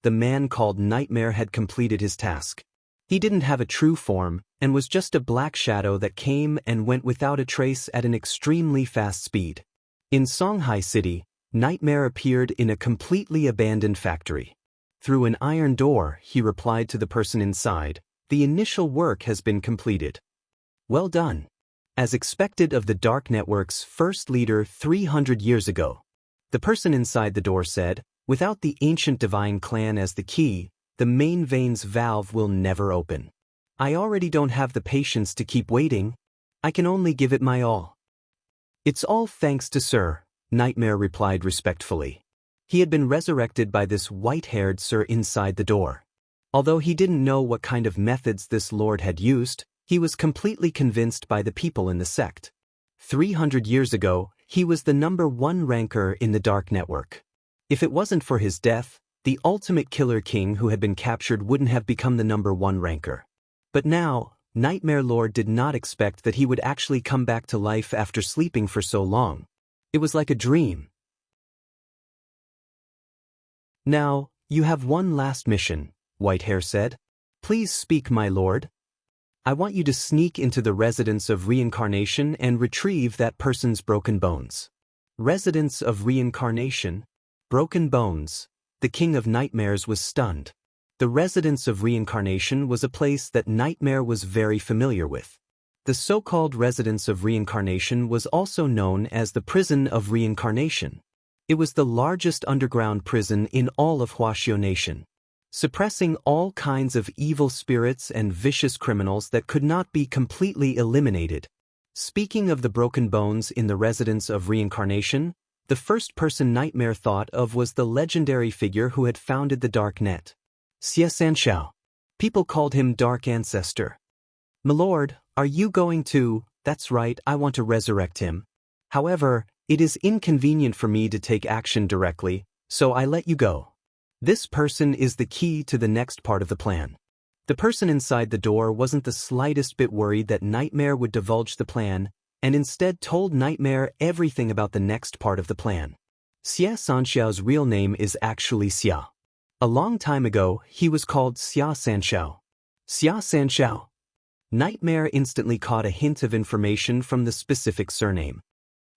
The man called Nightmare had completed his task. He didn't have a true form, and was just a black shadow that came and went without a trace at an extremely fast speed. In Songhai City, Nightmare appeared in a completely abandoned factory. Through an iron door, he replied to the person inside, "The initial work has been completed. Well done." As expected of the Dark Network's first leader 300 years ago. The person inside the door said, "Without the ancient divine clan as the key, the main veins valve will never open. I already don't have the patience to keep waiting. I can only give it my all." "It's all thanks to Sir," Nightmare replied respectfully. He had been resurrected by this white-haired Sir inside the door. Although he didn't know what kind of methods this lord had used, he was completely convinced by the people in the sect. 300 years ago, he was the #1 ranker in the Dark Network. If it wasn't for his death, the ultimate killer king who had been captured wouldn't have become the #1 ranker. But now, Nightmare Lord did not expect that he would actually come back to life after sleeping for so long. It was like a dream. "Now, you have one last mission," Whitehair said. "Please speak, my lord. I want you to sneak into the residence of reincarnation and retrieve that person's broken bones." Residence of reincarnation? Broken bones? The King of Nightmares was stunned. The residence of reincarnation was a place that Nightmare was very familiar with. The so-called residence of reincarnation was also known as the prison of reincarnation. It was the largest underground prison in all of Huaxiao Nation, suppressing all kinds of evil spirits and vicious criminals that could not be completely eliminated. Speaking of the broken bones in the residence of reincarnation, the first person Nightmare thought of was the legendary figure who had founded the Dark Net. Xie Sanshao. People called him Dark Ancestor. "Milord, are you going to—" "That's right, I want to resurrect him. However, it is inconvenient for me to take action directly, so I let you go. This person is the key to the next part of the plan." The person inside the door wasn't the slightest bit worried that Nightmare would divulge the plan, and instead told Nightmare everything about the next part of the plan. Xie Sanxiao's real name is actually Xia. A long time ago, he was called Xia Sanxiao. Xia Sanxiao. Nightmare instantly caught a hint of information from the specific surname.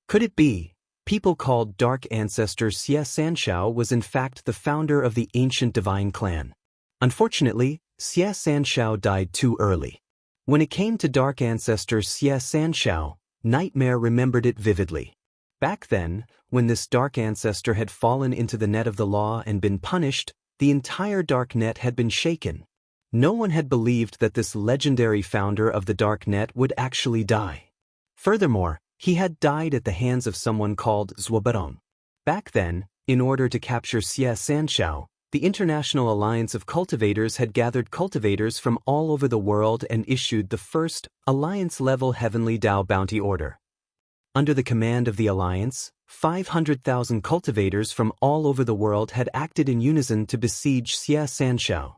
Could it be? People called Dark Ancestor Xie Sanxiao was in fact the founder of the ancient divine clan. Unfortunately, Xie Sanxiao died too early. When it came to Dark Ancestor Xie Sanxiao, Nightmare remembered it vividly. Back then, when this Dark Ancestor had fallen into the net of the law and been punished, the entire Dark Net had been shaken. No one had believed that this legendary founder of the Dark Net would actually die. Furthermore, he had died at the hands of someone called Zhuoberong. Back then, in order to capture Xie Sanxiao, the International Alliance of Cultivators had gathered cultivators from all over the world and issued the first Alliance-level Heavenly Dao Bounty Order. Under the command of the Alliance, 500,000 cultivators from all over the world had acted in unison to besiege Xie Sanxiao.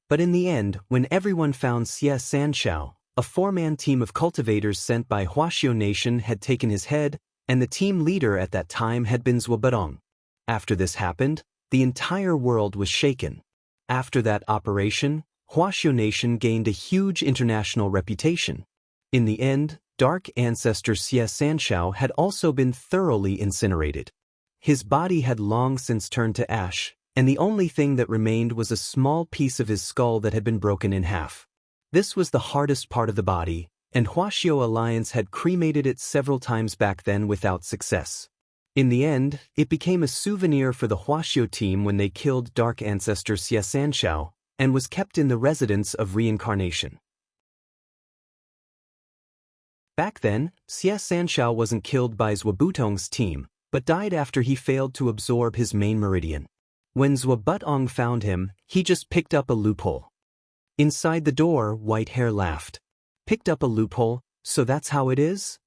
But in the end, when everyone found Xie Sanxiao, a 4-man team of cultivators sent by Huaxiao Nation had taken his head, and the team leader at that time had been Zhuoberong. After this happened, the entire world was shaken. After that operation, Huaxiao Nation gained a huge international reputation. In the end, Dark Ancestor Xie Sanxiao had also been thoroughly incinerated. His body had long since turned to ash, and the only thing that remained was a small piece of his skull that had been broken in half. This was the hardest part of the body, and Huaxiao Alliance had cremated it several times back then without success. In the end, it became a souvenir for the Huaxiao team when they killed Dark Ancestor Xie Sanxiao, and was kept in the residence of reincarnation. Back then, Xie Sanxiao wasn't killed by Zhuoberong's team, but died after he failed to absorb his main meridian. When Zhuoberong found him, he just picked up a loophole. Inside the door, Whitehair laughed. Picked up a loophole, so that's how it is?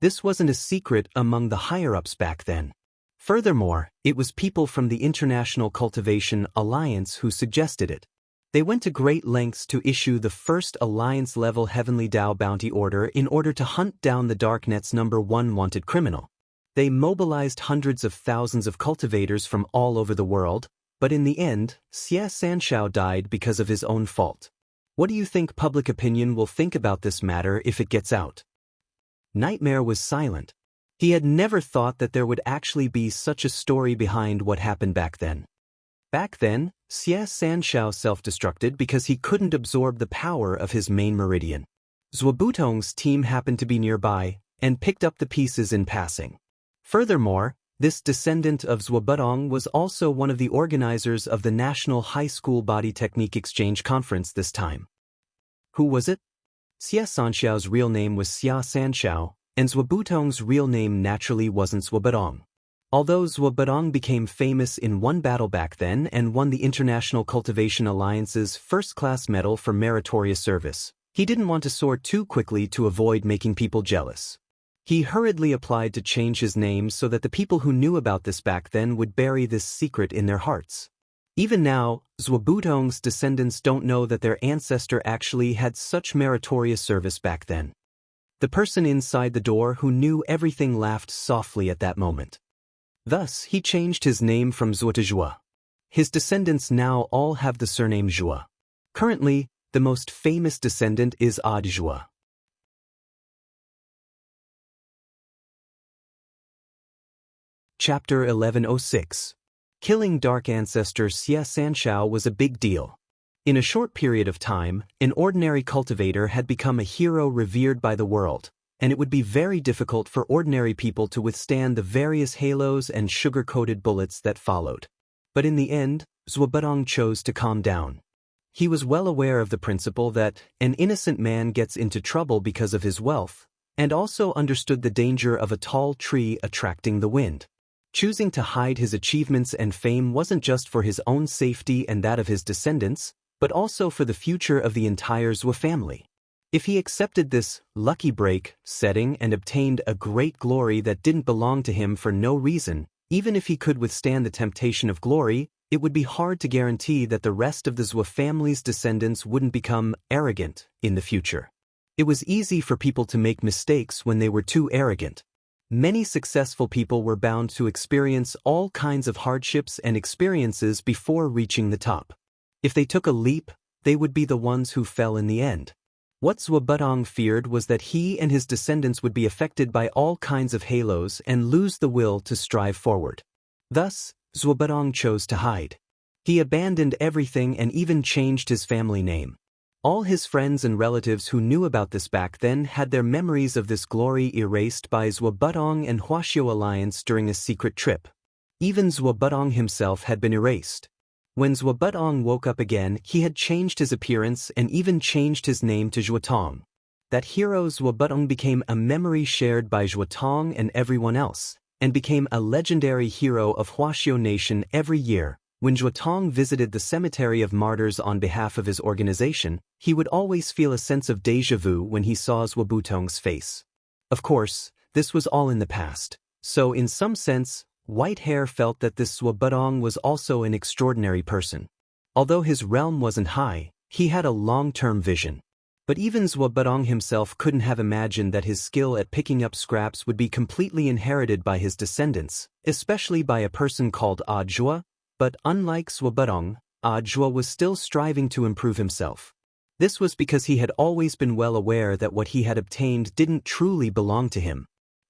This wasn't a secret among the higher-ups back then. Furthermore, it was people from the International Cultivation Alliance who suggested it. They went to great lengths to issue the first Alliance-level Heavenly Tao bounty order in order to hunt down the Darknet's #1 wanted criminal. They mobilized hundreds of thousands of cultivators from all over the world, but in the end, Xie Sanshao died because of his own fault. What do you think public opinion will think about this matter if it gets out? Nightmare was silent. He had never thought that there would actually be such a story behind what happened back then. Back then, Xie Sanshao self-destructed because he couldn't absorb the power of his main meridian. Zuobutong's team happened to be nearby and picked up the pieces in passing. Furthermore, this descendant of Zuobutong was also one of the organizers of the National High School Body Technique Exchange Conference this time. Who was it? Xie Sanshao's real name was Xia Sanshao, and Zuobutong's real name naturally wasn't Zuobutong. Although Zuobutong became famous in one battle back then and won the International Cultivation Alliance's first-class medal for meritorious service, he didn't want to soar too quickly to avoid making people jealous. He hurriedly applied to change his name so that the people who knew about this back then would bury this secret in their hearts. Even now, Zuobutong's descendants don't know that their ancestor actually had such meritorious service back then. The person inside the door who knew everything laughed softly at that moment. Thus, he changed his name from Zuo to Zhua. His descendants now all have the surname Zhua. Currently, the most famous descendant is Zhua. Chapter 1106. Killing Dark Ancestor Xie Sanshao was a big deal. In a short period of time, an ordinary cultivator had become a hero revered by the world, and it would be very difficult for ordinary people to withstand the various halos and sugar-coated bullets that followed. But in the end, Zuobutong chose to calm down. He was well aware of the principle that an innocent man gets into trouble because of his wealth, and also understood the danger of a tall tree attracting the wind. Choosing to hide his achievements and fame wasn't just for his own safety and that of his descendants, but also for the future of the entire Zhuo family. If he accepted this lucky break setting and obtained a great glory that didn't belong to him for no reason, even if he could withstand the temptation of glory, it would be hard to guarantee that the rest of the Zhuo family's descendants wouldn't become arrogant in the future. It was easy for people to make mistakes when they were too arrogant. Many successful people were bound to experience all kinds of hardships and experiences before reaching the top. If they took a leap, they would be the ones who fell in the end. What Zuobutong feared was that he and his descendants would be affected by all kinds of halos and lose the will to strive forward. Thus, Zuobutong chose to hide. He abandoned everything and even changed his family name. All his friends and relatives who knew about this back then had their memories of this glory erased by Zuobutong and Huaxiao alliance during a secret trip. Even Zuobutong himself had been erased. When Zuobutong woke up again, he had changed his appearance and even changed his name to Zhuotong. That hero Zuobutong became a memory shared by Zhuotong and everyone else, and became a legendary hero of Huaxiao Nation every year. When Zhuotong visited the cemetery of martyrs on behalf of his organization, he would always feel a sense of déjà vu when he saw Zuobutong's face. Of course, this was all in the past, so in some sense, Whitehair felt that this Zuobutong was also an extraordinary person. Although his realm wasn't high, he had a long-term vision. But even Zuobutong himself couldn't have imagined that his skill at picking up scraps would be completely inherited by his descendants, especially by a person called Zhua. But unlike Zuobutong, Zhua was still striving to improve himself. This was because he had always been well aware that what he had obtained didn't truly belong to him.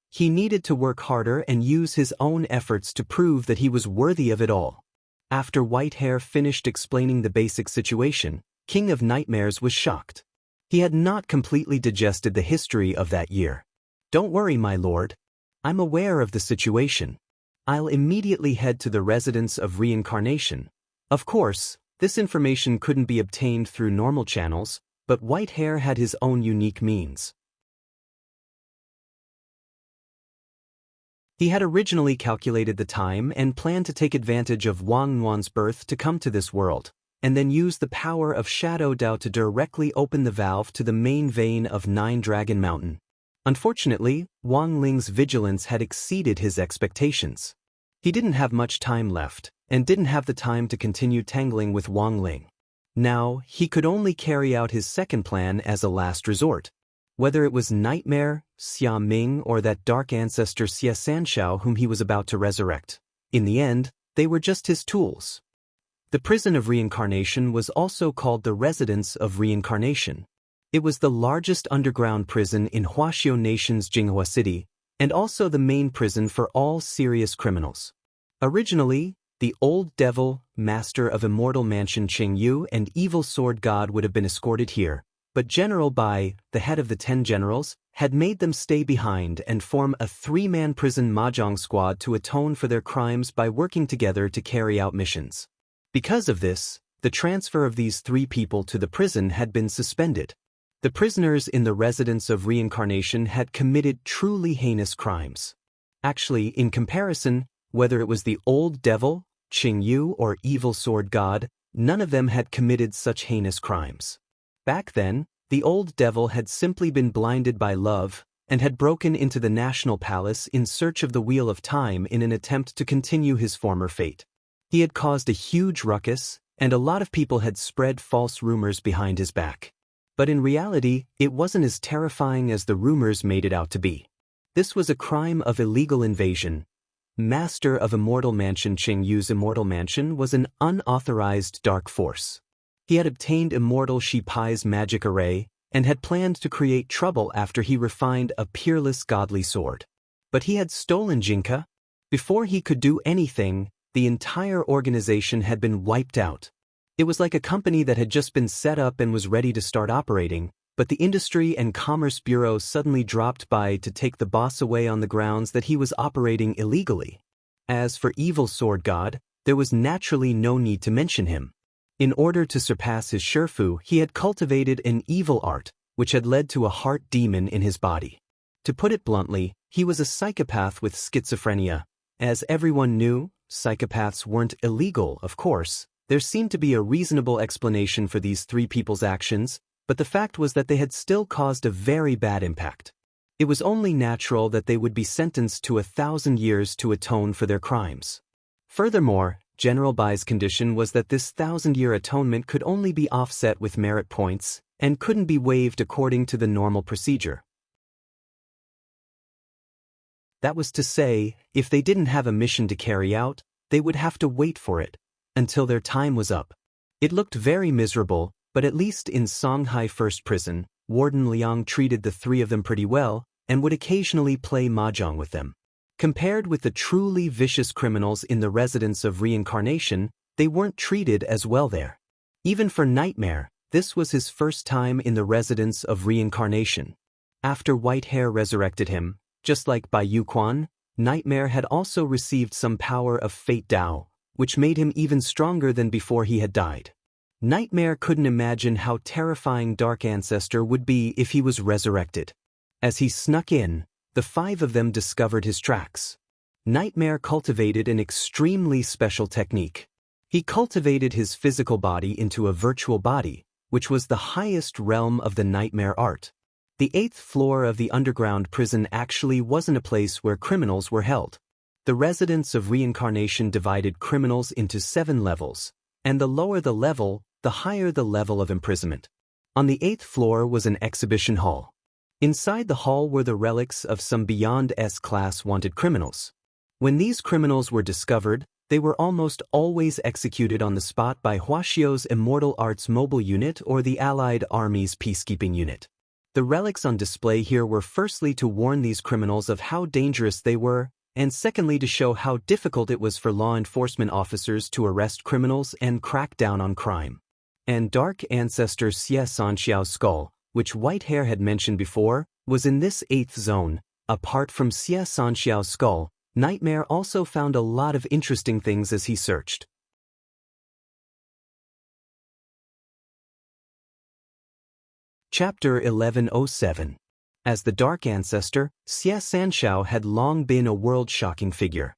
He needed to work harder and use his own efforts to prove that he was worthy of it all. After Whitehair finished explaining the basic situation, King of Nightmares was shocked. He had not completely digested the history of that year. "Don't worry, my lord. I'm aware of the situation. I'll immediately head to the residence of reincarnation." Of course, this information couldn't be obtained through normal channels, but Whitehair had his own unique means. He had originally calculated the time and planned to take advantage of Wang Yuan's birth to come to this world, and then used the power of Shadow Dao to directly open the valve to the main vein of Nine Dragon Mountain. Unfortunately, Wang Ling's vigilance had exceeded his expectations. He didn't have much time left, and didn't have the time to continue tangling with Wang Ling. Now, he could only carry out his second plan as a last resort. Whether it was Nightmare, Xia Ming, or that dark ancestor Xie Sanshao whom he was about to resurrect. In the end, they were just his tools. The prison of reincarnation was also called the Residence of Reincarnation. It was the largest underground prison in Huaxiao Nation's Jinghua City, and also the main prison for all serious criminals. Originally, the old devil, master of Immortal Mansion Qing Yu and evil sword god would have been escorted here, but General Bai, the head of the 10 generals, had made them stay behind and form a 3-man prison mahjong squad to atone for their crimes by working together to carry out missions. Because of this, the transfer of these 3 people to the prison had been suspended. The prisoners in the Residence of Reincarnation had committed truly heinous crimes. Actually, in comparison, whether it was the old devil, Qing Yu, or evil sword god, none of them had committed such heinous crimes. Back then, the old devil had simply been blinded by love, and had broken into the National Palace in search of the Wheel of Time in an attempt to continue his former fate. He had caused a huge ruckus, and a lot of people had spread false rumors behind his back. But in reality, it wasn't as terrifying as the rumors made it out to be. This was a crime of illegal invasion. Master of Immortal Mansion Qing Yu's Immortal Mansion was an unauthorized dark force. He had obtained Immortal Shi Pai's magic array, and had planned to create trouble after he refined a peerless godly sword. But he had stolen Jinka. Before he could do anything, the entire organization had been wiped out. It was like a company that had just been set up and was ready to start operating, but the Industry and Commerce Bureau suddenly dropped by to take the boss away on the grounds that he was operating illegally. As for Evil Sword God, there was naturally no need to mention him. In order to surpass his Shifu, he had cultivated an evil art, which had led to a heart demon in his body. To put it bluntly, he was a psychopath with schizophrenia. As everyone knew, psychopaths weren't illegal, of course. There seemed to be a reasonable explanation for these 3 people's actions, but the fact was that they had still caused a very bad impact. It was only natural that they would be sentenced to 1,000 years to atone for their crimes. Furthermore, General Bai's condition was that this 1,000-year atonement could only be offset with merit points, and couldn't be waived according to the normal procedure. That was to say, if they didn't have a mission to carry out, they would have to wait for it, until their time was up. It looked very miserable, but at least in Songhai First Prison, Warden Liang treated the 3 of them pretty well, and would occasionally play mahjong with them. Compared with the truly vicious criminals in the Residence of Reincarnation, they weren't treated as well there. Even for Nightmare, this was his first time in the Residence of Reincarnation. After White Hair resurrected him, just like Bai Yuquan, Nightmare had also received some power of Fate Dao, which made him even stronger than before he had died. Nightmare couldn't imagine how terrifying Dark Ancestor would be if he was resurrected. As he snuck in, the 5 of them discovered his tracks. Nightmare cultivated an extremely special technique. He cultivated his physical body into a virtual body, which was the highest realm of the Nightmare art. The 8th floor of the underground prison actually wasn't a place where criminals were held. The Residence of Reincarnation divided criminals into 7 levels, and the lower the level, the higher the level of imprisonment. On the 8th floor was an exhibition hall. Inside the hall were the relics of some beyond S-class wanted criminals. When these criminals were discovered, they were almost always executed on the spot by Huaxiao's Immortal Arts Mobile Unit or the Allied Army's Peacekeeping Unit. The relics on display here were firstly to warn these criminals of how dangerous they were, and secondly to show how difficult it was for law enforcement officers to arrest criminals and crack down on crime. And Dark Ancestor Xie Sanxiao's skull, which White Hair had mentioned before, was in this 8th zone. Apart from Xie Sanxiao's skull, Nightmare also found a lot of interesting things as he searched. Chapter 1107. As the Dark Ancestor, Xie Sanxiao had long been a world-shocking figure.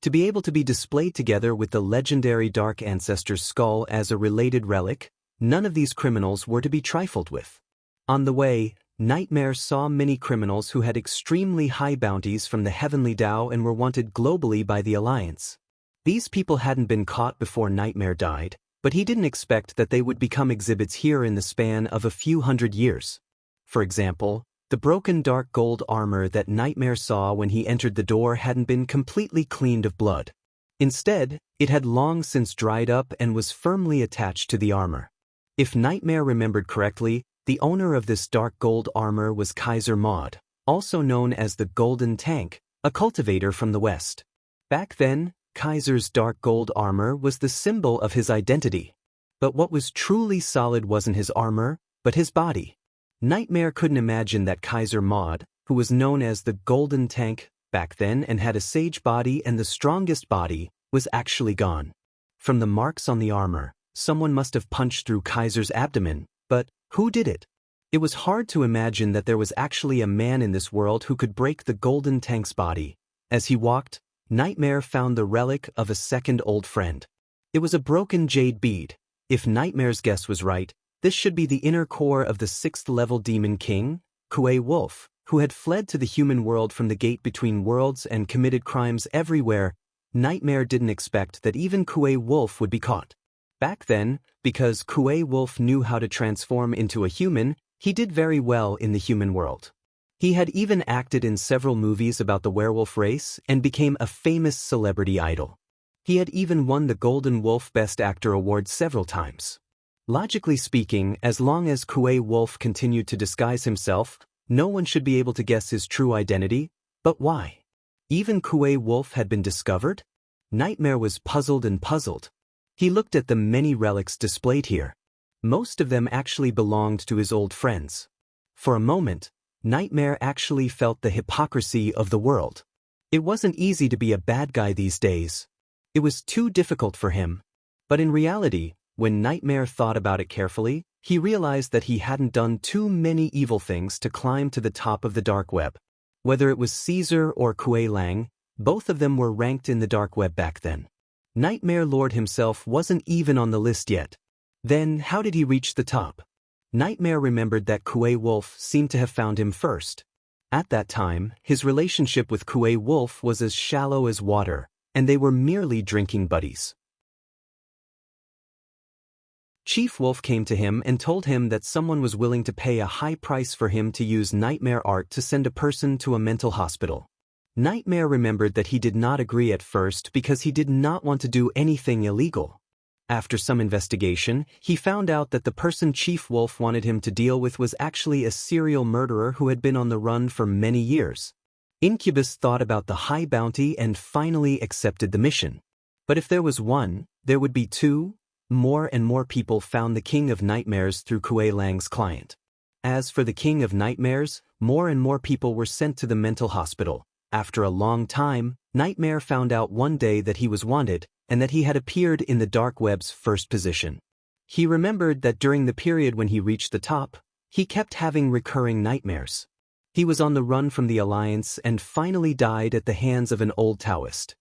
To be able to be displayed together with the legendary Dark Ancestor's skull as a related relic, none of these criminals were to be trifled with. On the way, Nightmare saw many criminals who had extremely high bounties from the Heavenly Tao and were wanted globally by the Alliance. These people hadn't been caught before Nightmare died, but he didn't expect that they would become exhibits here in the span of a few hundred years. For example, the broken dark gold armor that Nightmare saw when he entered the door hadn't been completely cleaned of blood. Instead, it had long since dried up and was firmly attached to the armor. If Nightmare remembered correctly, the owner of this dark gold armor was Kaiser Maud, also known as the Golden Tank, a cultivator from the West. Back then, Kaiser's dark gold armor was the symbol of his identity. But what was truly solid wasn't his armor, but his body. Nightmare couldn't imagine that Kaiser Maud, who was known as the Golden Tank back then and had a sage body and the strongest body, was actually gone. From the marks on the armor, someone must have punched through Kaiser's abdomen, but who did it? It was hard to imagine that there was actually a man in this world who could break the Golden Tank's body. As he walked, Nightmare found the relic of a second old friend. It was a broken jade bead. If Nightmare's guess was right, this should be the inner core of the 6th-level demon king, Kuei Wolf, who had fled to the human world from the gate between worlds and committed crimes everywhere. Nightmare didn't expect that even Kuei Wolf would be caught. Back then, because Kuei Wolf knew how to transform into a human, he did very well in the human world. He had even acted in several movies about the werewolf race and became a famous celebrity idol. He had even won the Golden Wolf Best Actor award several times. Logically speaking, as long as Kuei Wolf continued to disguise himself, no one should be able to guess his true identity. But why? Even Kuei Wolf had been discovered? Nightmare was puzzled and puzzled. He looked at the many relics displayed here. Most of them actually belonged to his old friends. For a moment, Nightmare actually felt the hypocrisy of the world. It wasn't easy to be a bad guy these days. It was too difficult for him. But in reality, when Nightmare thought about it carefully, he realized that he hadn't done too many evil things to climb to the top of the dark web. Whether it was Caesar or Kuei Lang, both of them were ranked in the dark web back then. Nightmare Lord himself wasn't even on the list yet. Then, how did he reach the top? Nightmare remembered that Kuei Wolf seemed to have found him first. At that time, his relationship with Kuei Wolf was as shallow as water, and they were merely drinking buddies. Chief Wolf came to him and told him that someone was willing to pay a high price for him to use nightmare art to send a person to a mental hospital. Nightmare remembered that he did not agree at first because he did not want to do anything illegal. After some investigation, he found out that the person Chief Wolf wanted him to deal with was actually a serial murderer who had been on the run for many years. Incubus thought about the high bounty and finally accepted the mission. But if there was one, there would be two. More and more people found the King of Nightmares through Kuei Lang's client. As for the King of Nightmares, more and more people were sent to the mental hospital. After a long time, Nightmare found out one day that he was wanted, and that he had appeared in the dark web's first position. He remembered that during the period when he reached the top, he kept having recurring nightmares. He was on the run from the Alliance and finally died at the hands of an old Taoist.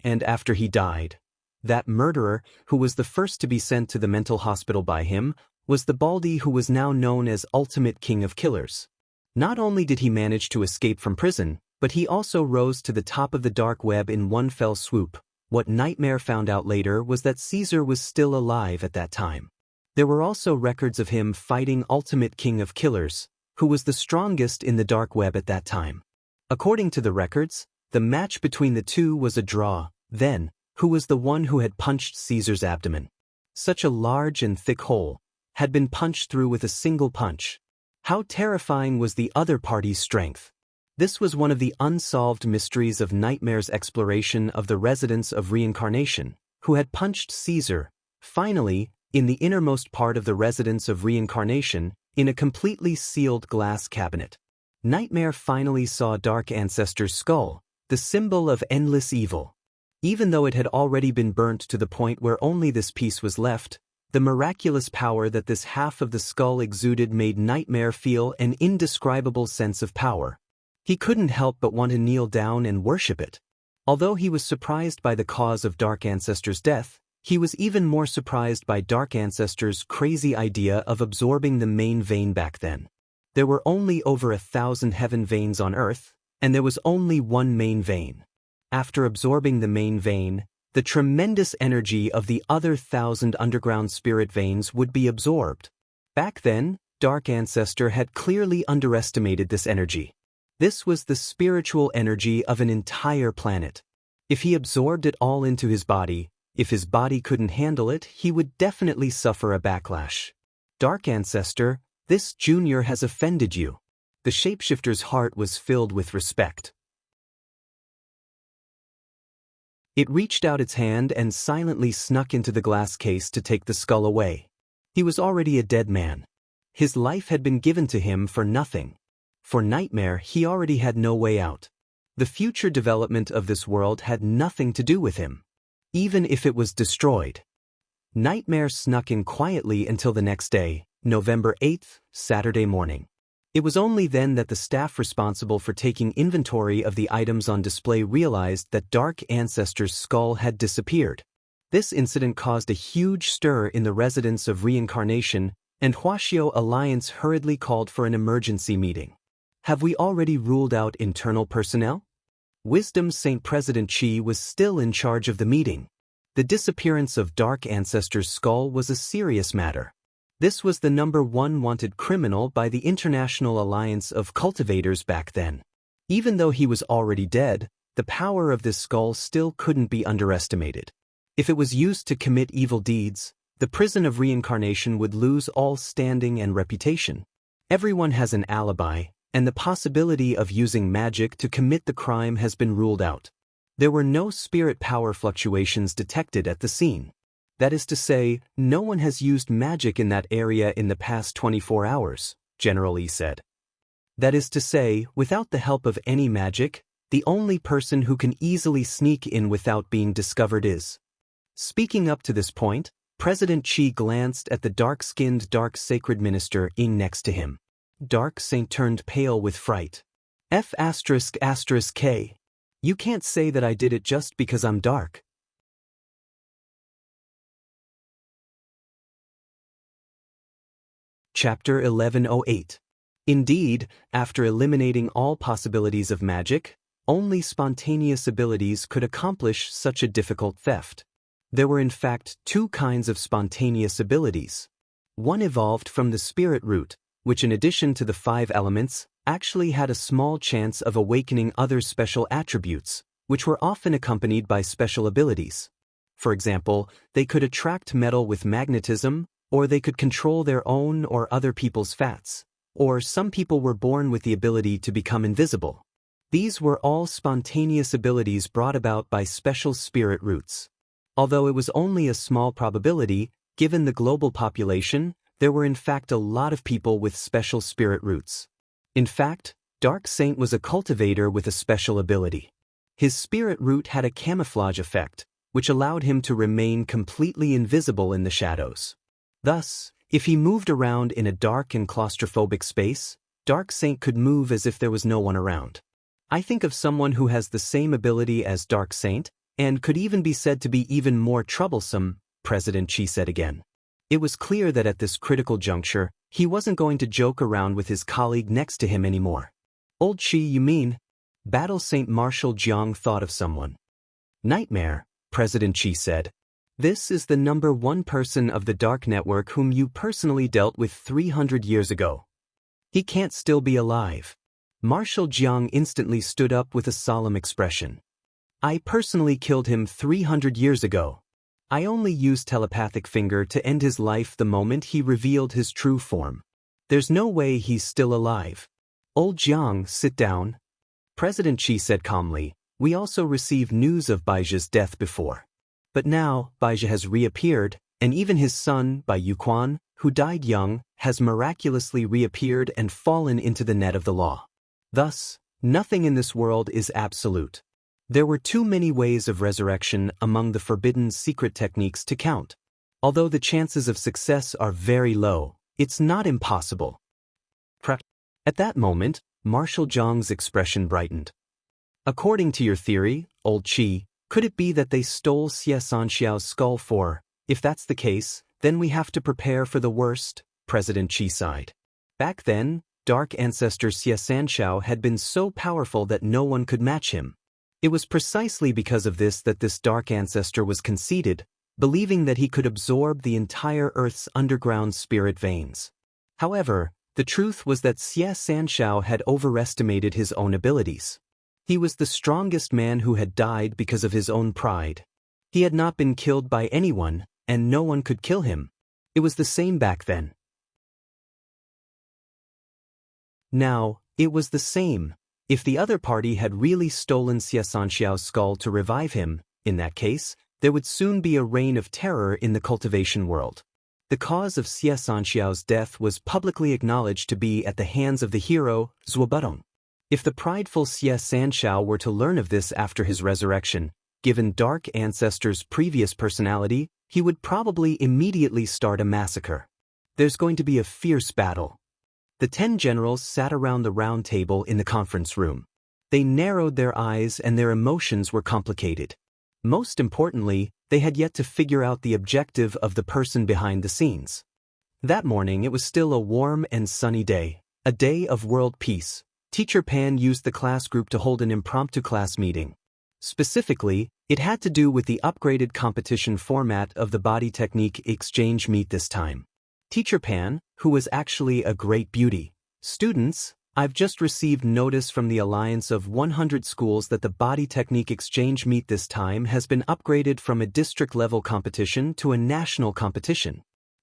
And after he died, that murderer, who was the first to be sent to the mental hospital by him, was the Baldy who was now known as Ultimate King of Killers. Not only did he manage to escape from prison, but he also rose to the top of the dark web in one fell swoop. What Nightmare found out later was that Caesar was still alive at that time. There were also records of him fighting Ultimate King of Killers, who was the strongest in the dark web at that time. According to the records, the match between the two was a draw. Then, who was the one who had punched Caesar's abdomen? Such a large and thick hole had been punched through with a single punch. How terrifying was the other party's strength? This was one of the unsolved mysteries of Nightmare's exploration of the residents of reincarnation, who had punched Caesar. Finally, in the innermost part of the residence of reincarnation, in a completely sealed glass cabinet, Nightmare finally saw Dark Ancestor's skull, the symbol of endless evil. Even though it had already been burnt to the point where only this piece was left, the miraculous power that this half of the skull exuded made Nightmare feel an indescribable sense of power. He couldn't help but want to kneel down and worship it. Although he was surprised by the cause of Dark Ancestor's death, he was even more surprised by Dark Ancestor's crazy idea of absorbing the main vein back then. There were only over 1,000 heaven veins on Earth, and there was only one main vein. After absorbing the main vein, the tremendous energy of the other 1,000 underground spirit veins would be absorbed. Back then, Dark Ancestor had clearly underestimated this energy. This was the spiritual energy of an entire planet. If he absorbed it all into his body, if his body couldn't handle it, he would definitely suffer a backlash. Dark Ancestor, this junior has offended you. The shapeshifter's heart was filled with respect. It reached out its hand and silently snuck into the glass case to take the skull away. He was already a dead man. His life had been given to him for nothing. For Nightmare, he already had no way out. The future development of this world had nothing to do with him, even if it was destroyed. Nightmare snuck in quietly until the next day, November 8th, Saturday morning. It was only then that the staff responsible for taking inventory of the items on display realized that Dark Ancestor's skull had disappeared. This incident caused a huge stir in the residents of Reincarnation, and Huaxio Alliance hurriedly called for an emergency meeting. Have we already ruled out internal personnel? Wisdom Saint President Qi was still in charge of the meeting. The disappearance of Dark Ancestor's skull was a serious matter. This was the #1 wanted criminal by the International Alliance of Cultivators back then. Even though he was already dead, the power of this skull still couldn't be underestimated. If it was used to commit evil deeds, the prison of reincarnation would lose all standing and reputation. Everyone has an alibi, and the possibility of using magic to commit the crime has been ruled out. There were no spirit power fluctuations detected at the scene. That is to say, no one has used magic in that area in the past 24 hours, General Yi said. That is to say, without the help of any magic, the only person who can easily sneak in without being discovered is. Speaking up to this point, President Qi glanced at the dark-skinned Dark Sacred Minister Ying next to him. Dark Saint turned pale with fright. F***K. You can't say that I did it just because I'm dark. Chapter 1108. Indeed, after eliminating all possibilities of magic, only spontaneous abilities could accomplish such a difficult theft. There were in fact two kinds of spontaneous abilities. One evolved from the spirit root, which in addition to the 5 elements, actually had a small chance of awakening other special attributes, which were often accompanied by special abilities. For example, they could attract metal with magnetism, or they could control their own or other people's fats, or some people were born with the ability to become invisible. These were all spontaneous abilities brought about by special spirit roots. Although it was only a small probability, given the global population, there were in fact a lot of people with special spirit roots. In fact, Dark Saint was a cultivator with a special ability. His spirit root had a camouflage effect, which allowed him to remain completely invisible in the shadows. Thus, if he moved around in a dark and claustrophobic space, Dark Saint could move as if there was no one around. I think of someone who has the same ability as Dark Saint, and could even be said to be even more troublesome, President Qi said again. It was clear that at this critical juncture, he wasn't going to joke around with his colleague next to him anymore. Old Qi, you mean? Battle Saint Marshal Jiang thought of someone. Nightmare, President Qi said. This is the #1 person of the Dark Network whom you personally dealt with 300 years ago. He can't still be alive. Marshal Jiang instantly stood up with a solemn expression. I personally killed him 300 years ago. I only used telepathic finger to end his life the moment he revealed his true form. There's no way he's still alive. Old Jiang, sit down. President Qi said calmly, we also received news of Baijia's death before. But now, Baizhi has reappeared, and even his son, Bai Yuquan, who died young, has miraculously reappeared and fallen into the net of the law. Thus, nothing in this world is absolute. There were too many ways of resurrection among the forbidden secret techniques to count. Although the chances of success are very low, it's not impossible. At that moment, Marshal Zhang's expression brightened. According to your theory, Old Chi, could it be that they stole Xie Sanxiao's skull for? If that's the case, then we have to prepare for the worst, President Chi sighed. Back then, Dark Ancestor Xie Sanxiao had been so powerful that no one could match him. It was precisely because of this that this Dark Ancestor was conceited, believing that he could absorb the entire Earth's underground spirit veins. However, the truth was that Xie Sanxiao had overestimated his own abilities. He was the strongest man who had died because of his own pride. He had not been killed by anyone, and no one could kill him. It was the same back then. Now, it was the same. If the other party had really stolen Xie Sanxiao's skull to revive him, in that case, there would soon be a reign of terror in the cultivation world. The cause of Xie Sanxiao's death was publicly acknowledged to be at the hands of the hero, Zuobutong. If the prideful Xie Sanxiao were to learn of this after his resurrection, given Dark Ancestor's previous personality, he would probably immediately start a massacre. There's going to be a fierce battle. The 10 generals sat around the round table in the conference room. They narrowed their eyes and their emotions were complicated. Most importantly, they had yet to figure out the objective of the person behind the scenes. That morning it was still a warm and sunny day, a day of world peace. Teacher Pan used the class group to hold an impromptu class meeting. Specifically, it had to do with the upgraded competition format of the body technique exchange meet this time. Teacher Pan, who was actually a great beauty. Students, I've just received notice from the Alliance of 100 schools that the body technique exchange meet this time has been upgraded from a district-level competition to a national competition.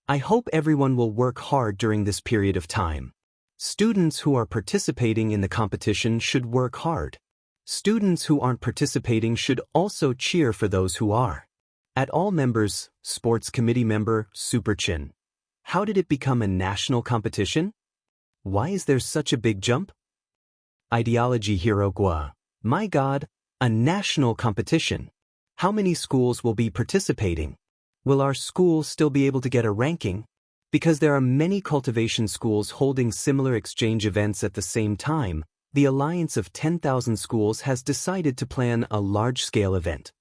I hope everyone will work hard during this period of time. Students who are participating in the competition should work hard. Students who aren't participating should also cheer for those who are. At all members, Sports Committee member, Super Chin. How did it become a national competition? Why is there such a big jump? Ideology Hero Gua. My God, a national competition. How many schools will be participating? Will our school still be able to get a ranking? Because there are many cultivation schools holding similar exchange events at the same time, the Alliance of 10,000 schools has decided to plan a large-scale event.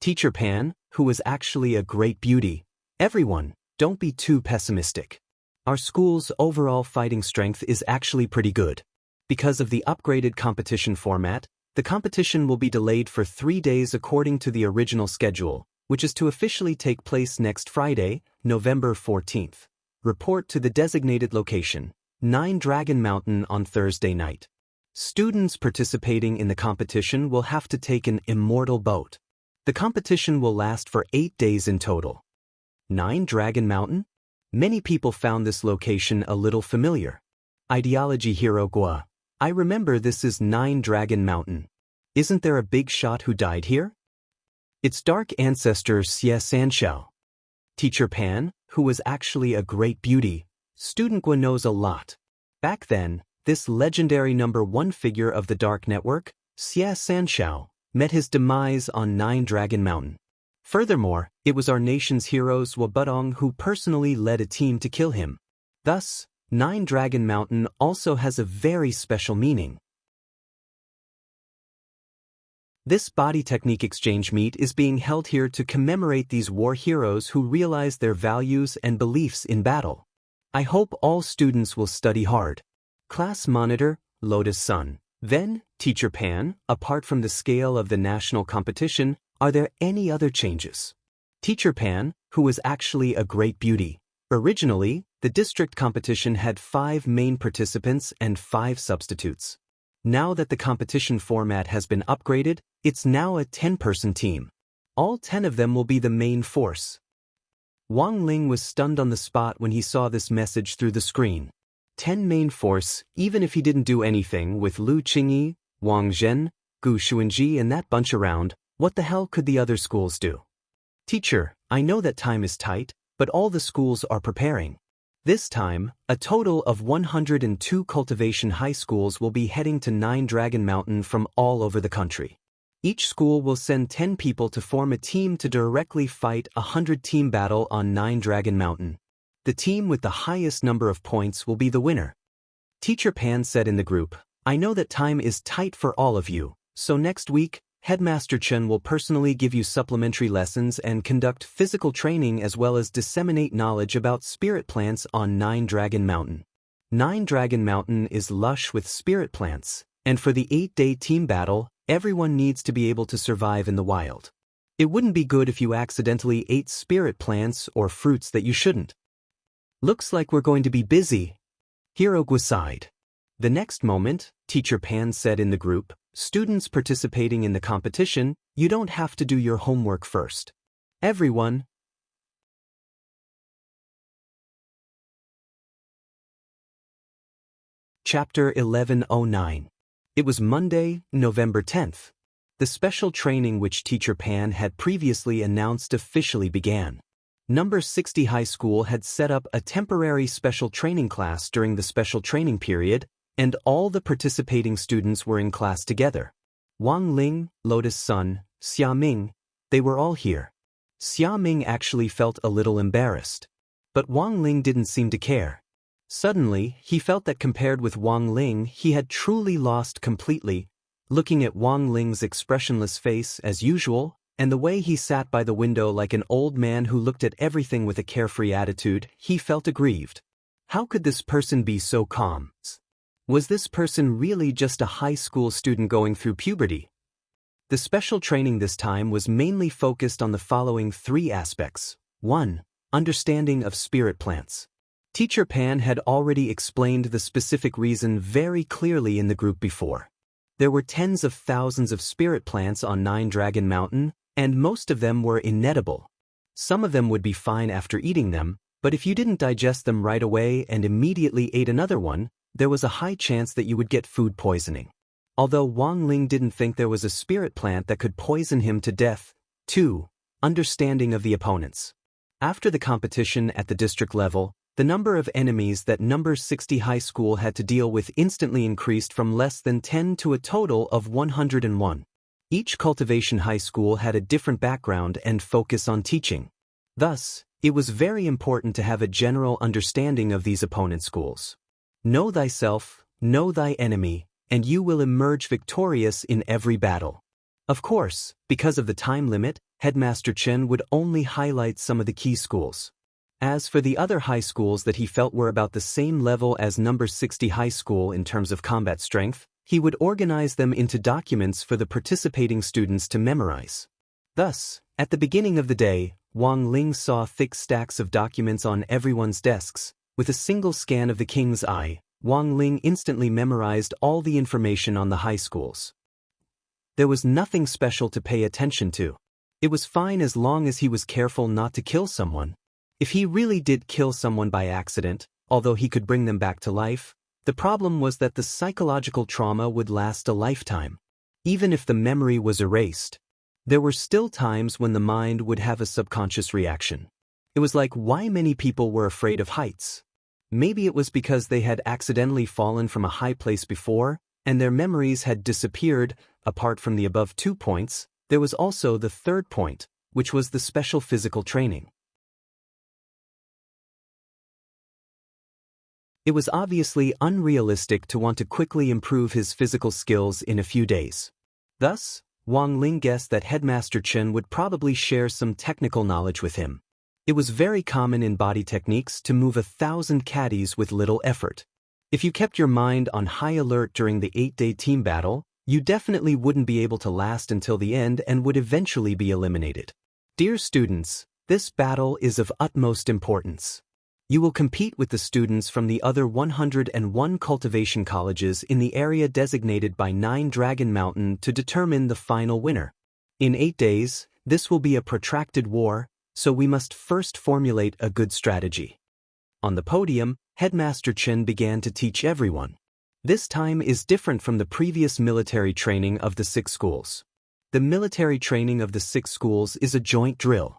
Teacher Pan, who was actually a great beauty. Everyone, don't be too pessimistic. Our school's overall fighting strength is actually pretty good. Because of the upgraded competition format, the competition will be delayed for 3 days according to the original schedule, which is to officially take place next Friday, November 14th. Report to the designated location, 9 Dragon Mountain on Thursday night. Students participating in the competition will have to take an Immortal boat. The competition will last for 8 days in total. 9 Dragon Mountain? Many people found this location a little familiar. Ideology Hero Gua. I remember this is 9 Dragon Mountain. Isn't there a big shot who died here? It's Dark Ancestor Xie Sanxiao. Teacher Pan, who was actually a great beauty. Student Gua knows a lot. Back then, this legendary #1 figure of the Dark Network, Xie Sanxiao, met his demise on 9 Dragon Mountain. Furthermore, it was our nation's hero Zuobutong who personally led a team to kill him. Thus, 9 Dragon Mountain also has a very special meaning. This body technique exchange meet is being held here to commemorate these war heroes who realized their values and beliefs in battle. I hope all students will study hard. Class Monitor, Lotus Sun. Then, Teacher Pan, apart from the scale of the national competition, are there any other changes? Teacher Pan, who was actually a great beauty. Originally, the district competition had 5 main participants and 5 substitutes. Now that the competition format has been upgraded, it's now a 10-person team. All 10 of them will be the main force. Wang Ling was stunned on the spot when he saw this message through the screen. 10 main force, even if he didn't do anything with Lu Qingyi, Wang Zhen, Gu Xuanji and that bunch around, what the hell could the other schools do? Teacher, I know that time is tight, but all the schools are preparing. This time, a total of 102 cultivation high schools will be heading to 9 Dragon Mountain from all over the country. Each school will send 10 people to form a team to directly fight a 100-team battle on 9 Dragon Mountain. The team with the highest number of points will be the winner. Teacher Pan said in the group, I know that time is tight for all of you, So next week, Headmaster Chen will personally give you supplementary lessons and conduct physical training as well as disseminate knowledge about spirit plants on Nine Dragon Mountain. Nine Dragon Mountain is lush with spirit plants, and for the 8-day team battle, everyone needs to be able to survive in the wild. It wouldn't be good if you accidentally ate spirit plants or fruits that you shouldn't. Looks like we're going to be busy. Hirogwa sighed. The next moment, Teacher Pan said in the group, students participating in the competition, you don't have to do your homework first. Everyone. Chapter 1109. It was Monday, November 10th. The special training which Teacher Pan had previously announced officially began. Number 60 High School had set up a temporary special training class during the special training period, and all the participating students were in class together. Wang Ling, Lotus Sun, Xia Ming, they were all here. Xia Ming actually felt a little embarrassed. But Wang Ling didn't seem to care. Suddenly, he felt that compared with Wang Ling, he had truly lost completely. Looking at Wang Ling's expressionless face as usual, and the way he sat by the window like an old man who looked at everything with a carefree attitude, he felt aggrieved. How could this person be so calm? Was this person really just a high school student going through puberty? The special training this time was mainly focused on the following 3 aspects. 1. Understanding of spirit plants. Teacher Pan had already explained the specific reason very clearly in the group before. There were tens of thousands of spirit plants on Nine Dragon Mountain, and most of them were inedible. Some of them would be fine after eating them, but if you didn't digest them right away and immediately ate another one, there was a high chance that you would get food poisoning. Although Wang Ling didn't think there was a spirit plant that could poison him to death. 2. Understanding of the opponents. After the competition at the district level, the number of enemies that number 60 High School had to deal with instantly increased from less than 10 to a total of 101. Each cultivation high school had a different background and focus on teaching. Thus, it was very important to have a general understanding of these opponent schools. Know thyself, know thy enemy, and you will emerge victorious in every battle. Of course, because of the time limit, Headmaster Chen would only highlight some of the key schools. As for the other high schools that he felt were about the same level as number 60 High School in terms of combat strength, he would organize them into documents for the participating students to memorize. Thus, at the beginning of the day, Wang Ling saw thick stacks of documents on everyone's desks. With a single scan of the king's eye, Wang Ling instantly memorized all the information on the high schools. There was nothing special to pay attention to. It was fine as long as he was careful not to kill someone. If he really did kill someone by accident, although he could bring them back to life, the problem was that the psychological trauma would last a lifetime. Even if the memory was erased, there were still times when the mind would have a subconscious reaction. It was like why many people were afraid of heights. Maybe it was because they had accidentally fallen from a high place before, and their memories had disappeared. Apart from the above 2 points, there was also the third point, which was the special physical training. It was obviously unrealistic to want to quickly improve his physical skills in a few days. Thus, Wang Ling guessed that Headmaster Chen would probably share some technical knowledge with him. It was very common in body techniques to move 1,000 caddies with little effort. If you kept your mind on high alert during the 8-day team battle, you definitely wouldn't be able to last until the end and would eventually be eliminated. Dear students, this battle is of utmost importance. You will compete with the students from the other 101 cultivation colleges in the area designated by Nine Dragon Mountain to determine the final winner. In 8 days, this will be a protracted war, so we must first formulate a good strategy. On the podium, Headmaster Chen began to teach everyone. This time is different from the previous military training of the 6 schools. The military training of the 6 schools is a joint drill.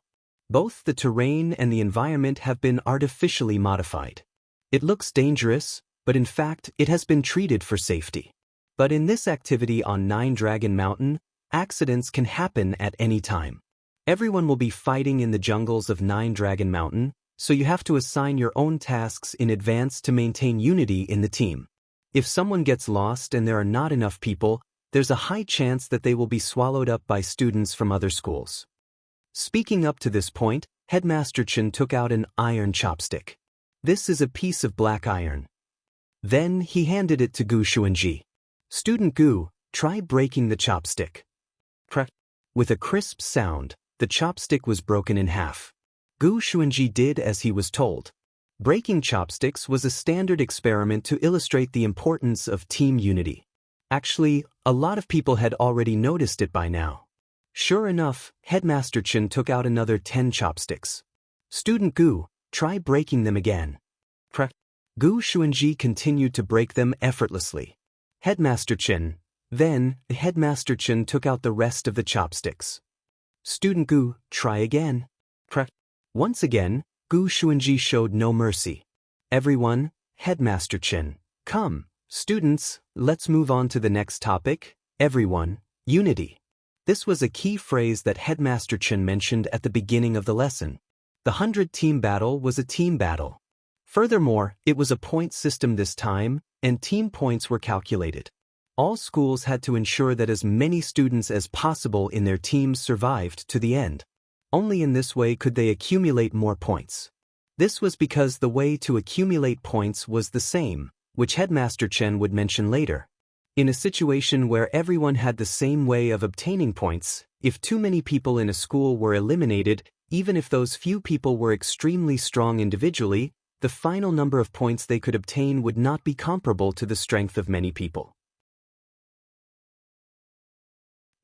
Both the terrain and the environment have been artificially modified. It looks dangerous, but in fact it has been treated for safety. But in this activity on Nine Dragon Mountain, accidents can happen at any time. Everyone will be fighting in the jungles of Nine Dragon Mountain, so you have to assign your own tasks in advance to maintain unity in the team. If someone gets lost and there are not enough people, there's a high chance that they will be swallowed up by students from other schools. Speaking up to this point, Headmaster Chen took out an iron chopstick. This is a piece of black iron. Then he handed it to Gu Xuanji. Student Gu, try breaking the chopstick. Crack. With a crisp sound, the chopstick was broken in half. Gu Xuanji did as he was told. Breaking chopsticks was a standard experiment to illustrate the importance of team unity. Actually, a lot of people had already noticed it by now. Sure enough, Headmaster Chen took out another 10 chopsticks. Student Gu, try breaking them again. Crack. Gu Xuanji continued to break them effortlessly. Headmaster Chen. Then, Headmaster Chen took out the rest of the chopsticks. Student Gu, try again. Crack. Once again, Gu Xuanji showed no mercy. Everyone, Headmaster Chen, come. Students, let's move on to the next topic. Everyone, unity. This was a key phrase that Headmaster Chen mentioned at the beginning of the lesson. The 100-team battle was a team battle. Furthermore, it was a point system this time, and team points were calculated. All schools had to ensure that as many students as possible in their teams survived to the end. Only in this way could they accumulate more points. This was because the way to accumulate points was the same, which Headmaster Chen would mention later. In a situation where everyone had the same way of obtaining points, if too many people in a school were eliminated, even if those few people were extremely strong individually, the final number of points they could obtain would not be comparable to the strength of many people.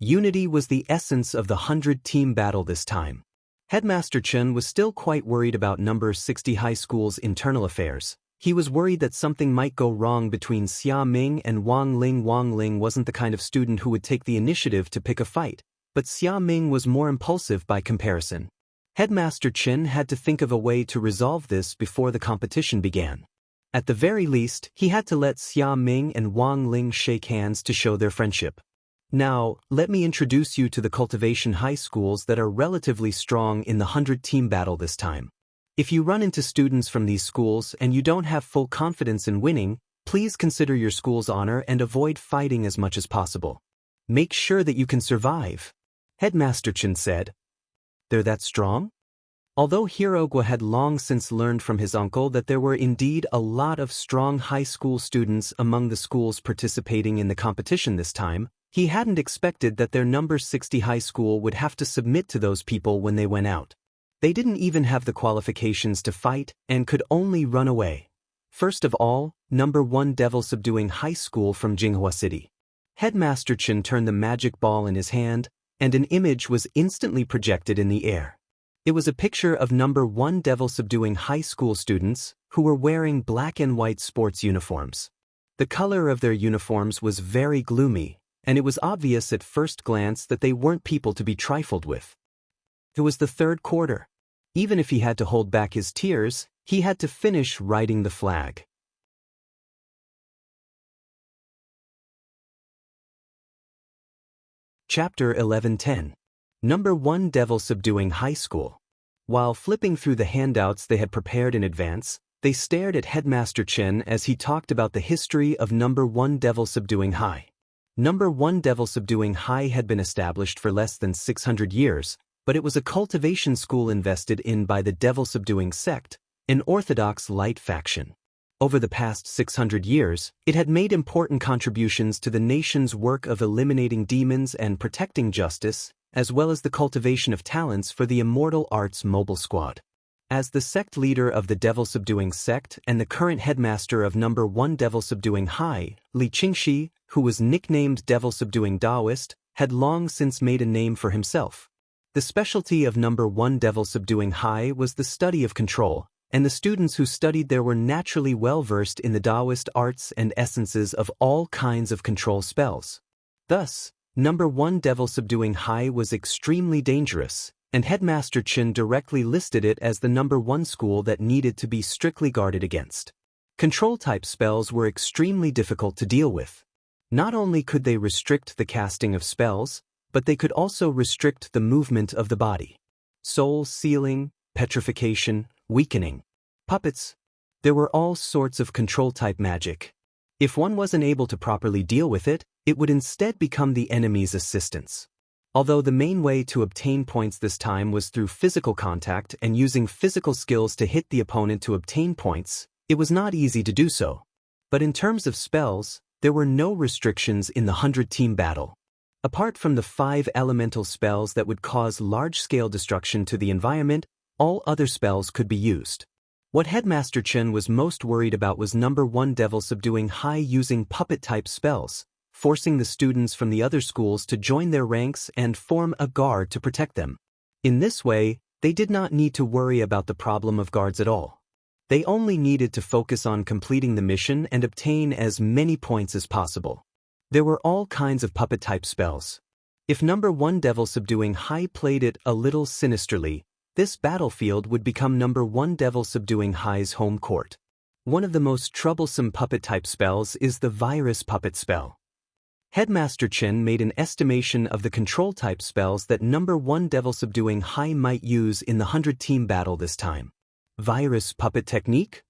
Unity was the essence of the 100-team battle this time. Headmaster Chen was still quite worried about number 60 high school's internal affairs. He was worried that something might go wrong between Xia Ming and Wang Ling. Wang Ling wasn't the kind of student who would take the initiative to pick a fight, but Xia Ming was more impulsive by comparison. Headmaster Chen had to think of a way to resolve this before the competition began. At the very least, he had to let Xia Ming and Wang Ling shake hands to show their friendship. Now, let me introduce you to the cultivation high schools that are relatively strong in the 100-team battle this time. If you run into students from these schools and you don't have full confidence in winning, please consider your school's honor and avoid fighting as much as possible. Make sure that you can survive. Headmaster Chen said. They're that strong? Although Hirogwa had long since learned from his uncle that there were indeed a lot of strong high school students among the schools participating in the competition this time, he hadn't expected that their number 60 high school would have to submit to those people when they went out. They didn't even have the qualifications to fight and could only run away. First of all, number 1 devil-subduing high school from Jinghua City. Headmaster Chen turned the magic ball in his hand, and an image was instantly projected in the air. It was a picture of number 1 devil-subduing high school students who were wearing black and white sports uniforms. The color of their uniforms was very gloomy, and it was obvious at first glance that they weren't people to be trifled with. It was the third quarter. Even if he had to hold back his tears, he had to finish writing the flag. Chapter 11:10. Number 1 Devil-Subduing High School. While flipping through the handouts they had prepared in advance, they stared at Headmaster Chen as he talked about the history of number 1 Devil-Subduing High. Number 1 Devil-Subduing High had been established for less than 600 years, but it was a cultivation school invested in by the Devil-Subduing sect, an orthodox light faction. Over the past 600 years, it had made important contributions to the nation's work of eliminating demons and protecting justice, as well as the cultivation of talents for the Immortal Arts Mobile Squad. As the sect leader of the Devil-Subduing sect and the current headmaster of number 1 Devil-Subduing High, Li Qingxi, who was nicknamed Devil-Subduing Taoist, had long since made a name for himself. The specialty of number 1 Devil-Subduing High was the study of control, and the students who studied there were naturally well-versed in the Taoist arts and essences of all kinds of control spells. Thus, number 1 Devil-Subduing High was extremely dangerous, and Headmaster Chen directly listed it as the number 1 school that needed to be strictly guarded against. Control-type spells were extremely difficult to deal with. Not only could they restrict the casting of spells, but they could also restrict the movement of the body. Soul sealing, petrification, weakening, puppets. There were all sorts of control-type magic. If one wasn't able to properly deal with it, It would instead become the enemy's assistance. Although the main way to obtain points this time was through physical contact and using physical skills to hit the opponent to obtain points, it was not easy to do so. But in terms of spells, there were no restrictions in the 100-team battle. Apart from the 5 elemental spells that would cause large-scale destruction to the environment, all other spells could be used. What Headmaster Chen was most worried about was number 1 Devil Subduing High using puppet-type spells, forcing the students from the other schools to join their ranks and form a guard to protect them. In this way, they did not need to worry about the problem of guards at all. They only needed to focus on completing the mission and obtain as many points as possible. There were all kinds of puppet-type spells. If number 1 Devil Subduing High played it a little sinisterly, this battlefield would become number 1 Devil Subduing High's home court. One of the most troublesome puppet-type spells is the Virus Puppet spell. Headmaster Chen made an estimation of the control-type spells that number 1 Devil Subduing High might use in the 100-team battle this time. Virus Puppet Technique?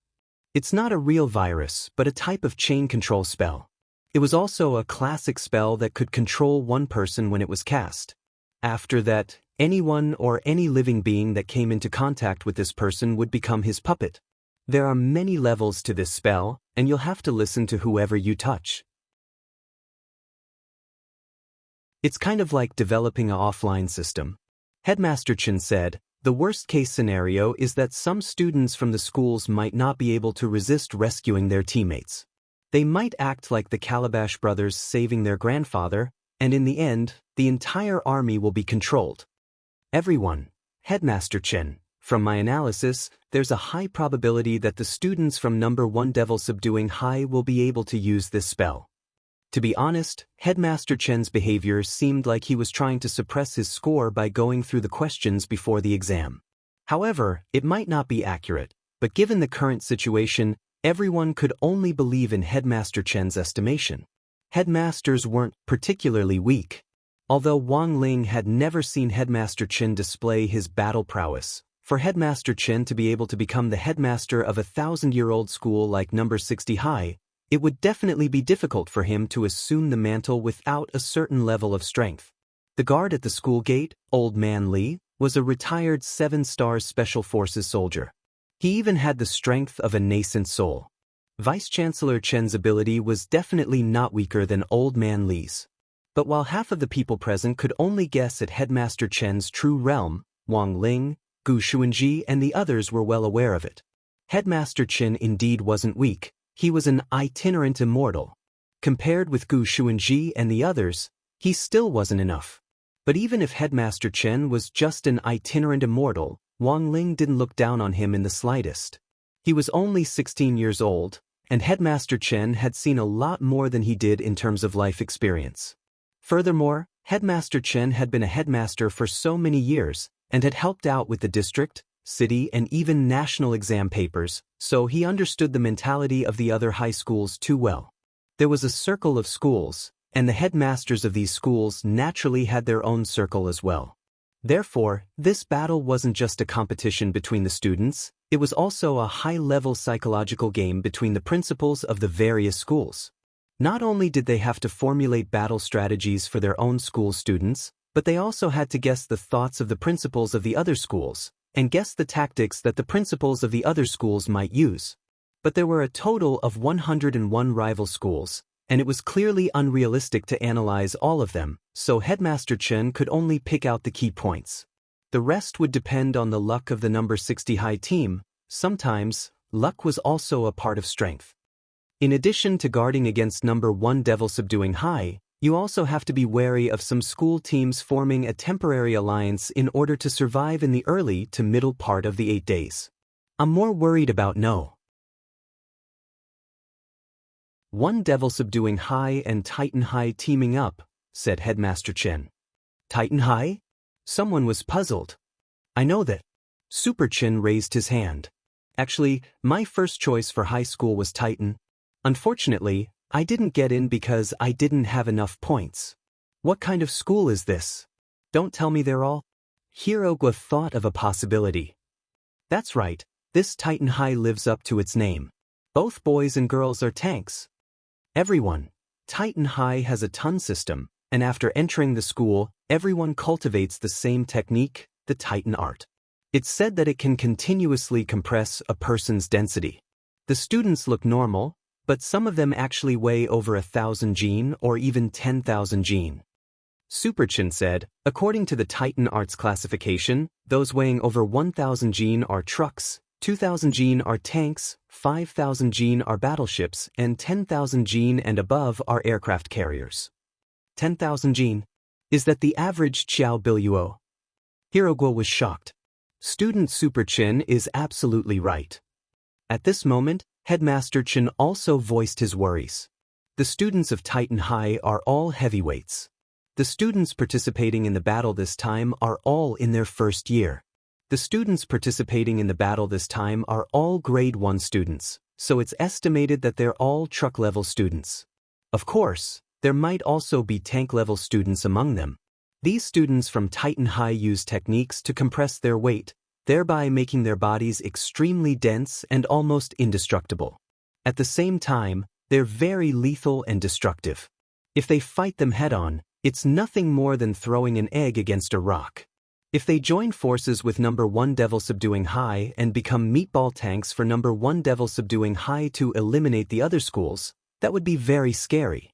It's not a real virus, but a type of chain control spell. It was also a classic spell that could control one person when it was cast. After that, anyone or any living being that came into contact with this person would become his puppet. There are many levels to this spell, and you'll have to listen to whoever you touch. It's kind of like developing an offline system. Headmaster Chen said, the worst-case scenario is that some students from the schools might not be able to resist rescuing their teammates. They might act like the Calabash brothers saving their grandfather, and in the end, the entire army will be controlled. Everyone, Headmaster Chen, from my analysis, there's a high probability that the students from number 1 Devil Subduing High will be able to use this spell. To be honest, Headmaster Chen's behavior seemed like he was trying to suppress his score by going through the questions before the exam. However, it might not be accurate, but given the current situation, everyone could only believe in Headmaster Chen's estimation. Headmasters weren't particularly weak. Although Wang Ling had never seen Headmaster Chen display his battle prowess, for Headmaster Chen to be able to become the headmaster of a 1,000-year-old school like number 60 High, it would definitely be difficult for him to assume the mantle without a certain level of strength. The guard at the school gate, Old Man Li, was a retired 7-star Special Forces soldier. He even had the strength of a nascent soul. Vice-Chancellor Chen's ability was definitely not weaker than Old Man Li's. But while half of the people present could only guess at Headmaster Chen's true realm, Wang Ling, Gu Xuanji and the others were well aware of it. Headmaster Chen indeed wasn't weak. He was an itinerant immortal. Compared with Gu Xuanji and the others, he still wasn't enough. But even if Headmaster Chen was just an itinerant immortal, Wang Ling didn't look down on him in the slightest. He was only 16 years old, and Headmaster Chen had seen a lot more than he did in terms of life experience. Furthermore, Headmaster Chen had been a headmaster for so many years, and had helped out with the district, city and even national exam papers, so he understood the mentality of the other high schools too well. There was a circle of schools, and the headmasters of these schools naturally had their own circle as well. Therefore, this battle wasn't just a competition between the students, it was also a high-level psychological game between the principals of the various schools. Not only did they have to formulate battle strategies for their own school students, but they also had to guess the thoughts of the principals of the other schools, and guess the tactics that the principals of the other schools might use. But there were a total of 101 rival schools, and it was clearly unrealistic to analyze all of them, so Headmaster Chen could only pick out the key points. The rest would depend on the luck of the number 60 high team. Sometimes, luck was also a part of strength. In addition to guarding against number 1 Devil Subduing High, you also have to be wary of some school teams forming a temporary alliance in order to survive in the early to middle part of the 8 days. I'm more worried about no. 1 Devil Subduing High and Titan High teaming up, said Headmaster Chen. Titan High? Someone was puzzled. I know that. Super Chen raised his hand. Actually, my first choice for high school was Titan. Unfortunately, I didn't get in because I didn't have enough points. What kind of school is this? Don't tell me they're all. Hirogwa thought of a possibility. That's right, this Titan High lives up to its name. Both boys and girls are tanks. Everyone, Titan High has a ton system, and after entering the school, everyone cultivates the same technique, the Titan art. It's said that it can continuously compress a person's density. The students look normal, but some of them actually weigh over 1,000 jin or even 10,000 jin. Superchin said, according to the Titan Arts classification, those weighing over 1,000 jin are trucks, 2,000 jin are tanks, 5,000 jin are battleships, and 10,000 jin and above are aircraft carriers. 10,000 jin? Is that the average Qiao Biluo? Hirogwa was shocked. Student Superchin is absolutely right. At this moment, Headmaster Chin also voiced his worries. The students of Titan High are all heavyweights. The students participating in the battle this time are all in their first year. The students participating in the battle this time are all grade 1 students, so it's estimated that they're all truck-level students. Of course, there might also be tank-level students among them. These students from Titan High use techniques to compress their weight, thereby making their bodies extremely dense and almost indestructible. At the same time, they're very lethal and destructive. If they fight them head-on, it's nothing more than throwing an egg against a rock. If they join forces with number 1 Devil Subduing High and become meatball tanks for number 1 Devil Subduing High to eliminate the other schools, that would be very scary.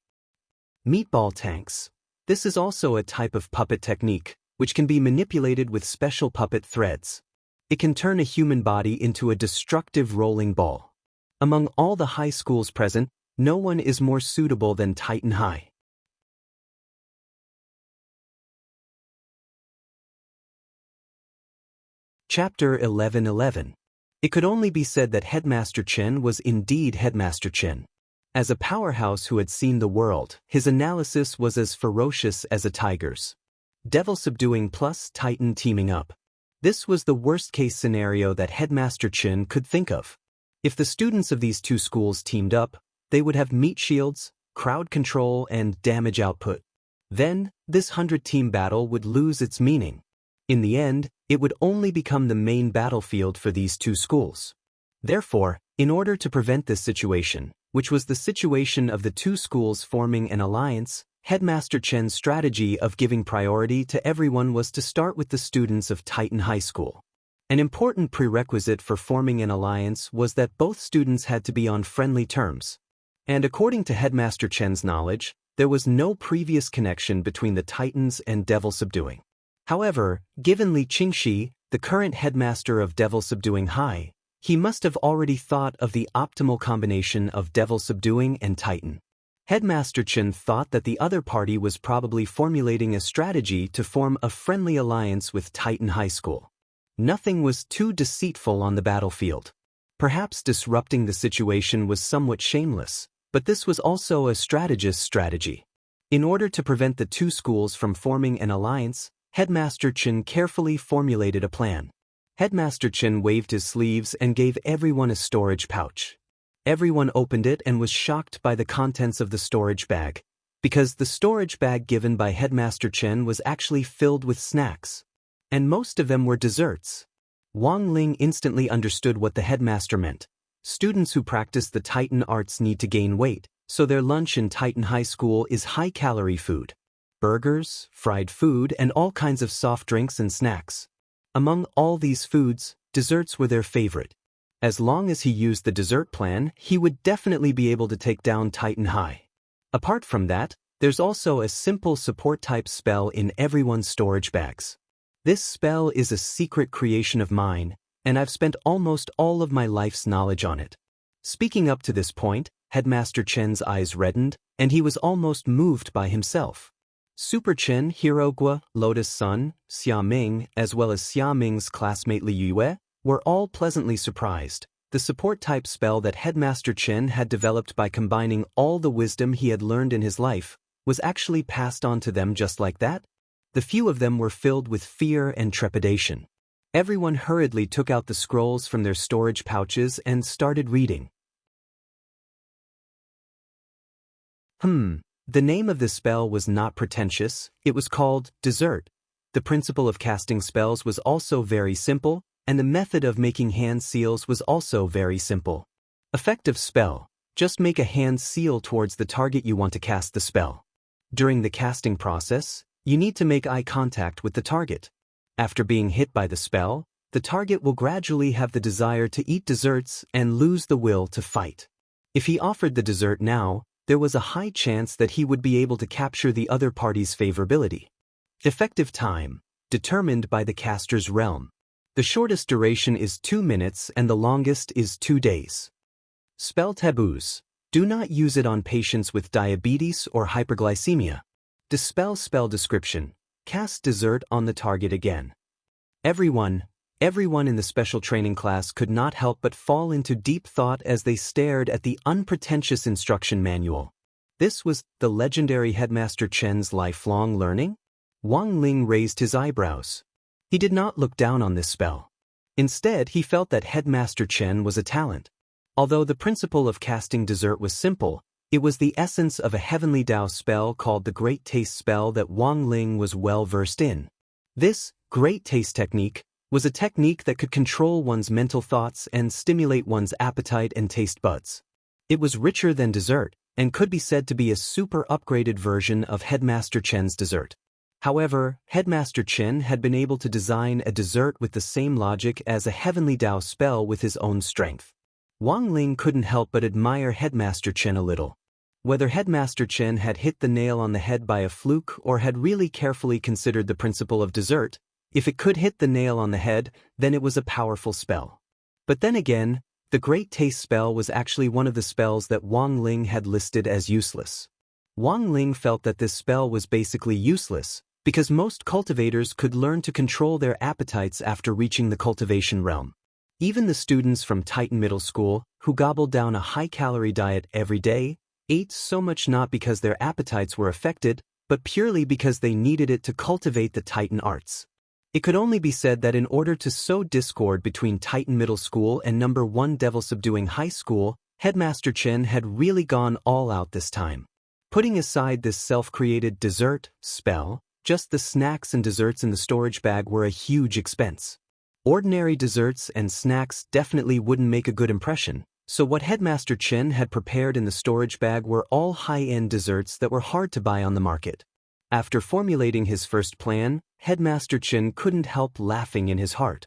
Meatball tanks. This is also a type of puppet technique, which can be manipulated with special puppet threads. It can turn a human body into a destructive rolling ball. Among all the high schools present, no one is more suitable than Titan High. Chapter 11:11. It could only be said that Headmaster Chen was indeed Headmaster Chen. As a powerhouse who had seen the world, his analysis was as ferocious as a tiger's. Devil Subduing plus Titan teaming up. This was the worst-case scenario that Headmaster Chen could think of. If the students of these two schools teamed up, they would have meat shields, crowd control, and damage output. Then, this 100-team battle would lose its meaning. In the end, it would only become the main battlefield for these two schools. Therefore, in order to prevent this situation, which was the situation of the two schools forming an alliance, Headmaster Chen's strategy of giving priority to everyone was to start with the students of Titan High School. An important prerequisite for forming an alliance was that both students had to be on friendly terms. And according to Headmaster Chen's knowledge, there was no previous connection between the Titans and Devil Subduing. However, given Li Qingxi, the current headmaster of Devil Subduing High, he must have already thought of the optimal combination of Devil Subduing and Titan. Headmaster Chen thought that the other party was probably formulating a strategy to form a friendly alliance with Titan High School. Nothing was too deceitful on the battlefield. Perhaps disrupting the situation was somewhat shameless, but this was also a strategist's strategy. In order to prevent the two schools from forming an alliance, Headmaster Chen carefully formulated a plan. Headmaster Chen waved his sleeves and gave everyone a storage pouch. Everyone opened it and was shocked by the contents of the storage bag, because the storage bag given by Headmaster Chen was actually filled with snacks. And most of them were desserts. Wang Ling instantly understood what the headmaster meant. Students who practice the Titan arts need to gain weight, so their lunch in Titan High School is high-calorie food. Burgers, fried food, and all kinds of soft drinks and snacks. Among all these foods, desserts were their favorite. As long as he used the dessert plan, he would definitely be able to take down Titan High. Apart from that, there's also a simple support-type spell in everyone's storage bags. This spell is a secret creation of mine, and I've spent almost all of my life's knowledge on it. Speaking up to this point, Headmaster Chen's eyes reddened, and he was almost moved by himself. Super Chen, Hirogwa, Lotus Sun, Xia Ming, as well as Xia Ming's classmate Li Yue, were all pleasantly surprised. The support-type spell that Headmaster Chen had developed by combining all the wisdom he had learned in his life was actually passed on to them just like that. The few of them were filled with fear and trepidation. Everyone hurriedly took out the scrolls from their storage pouches and started reading. The name of this spell was not pretentious, it was called Dessert. The principle of casting spells was also very simple, and the method of making hand seals was also very simple. Effective spell. Just make a hand seal towards the target you want to cast the spell. During the casting process, you need to make eye contact with the target. After being hit by the spell, the target will gradually have the desire to eat desserts and lose the will to fight. If he offered the dessert now, there was a high chance that he would be able to capture the other party's favorability. Effective time, determined by the caster's realm. The shortest duration is 2 minutes and the longest is 2 days. Spell taboos. Do not use it on patients with diabetes or hyperglycemia. Dispel spell description. Cast dessert on the target again. Everyone in the special training class could not help but fall into deep thought as they stared at the unpretentious instruction manual. This was the legendary Headmaster Chen's lifelong learning? Wang Ling raised his eyebrows. He did not look down on this spell. Instead, he felt that Headmaster Chen was a talent. Although the principle of casting dessert was simple, it was the essence of a heavenly Dao spell called the Great Taste spell that Wang Ling was well versed in. This Great Taste technique was a technique that could control one's mental thoughts and stimulate one's appetite and taste buds. It was richer than dessert, and could be said to be a super upgraded version of Headmaster Chen's dessert. However, Headmaster Chen had been able to design a dessert with the same logic as a heavenly Dao spell with his own strength. Wang Ling couldn't help but admire Headmaster Chen a little. Whether Headmaster Chen had hit the nail on the head by a fluke or had really carefully considered the principle of dessert, if it could hit the nail on the head, then it was a powerful spell. But then again, the Great Taste spell was actually one of the spells that Wang Ling had listed as useless. Wang Ling felt that this spell was basically useless, because most cultivators could learn to control their appetites after reaching the cultivation realm. Even the students from Titan Middle School, who gobbled down a high-calorie diet every day, ate so much not because their appetites were affected, but purely because they needed it to cultivate the Titan arts. It could only be said that in order to sow discord between Titan Middle School and number 1 Devil-subduing High School, Headmaster Chen had really gone all out this time. Putting aside this self-created dessert spell, just the snacks and desserts in the storage bag were a huge expense. Ordinary desserts and snacks definitely wouldn't make a good impression, so what Headmaster Chen had prepared in the storage bag were all high-end desserts that were hard to buy on the market. After formulating his first plan, Headmaster Chen couldn't help laughing in his heart.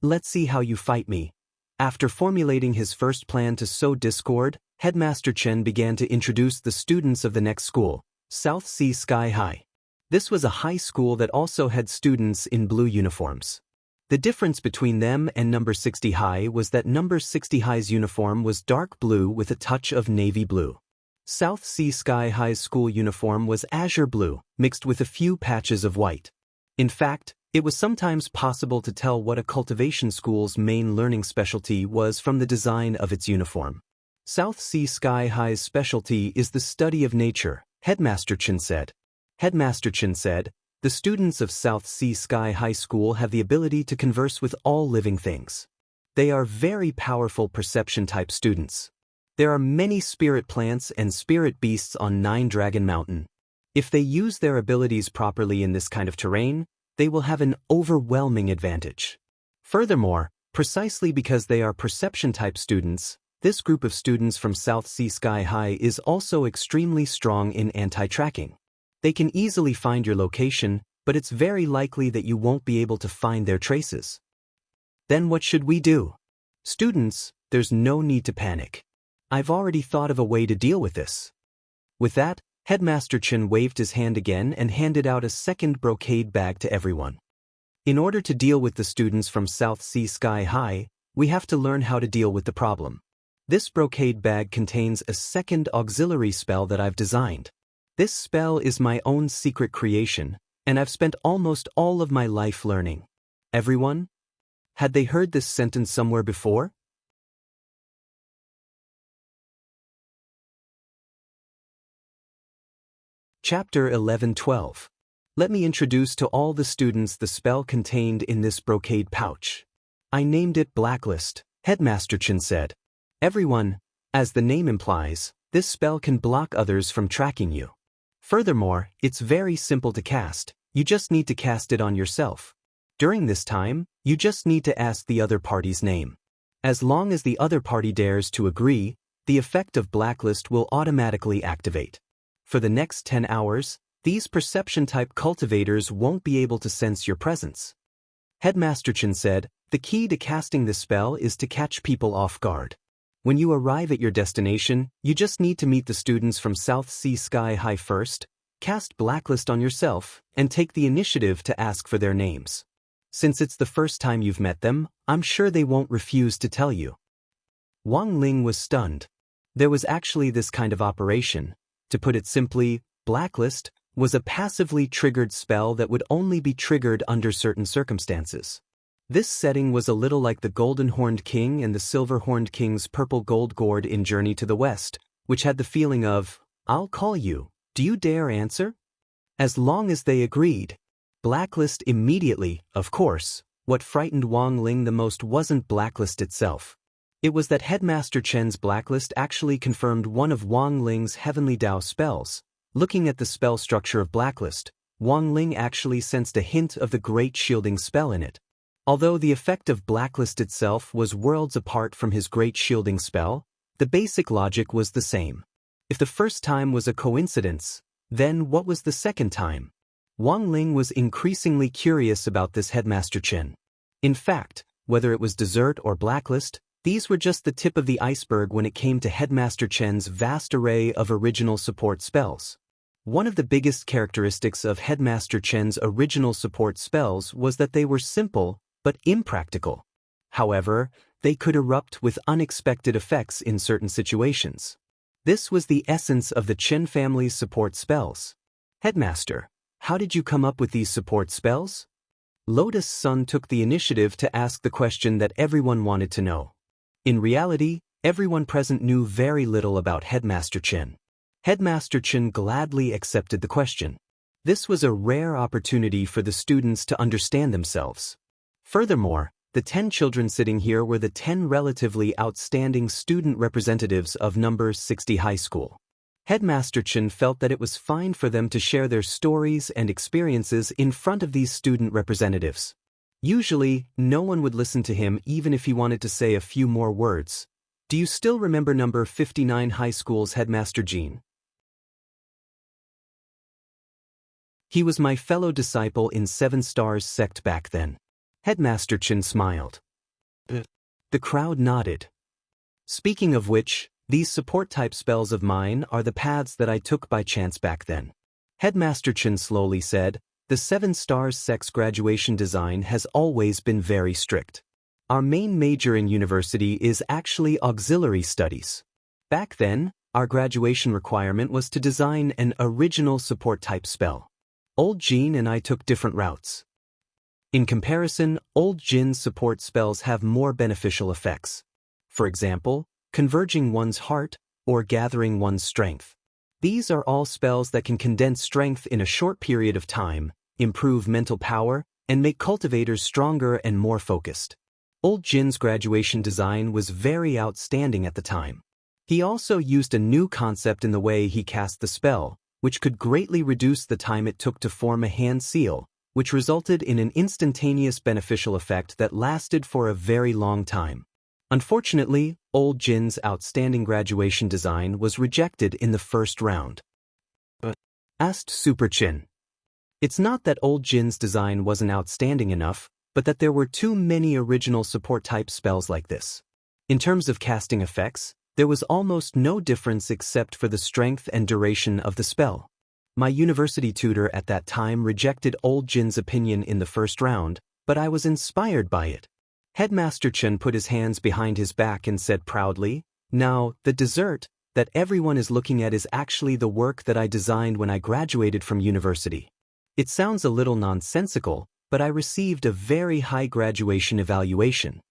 Let's see how you fight me. After formulating his first plan to sow discord, Headmaster Chen began to introduce the students of the next school, South Sea Sky High. This was a high school that also had students in blue uniforms. The difference between them and number 60 High was that number 60 High's uniform was dark blue with a touch of navy blue. South Sea Sky High's school uniform was azure blue, mixed with a few patches of white. In fact, it was sometimes possible to tell what a cultivation school's main learning specialty was from the design of its uniform. South Sea Sky High's specialty is the study of nature, Headmaster Chen said. Headmaster Chen said, the students of South Sea Sky High School have the ability to converse with all living things. They are very powerful perception-type students. There are many spirit plants and spirit beasts on Nine Dragon Mountain. If they use their abilities properly in this kind of terrain, they will have an overwhelming advantage. Furthermore, precisely because they are perception-type students, this group of students from South Sea Sky High is also extremely strong in anti-tracking. They can easily find your location, but it's very likely that you won't be able to find their traces. Then what should we do? Students, there's no need to panic. I've already thought of a way to deal with this. With that, Headmaster Chen waved his hand again and handed out a second brocade bag to everyone. In order to deal with the students from South Sea Sky High, we have to learn how to deal with the problem. This brocade bag contains a second auxiliary spell that I've designed. This spell is my own secret creation, and I've spent almost all of my life learning. Everyone? Had they heard this sentence somewhere before? Chapter 11-12. Let me introduce to all the students the spell contained in this brocade pouch. I named it Blacklist, Headmaster Chen said. Everyone, as the name implies, this spell can block others from tracking you. Furthermore, it's very simple to cast, you just need to cast it on yourself. During this time, you just need to ask the other party's name. As long as the other party dares to agree, the effect of blacklist will automatically activate. For the next 10 hours, these perception-type cultivators won't be able to sense your presence. Headmaster Chen said, the key to casting this spell is to catch people off guard. When you arrive at your destination, you just need to meet the students from South Sea Sky High first, cast blacklist on yourself, and take the initiative to ask for their names. Since it's the first time you've met them, I'm sure they won't refuse to tell you. Wang Ling was stunned. There was actually this kind of operation. To put it simply, blacklist was a passively triggered spell that would only be triggered under certain circumstances. This setting was a little like the Golden Horned King and the Silver Horned King's purple gold gourd in Journey to the West, which had the feeling of, I'll call you, do you dare answer? As long as they agreed. Blacklist immediately, of course. What frightened Wang Ling the most wasn't blacklist itself. It was that Headmaster Chen's blacklist actually confirmed one of Wang Ling's heavenly Dao spells. Looking at the spell structure of blacklist, Wang Ling actually sensed a hint of the great shielding spell in it. Although the effect of blacklist itself was worlds apart from his great shielding spell, the basic logic was the same. If the first time was a coincidence, then what was the second time? Wang Ling was increasingly curious about this Headmaster Chen. In fact, whether it was dessert or blacklist, these were just the tip of the iceberg when it came to Headmaster Chen's vast array of original support spells. One of the biggest characteristics of Headmaster Chen's original support spells was that they were simple but impractical. However, they could erupt with unexpected effects in certain situations. This was the essence of the Chen family's support spells. Headmaster, how did you come up with these support spells? Lotus Sun took the initiative to ask the question that everyone wanted to know. In reality, everyone present knew very little about Headmaster Chen. Headmaster Chen gladly accepted the question. This was a rare opportunity for the students to understand themselves. Furthermore, the 10 children sitting here were the 10 relatively outstanding student representatives of number 60 high school. Headmaster Chen felt that it was fine for them to share their stories and experiences in front of these student representatives. Usually, no one would listen to him even if he wanted to say a few more words. Do you still remember number 59 high school's Headmaster Jean? He was my fellow disciple in 7 Stars sect back then. Headmaster Chen smiled. The crowd nodded. Speaking of which, these support-type spells of mine are the paths that I took by chance back then. Headmaster Chen slowly said, the 7 Stars sect's graduation design has always been very strict. Our main major in university is actually auxiliary studies. Back then, our graduation requirement was to design an original support-type spell. Old Jean and I took different routes. In comparison, Old Jin's support spells have more beneficial effects. For example, converging one's heart or gathering one's strength. These are all spells that can condense strength in a short period of time, improve mental power, and make cultivators stronger and more focused. Old Jin's graduation design was very outstanding at the time. He also used a new concept in the way he cast the spell, which could greatly reduce the time it took to form a hand seal, which resulted in an instantaneous beneficial effect that lasted for a very long time. Unfortunately, Old Jin's outstanding graduation design was rejected in the first round. Asked Super Chin. It's not that Old Jin's design wasn't outstanding enough, but that there were too many original support-type spells like this. In terms of casting effects, there was almost no difference except for the strength and duration of the spell. My university tutor at that time rejected Old Jin's opinion in the first round, but I was inspired by it. Headmaster Chen put his hands behind his back and said proudly, now, the dessert that everyone is looking at is actually the work that I designed when I graduated from university. It sounds a little nonsensical, but I received a very high graduation evaluation.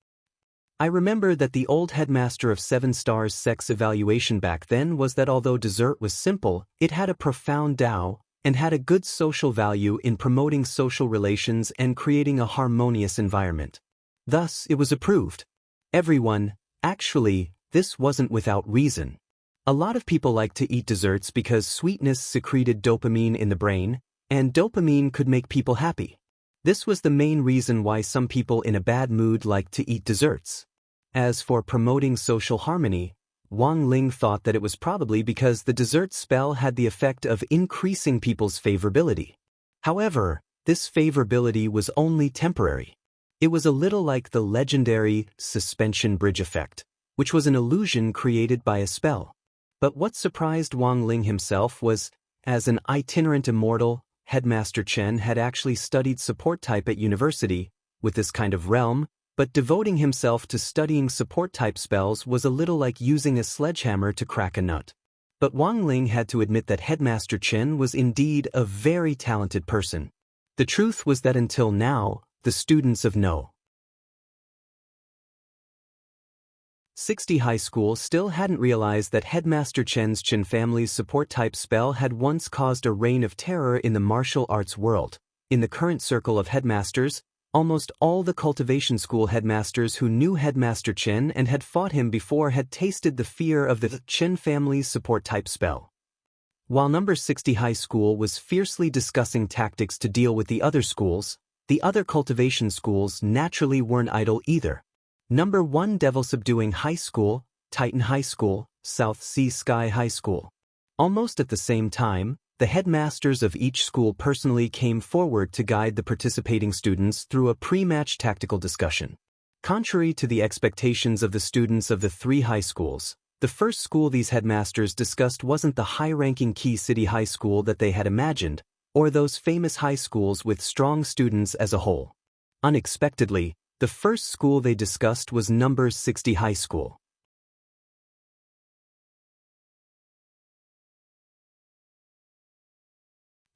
I remember that the old headmaster of 7 Stars sect's evaluation back then was that although dessert was simple, it had a profound Tao and had a good social value in promoting social relations and creating a harmonious environment. Thus, it was approved. Everyone, actually, this wasn't without reason. A lot of people like to eat desserts because sweetness secreted dopamine in the brain, and dopamine could make people happy. This was the main reason why some people in a bad mood liked to eat desserts. As for promoting social harmony, Wang Ling thought that it was probably because the dessert spell had the effect of increasing people's favorability. However, this favorability was only temporary. It was a little like the legendary suspension bridge effect, which was an illusion created by a spell. But what surprised Wang Ling himself was, as an itinerant immortal, Headmaster Chen had actually studied support type at university, with this kind of realm, but devoting himself to studying support type spells was a little like using a sledgehammer to crack a nut. But Wang Ling had to admit that Headmaster Chen was indeed a very talented person. The truth was that until now, the students of No. 60 High School still hadn't realized that Headmaster Chen's Chen family's support-type spell had once caused a reign of terror in the martial arts world. In the current circle of headmasters, almost all the cultivation school headmasters who knew Headmaster Chen and had fought him before had tasted the fear of the Chen family's support-type spell. While number 60 High School was fiercely discussing tactics to deal with the other schools, the other cultivation schools naturally weren't idle either. Number 1 Devil Subduing High School, Titan High School, South Sea Sky High School. Almost at the same time, the headmasters of each school personally came forward to guide the participating students through a pre-match tactical discussion. Contrary to the expectations of the students of the 3 high schools, the first school these headmasters discussed wasn't the high-ranking Key City High School that they had imagined, or those famous high schools with strong students as a whole. Unexpectedly, the first school they discussed was number 60 High School.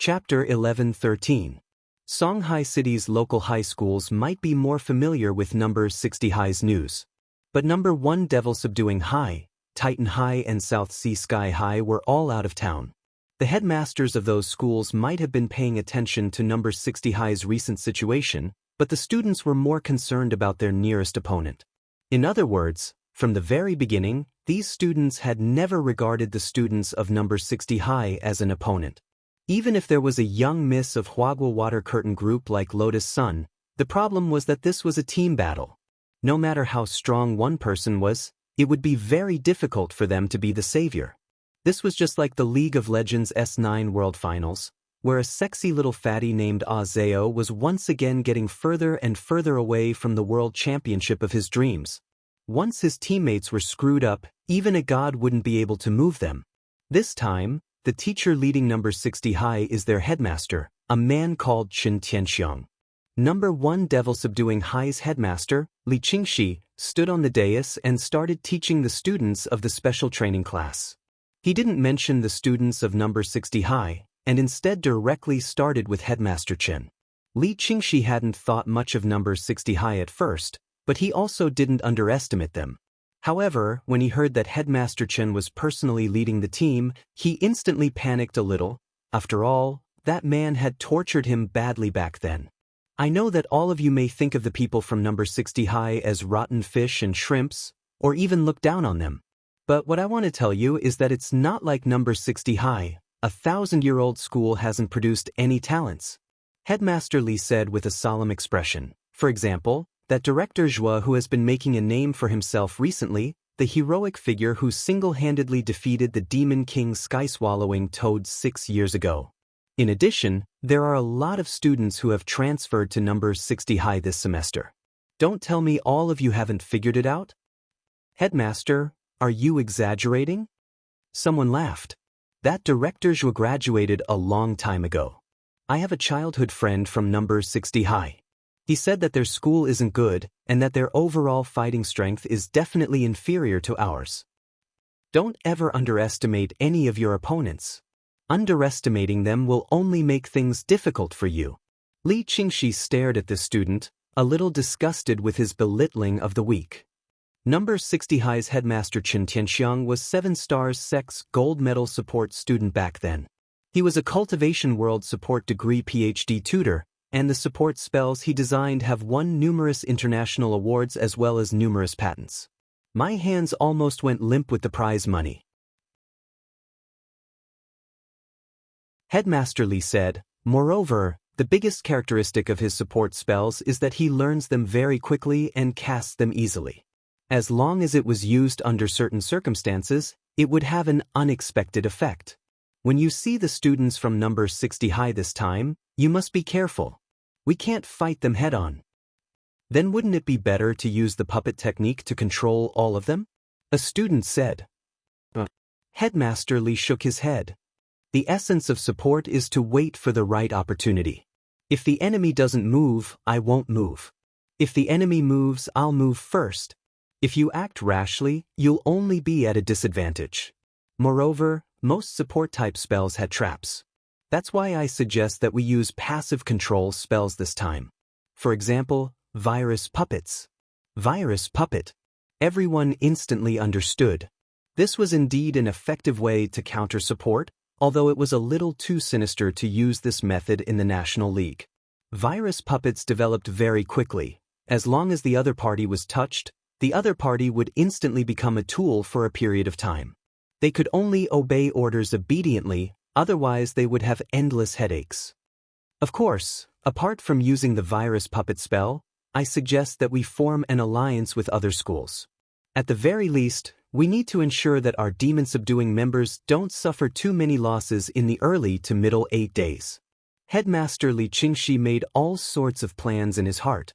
Chapter 11-13. Songhai City's local high schools might be more familiar with number 60 High's news. But number 1 Devil Subduing High, Titan High and South Sea Sky High were all out of town. The headmasters of those schools might have been paying attention to number 60 High's recent situation, but the students were more concerned about their nearest opponent. In other words, from the very beginning, these students had never regarded the students of number 60 High as an opponent. Even if there was a young miss of Huagua Water Curtain group like Lotus Sun, the problem was that this was a team battle. No matter how strong one person was, it would be very difficult for them to be the savior. This was just like the League of Legends S9 World Finals, where a sexy little fatty named Azeo was once again getting further and further away from the world championship of his dreams. Once his teammates were screwed up, even a god wouldn't be able to move them. This time, the teacher leading number 60 High is their headmaster, a man called Chen Tianxiang. Number 1 Devil Subduing High's headmaster, Li Qingxi, stood on the dais and started teaching the students of the special training class. He didn't mention the students of number 60 High, and instead directly started with Headmaster Chen. Li Qingxi hadn't thought much of number 60 High at first, but he also didn't underestimate them. However, when he heard that Headmaster Chen was personally leading the team, he instantly panicked a little. After all, that man had tortured him badly back then. I know that all of you may think of the people from number 60 High as rotten fish and shrimps, or even look down on them. But what I want to tell you is that it's not like number 60 High. A 1,000-year-old school hasn't produced any talents. Headmaster Li said with a solemn expression. For example, that Director Zhua who has been making a name for himself recently, the heroic figure who single-handedly defeated the Demon King sky-swallowing toads 6 years ago. In addition, there are a lot of students who have transferred to number 60 High this semester. Don't tell me all of you haven't figured it out? Headmaster, are you exaggerating? Someone laughed. That Director Zhua graduated a long time ago. I have a childhood friend from number 60 High. He said that their school isn't good, and that their overall fighting strength is definitely inferior to ours. Don't ever underestimate any of your opponents. Underestimating them will only make things difficult for you. Li Qingxi stared at the student, a little disgusted with his belittling of the weak. Number 60 High's headmaster Chen Tianxiang was 7 stars sex gold medal support student back then. He was a cultivation world support degree PhD tutor, and the support spells he designed have won numerous international awards as well as numerous patents. My hands almost went limp with the prize money. Headmaster Li said, moreover, The biggest characteristic of his support spells is that he learns them very quickly and casts them easily. As long as it was used under certain circumstances, it would have an unexpected effect. When you see the students from number 60 high this time, you must be careful. We can't fight them head-on. Then wouldn't it be better to use the puppet technique to control all of them? A student said. Headmaster Li shook his head. The essence of support is to wait for the right opportunity. If the enemy doesn't move, I won't move. If the enemy moves, I'll move first. If you act rashly, you'll only be at a disadvantage. Moreover, most support-type spells had traps. That's why I suggest that we use passive control spells this time. For example, Virus Puppets. Virus Puppet. Everyone instantly understood. This was indeed an effective way to counter support, although it was a little too sinister to use this method in the National League. Virus puppets developed very quickly. As long as the other party was touched, the other party would instantly become a tool for a period of time. They could only obey orders obediently, otherwise they would have endless headaches. Of course, apart from using the virus puppet spell, I suggest that we form an alliance with other schools. At the very least, we need to ensure that our demon-subduing members don't suffer too many losses in the early to middle 8 days. Headmaster Li Qingxi made all sorts of plans in his heart.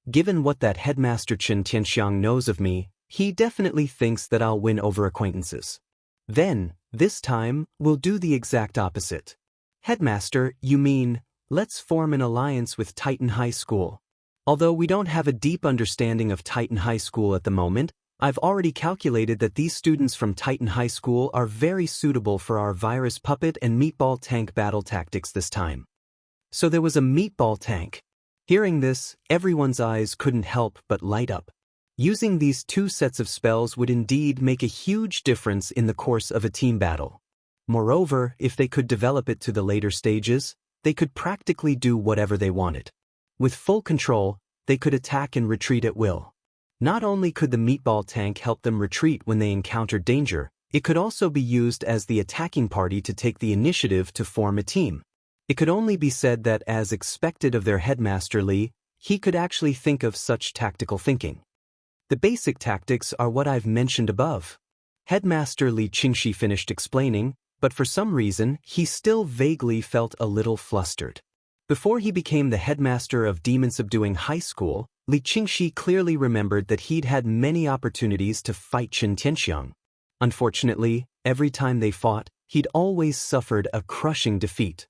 Given what that Headmaster Chen Tianxiang knows of me, he definitely thinks that I'll win over acquaintances. Then, this time, we'll do the exact opposite. Headmaster, you mean, let's form an alliance with Titan High School. Although we don't have a deep understanding of Titan High School at the moment, I've already calculated that these students from Titan High School are very suitable for our virus puppet and meatball tank battle tactics this time. So there was a meatball tank. Hearing this, everyone's eyes couldn't help but light up. Using these two sets of spells would indeed make a huge difference in the course of a team battle. Moreover, if they could develop it to the later stages, they could practically do whatever they wanted. With full control, they could attack and retreat at will. Not only could the meatball tank help them retreat when they encountered danger, it could also be used as the attacking party to take the initiative to form a team. It could only be said that, as expected of their Headmaster Li, he could actually think of such tactical thinking. The basic tactics are what I've mentioned above. Headmaster Li Qingxi finished explaining, but for some reason, he still vaguely felt a little flustered. Before he became the headmaster of demon-subduing high school, Li Qingxi clearly remembered that he'd had many opportunities to fight Chen Tianxiang. Unfortunately, every time they fought, he'd always suffered a crushing defeat.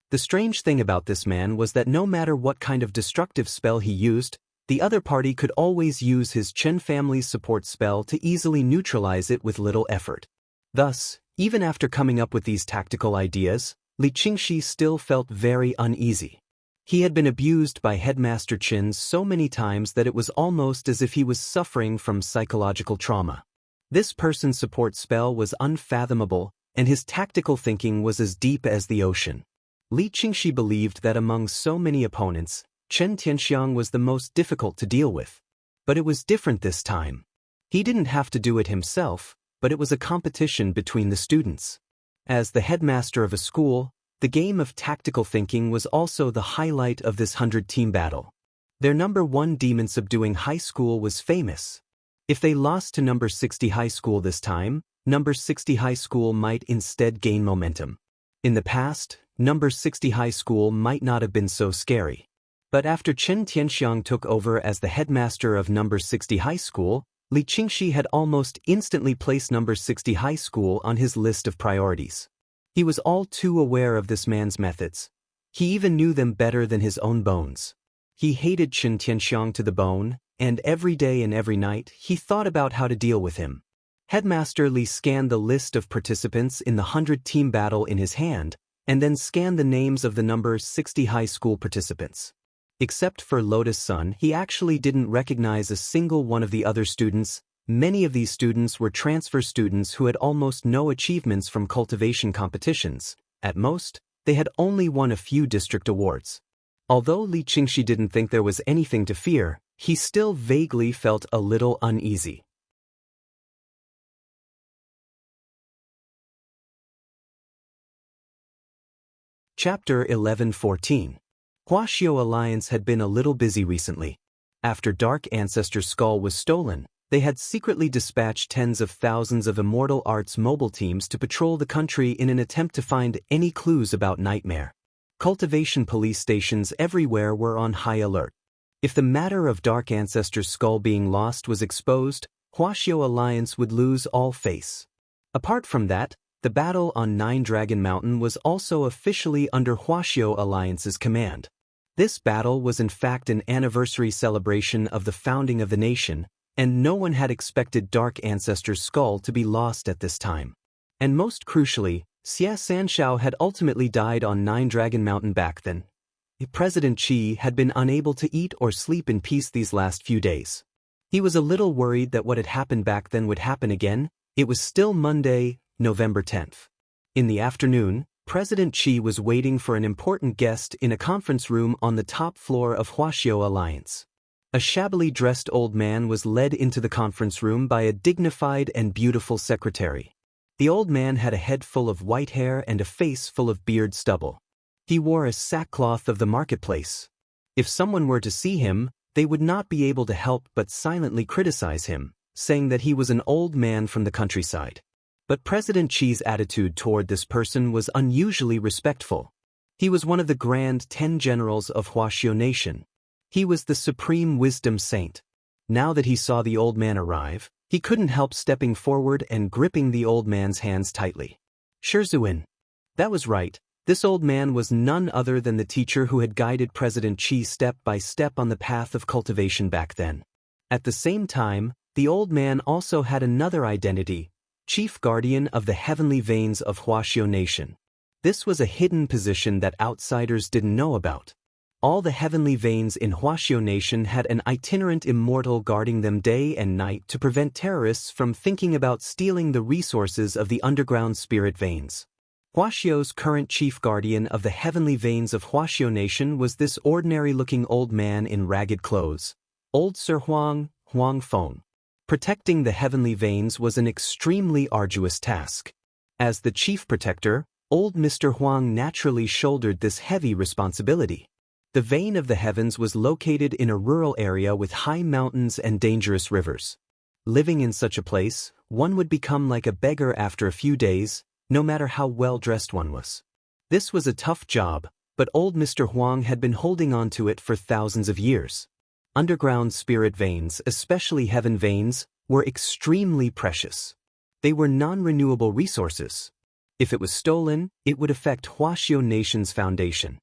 The strange thing about this man was that no matter what kind of destructive spell he used, the other party could always use his Chen family's support spell to easily neutralize it with little effort. Thus, even after coming up with these tactical ideas, Li Qingxi still felt very uneasy. He had been abused by Headmaster Chen so many times that it was almost as if he was suffering from psychological trauma. This person's support spell was unfathomable, and his tactical thinking was as deep as the ocean. Li Qingxi believed that among so many opponents, Chen Tianxiang was the most difficult to deal with. But it was different this time. He didn't have to do it himself, but it was a competition between the students. As the headmaster of a school, the game of tactical thinking was also the highlight of this 100-team battle. Their number 1 demon-subduing high school was famous. If they lost to number 60 high school this time, number 60 high school might instead gain momentum. In the past, number 60 high school might not have been so scary. But after Chen Tianxiang took over as the headmaster of number 60 high school, Li Qingxi had almost instantly placed number 60 high school on his list of priorities. He was all too aware of this man's methods. He even knew them better than his own bones. He hated Chen Tianxiang to the bone, and every day and every night he thought about how to deal with him. Headmaster Li scanned the list of participants in the 100-team battle in his hand, and then scanned the names of the number 60 high school participants. Except for Lotus Sun, he actually didn't recognize a single one of the other students. Many of these students were transfer students who had almost no achievements from cultivation competitions. At most, they had only won a few district awards. Although Li Qingxi didn't think there was anything to fear, he still vaguely felt a little uneasy. Chapter 11:14. Huaxiao Alliance had been a little busy recently. After Dark Ancestor's skull was stolen, they had secretly dispatched tens of thousands of Immortal Arts mobile teams to patrol the country in an attempt to find any clues about Nightmare. Cultivation police stations everywhere were on high alert. If the matter of Dark Ancestor's skull being lost was exposed, Huaxiao Alliance would lose all face. Apart from that, the battle on Nine Dragon Mountain was also officially under Huaxiao Alliance's command. This battle was in fact an anniversary celebration of the founding of the nation, and no one had expected Dark Ancestor's skull to be lost at this time. And most crucially, Xie Sanshao had ultimately died on Nine Dragon Mountain back then. President Qi had been unable to eat or sleep in peace these last few days. He was a little worried that what had happened back then would happen again. It was still Monday, November 10th. In the afternoon, President Qi was waiting for an important guest in a conference room on the top floor of Huaxiao Alliance. A shabbily dressed old man was led into the conference room by a dignified and beautiful secretary. The old man had a head full of white hair and a face full of beard stubble. He wore a sackcloth of the marketplace. If someone were to see him, they would not be able to help but silently criticize him, saying that he was an old man from the countryside. But President Qi's attitude toward this person was unusually respectful. He was one of the Grand 10 Generals of Huaxiao Nation. He was the supreme wisdom saint. Now that he saw the old man arrive, he couldn't help stepping forward and gripping the old man's hands tightly. Shizuin. That was right. This old man was none other than the teacher who had guided President Qi step by step on the path of cultivation back then. At the same time, the old man also had another identity, Chief Guardian of the Heavenly Veins of Huaxiao Nation. This was a hidden position that outsiders didn't know about. All the Heavenly Veins in Huaxiao Nation had an itinerant immortal guarding them day and night to prevent terrorists from thinking about stealing the resources of the underground spirit veins. Huaxiao's current chief guardian of the Heavenly Veins of Huaxiao Nation was this ordinary-looking old man in ragged clothes, Old Sir Huang Feng. Protecting the Heavenly Veins was an extremely arduous task. As the chief protector, old Mr. Huang naturally shouldered this heavy responsibility. The Vein of the Heavens was located in a rural area with high mountains and dangerous rivers. Living in such a place, one would become like a beggar after a few days, no matter how well-dressed one was. This was a tough job, but old Mr. Huang had been holding on to it for thousands of years. Underground spirit veins, especially heaven veins, were extremely precious. They were non-renewable resources. If it was stolen, it would affect Huaxiao Nation's foundation.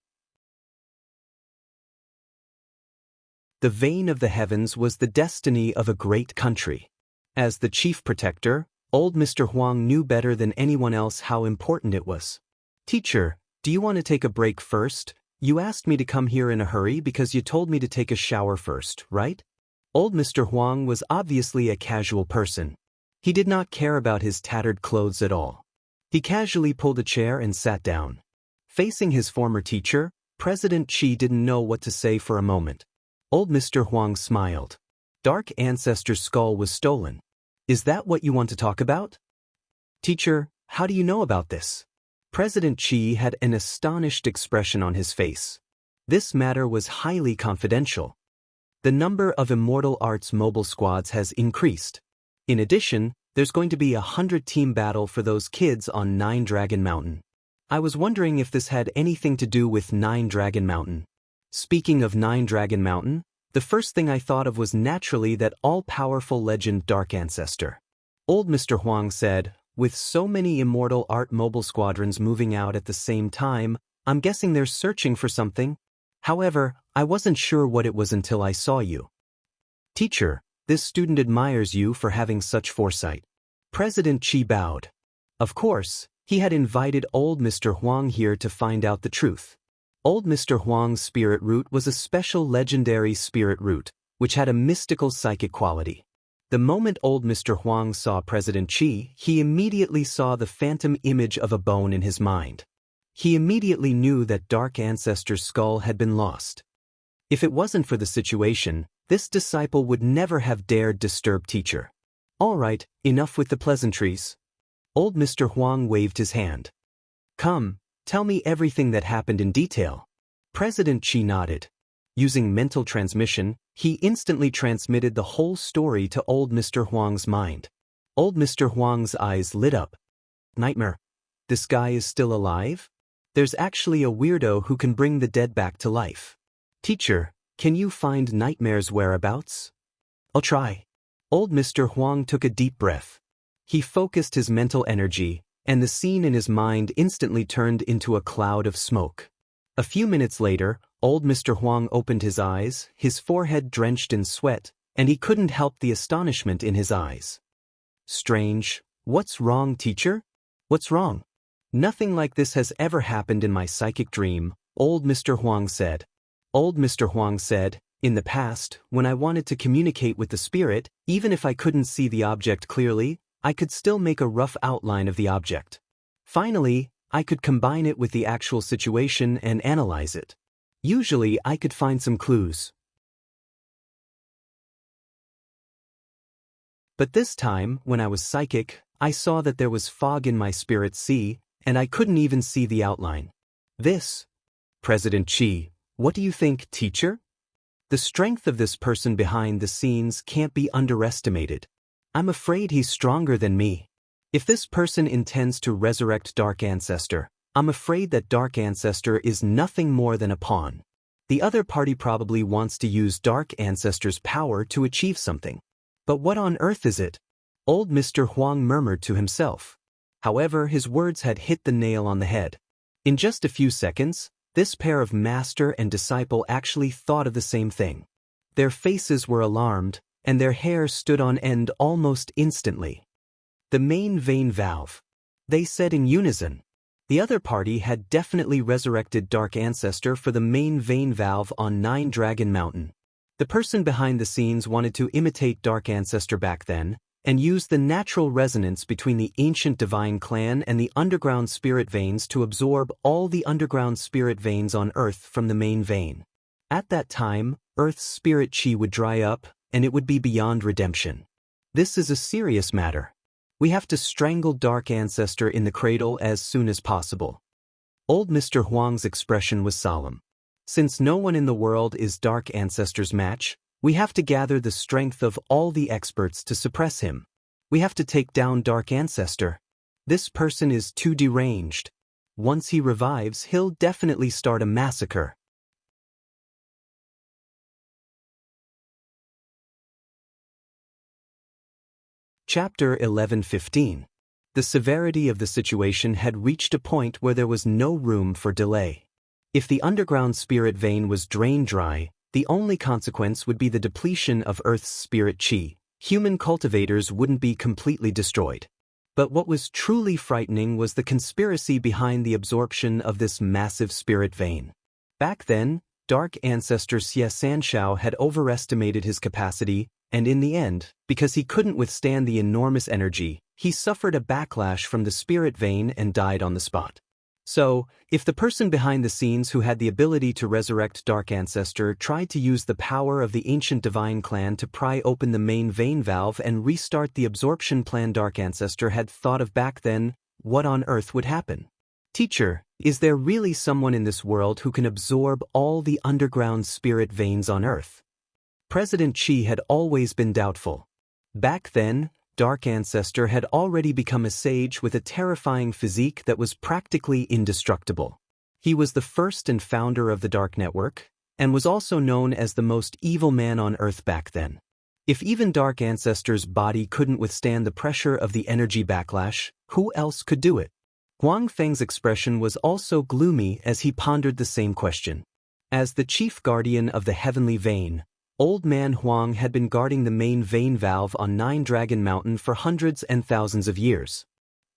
The Vein of the Heavens was the destiny of a great country. As the chief protector, old Mr. Huang knew better than anyone else how important it was. Teacher, do you want to take a break first? You asked me to come here in a hurry because you told me to take a shower first, right? Old Mr. Huang was obviously a casual person. He did not care about his tattered clothes at all. He casually pulled a chair and sat down. Facing his former teacher, President Qi didn't know what to say for a moment. Old Mr. Huang smiled. Dark Ancestor's skull was stolen. Is that what you want to talk about? Teacher, how do you know about this? President Qi had an astonished expression on his face. This matter was highly confidential. The number of Immortal Arts mobile squads has increased. In addition, there's going to be a 100-team battle for those kids on Nine Dragon Mountain. I was wondering if this had anything to do with Nine Dragon Mountain. Speaking of Nine Dragon Mountain, the first thing I thought of was naturally that all-powerful legend Dark Ancestor. Old Mr. Huang said, with so many Immortal Art mobile squadrons moving out at the same time, I'm guessing they're searching for something. However, I wasn't sure what it was until I saw you. Teacher, this student admires you for having such foresight. President Qi bowed. Of course, he had invited old Mr. Huang here to find out the truth. Old Mr. Huang's spirit root was a special legendary spirit root, which had a mystical psychic quality. The moment old Mr. Huang saw President Qi, he immediately saw the phantom image of a bone in his mind. He immediately knew that Dark Ancestor's skull had been lost. If it wasn't for the situation, this disciple would never have dared disturb teacher. All right, enough with the pleasantries. Old Mr. Huang waved his hand. Come, Tell me everything that happened in detail. President Qi nodded. Using mental transmission, he instantly transmitted the whole story to old Mr. Huang's mind. Old Mr. Huang's eyes lit up. Nightmare. This guy is still alive? There's actually a weirdo who can bring the dead back to life. Teacher, can you find Nightmare's whereabouts? I'll try. Old Mr. Huang took a deep breath. He focused his mental energy, and the scene in his mind instantly turned into a cloud of smoke. A few minutes later, old Mr. Huang opened his eyes, his forehead drenched in sweat, and he couldn't help the astonishment in his eyes. Strange. What's wrong, teacher? What's wrong? Nothing like this has ever happened in my psychic dream, old Mr. Huang said. Old Mr. Huang said, in the past, when I wanted to communicate with the spirit, even if I couldn't see the object clearly, I could still make a rough outline of the object. Finally, I could combine it with the actual situation and analyze it. Usually, I could find some clues. But this time, when I was psychic, I saw that there was fog in my spirit sea, and I couldn't even see the outline. This. President Qi, what do you think, teacher? The strength of this person behind the scenes can't be underestimated. I'm afraid he's stronger than me. If this person intends to resurrect Dark Ancestor, I'm afraid that Dark Ancestor is nothing more than a pawn. The other party probably wants to use Dark Ancestor's power to achieve something. But what on earth is it? Old Mr. Huang murmured to himself. However, his words had hit the nail on the head. In just a few seconds, this pair of master and disciple actually thought of the same thing. Their faces were alarmed, and their hair stood on end almost instantly. The main vein valve. They said in unison. The other party had definitely resurrected Dark Ancestor for the main vein valve on Nine Dragon Mountain. The person behind the scenes wanted to imitate Dark Ancestor back then, and use the natural resonance between the ancient divine clan and the underground spirit veins to absorb all the underground spirit veins on Earth from the main vein. At that time, Earth's spirit chi would dry up, and it would be beyond redemption. This is a serious matter. We have to strangle Dark Ancestor in the cradle as soon as possible. Old Mr. Huang's expression was solemn. Since no one in the world is Dark Ancestor's match, we have to gather the strength of all the experts to suppress him. We have to take down Dark Ancestor. This person is too deranged. Once he revives, he'll definitely start a massacre. Chapter 11:15. The severity of the situation had reached a point where there was no room for delay. If the underground spirit vein was drained dry, the only consequence would be the depletion of Earth's spirit chi. Human cultivators wouldn't be completely destroyed. But what was truly frightening was the conspiracy behind the absorption of this massive spirit vein. Back then, Dark Ancestor Xie Sanshao had overestimated his capacity, and in the end, because he couldn't withstand the enormous energy, he suffered a backlash from the spirit vein and died on the spot. So, if the person behind the scenes who had the ability to resurrect Dark Ancestor tried to use the power of the ancient divine clan to pry open the main vein valve and restart the absorption plan Dark Ancestor had thought of back then, what on earth would happen? Teacher, is there really someone in this world who can absorb all the underground spirit veins on Earth? President Qi had always been doubtful. Back then, Dark Ancestor had already become a sage with a terrifying physique that was practically indestructible. He was the first and founder of the Dark Network, and was also known as the most evil man on Earth back then. If even Dark Ancestor's body couldn't withstand the pressure of the energy backlash, who else could do it? Huang Feng's expression was also gloomy as he pondered the same question. As the chief guardian of the heavenly vein, Old Man Huang had been guarding the main vein valve on Nine Dragon Mountain for hundreds and thousands of years.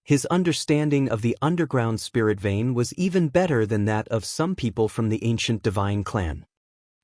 His understanding of the underground spirit vein was even better than that of some people from the ancient divine clan.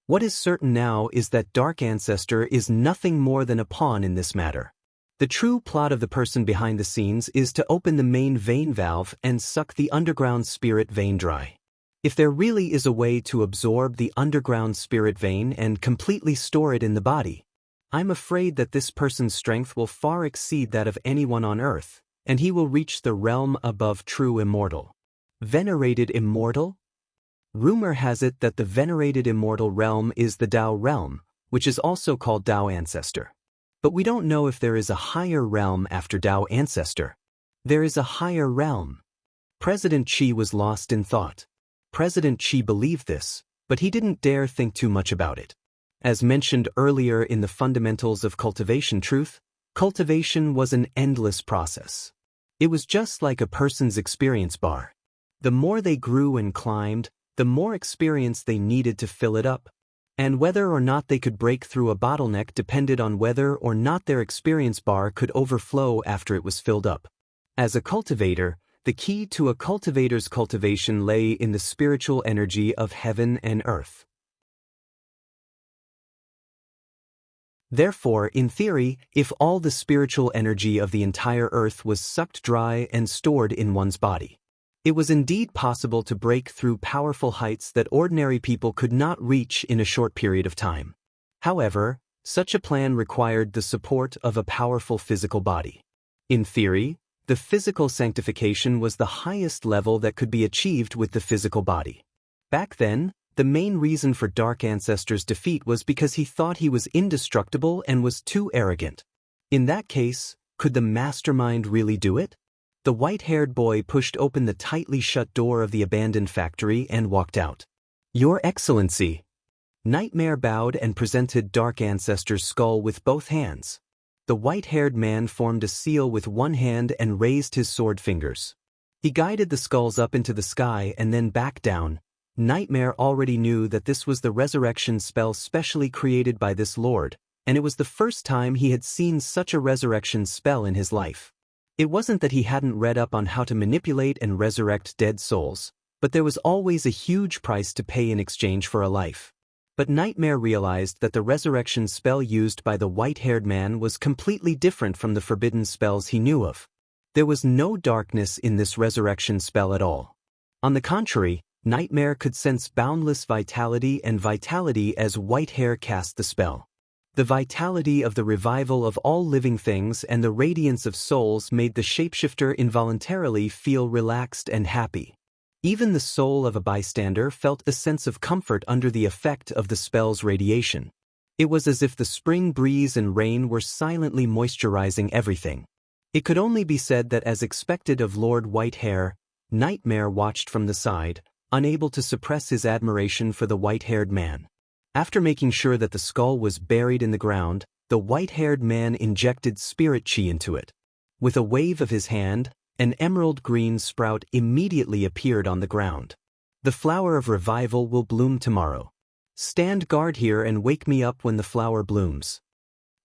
What is certain now is that Dark Ancestor is nothing more than a pawn in this matter. The true plot of the person behind the scenes is to open the main vein valve and suck the underground spirit vein dry. If there really is a way to absorb the underground spirit vein and completely store it in the body, I'm afraid that this person's strength will far exceed that of anyone on Earth, and he will reach the realm above true immortal. Venerated Immortal? Rumor has it that the venerated Immortal realm is the Tao realm, which is also called Tao Ancestor. But we don't know if there is a higher realm after Tao Ancestor. There is a higher realm. President Xi was lost in thought. President Xi believed this, but he didn't dare think too much about it. As mentioned earlier in the Fundamentals of Cultivation Truth, cultivation was an endless process. It was just like a person's experience bar. The more they grew and climbed, the more experience they needed to fill it up. And whether or not they could break through a bottleneck depended on whether or not their experience bar could overflow after it was filled up. As a cultivator, the key to a cultivator's cultivation lay in the spiritual energy of heaven and earth. Therefore, in theory, if all the spiritual energy of the entire earth was sucked dry and stored in one's body, it was indeed possible to break through powerful heights that ordinary people could not reach in a short period of time. However, such a plan required the support of a powerful physical body. In theory, the physical sanctification was the highest level that could be achieved with the physical body. Back then, the main reason for Dark Ancestor's defeat was because he thought he was indestructible and was too arrogant. In that case, could the mastermind really do it? The white-haired boy pushed open the tightly shut door of the abandoned factory and walked out. "Your Excellency." Nightmare bowed and presented Dark Ancestor's skull with both hands. The white-haired man formed a seal with one hand and raised his sword fingers. He guided the skulls up into the sky and then back down. Nightmare already knew that this was the resurrection spell specially created by this lord, and it was the first time he had seen such a resurrection spell in his life. It wasn't that he hadn't read up on how to manipulate and resurrect dead souls, but there was always a huge price to pay in exchange for a life. But Nightmare realized that the resurrection spell used by the white-haired man was completely different from the forbidden spells he knew of. There was no darkness in this resurrection spell at all. On the contrary, Nightmare could sense boundless vitality and vitality as Whitehair cast the spell. The vitality of the revival of all living things and the radiance of souls made the shapeshifter involuntarily feel relaxed and happy. Even the soul of a bystander felt a sense of comfort under the effect of the spell's radiation. It was as if the spring breeze and rain were silently moisturizing everything. It could only be said that, as expected of Lord Whitehair, Nightmare watched from the side, unable to suppress his admiration for the white-haired man. After making sure that the skull was buried in the ground, the white-haired man injected spirit chi into it. With a wave of his hand, an emerald green sprout immediately appeared on the ground. "The flower of revival will bloom tomorrow. Stand guard here and wake me up when the flower blooms."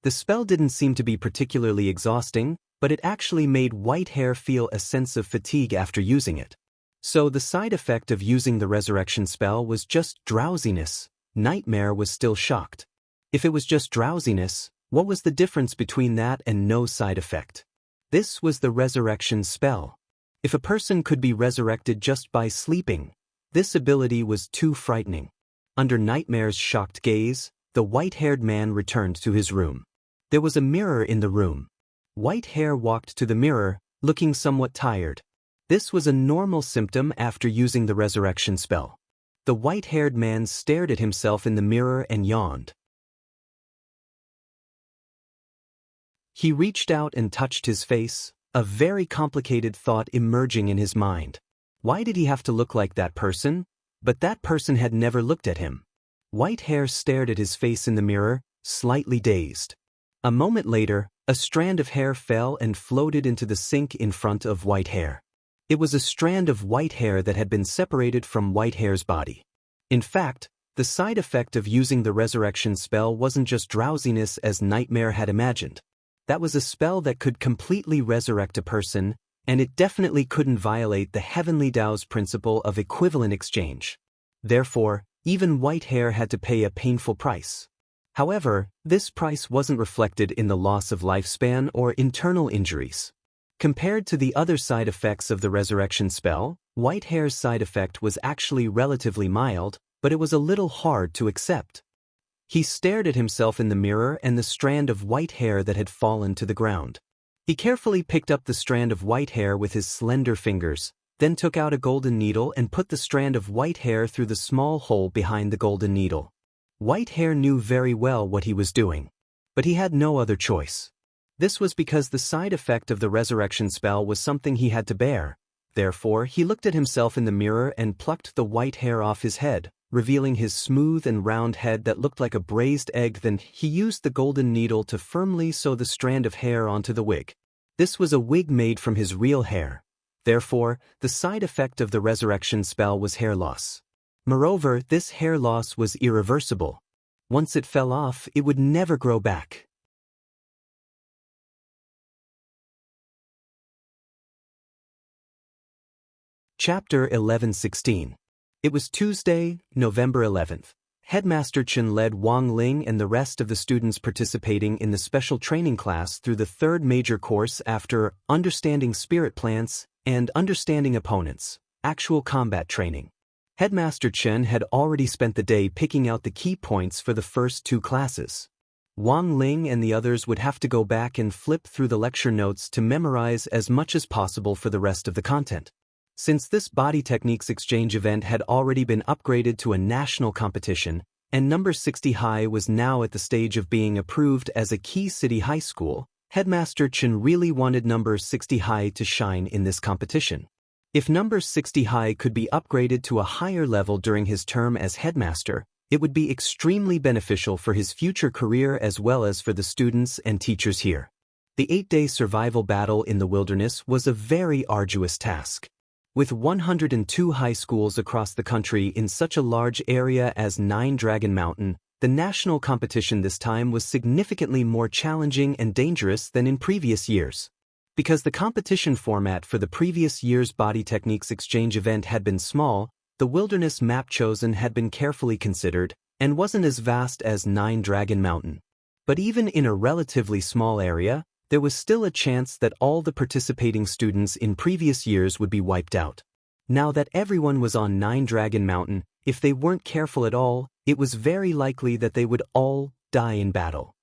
The spell didn't seem to be particularly exhausting, but it actually made Whitehair feel a sense of fatigue after using it. So the side effect of using the resurrection spell was just drowsiness. Nightmare was still shocked. If it was just drowsiness, what was the difference between that and no side effect? This was the resurrection spell. If a person could be resurrected just by sleeping, this ability was too frightening. Under Nightmare's shocked gaze, the white-haired man returned to his room. There was a mirror in the room. Whitehair walked to the mirror, looking somewhat tired. This was a normal symptom after using the resurrection spell. The white-haired man stared at himself in the mirror and yawned. He reached out and touched his face, a very complicated thought emerging in his mind. Why did he have to look like that person? But that person had never looked at him. Whitehair stared at his face in the mirror, slightly dazed. A moment later, a strand of hair fell and floated into the sink in front of Whitehair. It was a strand of white hair that had been separated from Whitehair's body. In fact, the side effect of using the resurrection spell wasn't just drowsiness as Nightmare had imagined. That was a spell that could completely resurrect a person, and it definitely couldn't violate the heavenly Tao's principle of equivalent exchange. Therefore, even Whitehair had to pay a painful price. However, this price wasn't reflected in the loss of lifespan or internal injuries. Compared to the other side effects of the resurrection spell, Whitehair's side effect was actually relatively mild, but it was a little hard to accept. He stared at himself in the mirror and the strand of white hair that had fallen to the ground. He carefully picked up the strand of white hair with his slender fingers, then took out a golden needle and put the strand of white hair through the small hole behind the golden needle. White hair knew very well what he was doing. But he had no other choice. This was because the side effect of the resurrection spell was something he had to bear. Therefore, he looked at himself in the mirror and plucked the white hair off his head, revealing his smooth and round head that looked like a braised egg. Then he used the golden needle to firmly sew the strand of hair onto the wig. This was a wig made from his real hair. Therefore, the side effect of the resurrection spell was hair loss. Moreover, this hair loss was irreversible. Once it fell off, it would never grow back. Chapter 11:16. It was Tuesday, November 11th. Headmaster Chen led Wang Ling and the rest of the students participating in the special training class through the third major course after Understanding Spirit Plants and Understanding Opponents, Actual Combat Training. Headmaster Chen had already spent the day picking out the key points for the first two classes. Wang Ling and the others would have to go back and flip through the lecture notes to memorize as much as possible for the rest of the content. Since this body techniques exchange event had already been upgraded to a national competition, and number 60 High was now at the stage of being approved as a key city high school, Headmaster Chen really wanted number 60 High to shine in this competition. If number 60 High could be upgraded to a higher level during his term as headmaster, it would be extremely beneficial for his future career as well as for the students and teachers here. The 8-day survival battle in the wilderness was a very arduous task. With 102 high schools across the country in such a large area as 9 Dragon Mountain, the national competition this time was significantly more challenging and dangerous than in previous years. Because the competition format for the previous year's body techniques exchange event had been small, the wilderness map chosen had been carefully considered and wasn't as vast as 9 Dragon Mountain. But even in a relatively small area, there was still a chance that all the participating students in previous years would be wiped out. Now that everyone was on 9 Dragon Mountain, if they weren't careful at all, it was very likely that they would all die in battle.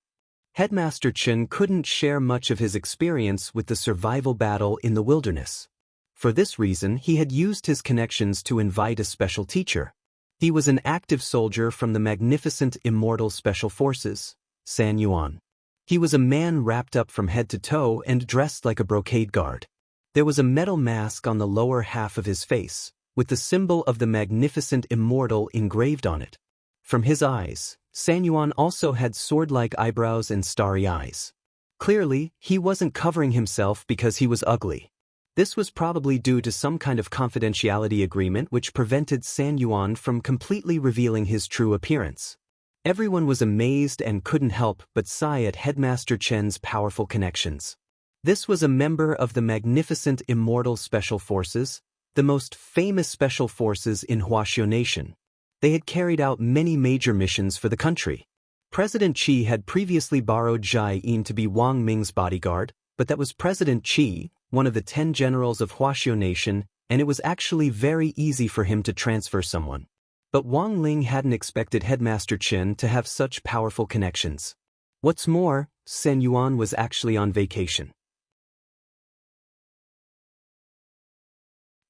Headmaster Chen couldn't share much of his experience with the survival battle in the wilderness. For this reason, he had used his connections to invite a special teacher. He was an active soldier from the magnificent Immortal Special Forces, San Yuan. He was a man wrapped up from head to toe and dressed like a brocade guard. There was a metal mask on the lower half of his face, with the symbol of the magnificent Immortal engraved on it. From his eyes, San Yuan also had sword-like eyebrows and starry eyes. Clearly, he wasn't covering himself because he was ugly. This was probably due to some kind of confidentiality agreement which prevented San Yuan from completely revealing his true appearance. Everyone was amazed and couldn't help but sigh at Headmaster Chen's powerful connections. This was a member of the magnificent Immortal Special Forces, the most famous special forces in Huaxiao Nation. They had carried out many major missions for the country. President Qi had previously borrowed Zhai Yin to be Wang Ming's bodyguard, but that was President Qi, one of the 10 generals of Huaxiao Nation, and it was actually very easy for him to transfer someone. But Wang Ling hadn't expected Headmaster Chen to have such powerful connections. What's more, San Yuan was actually on vacation.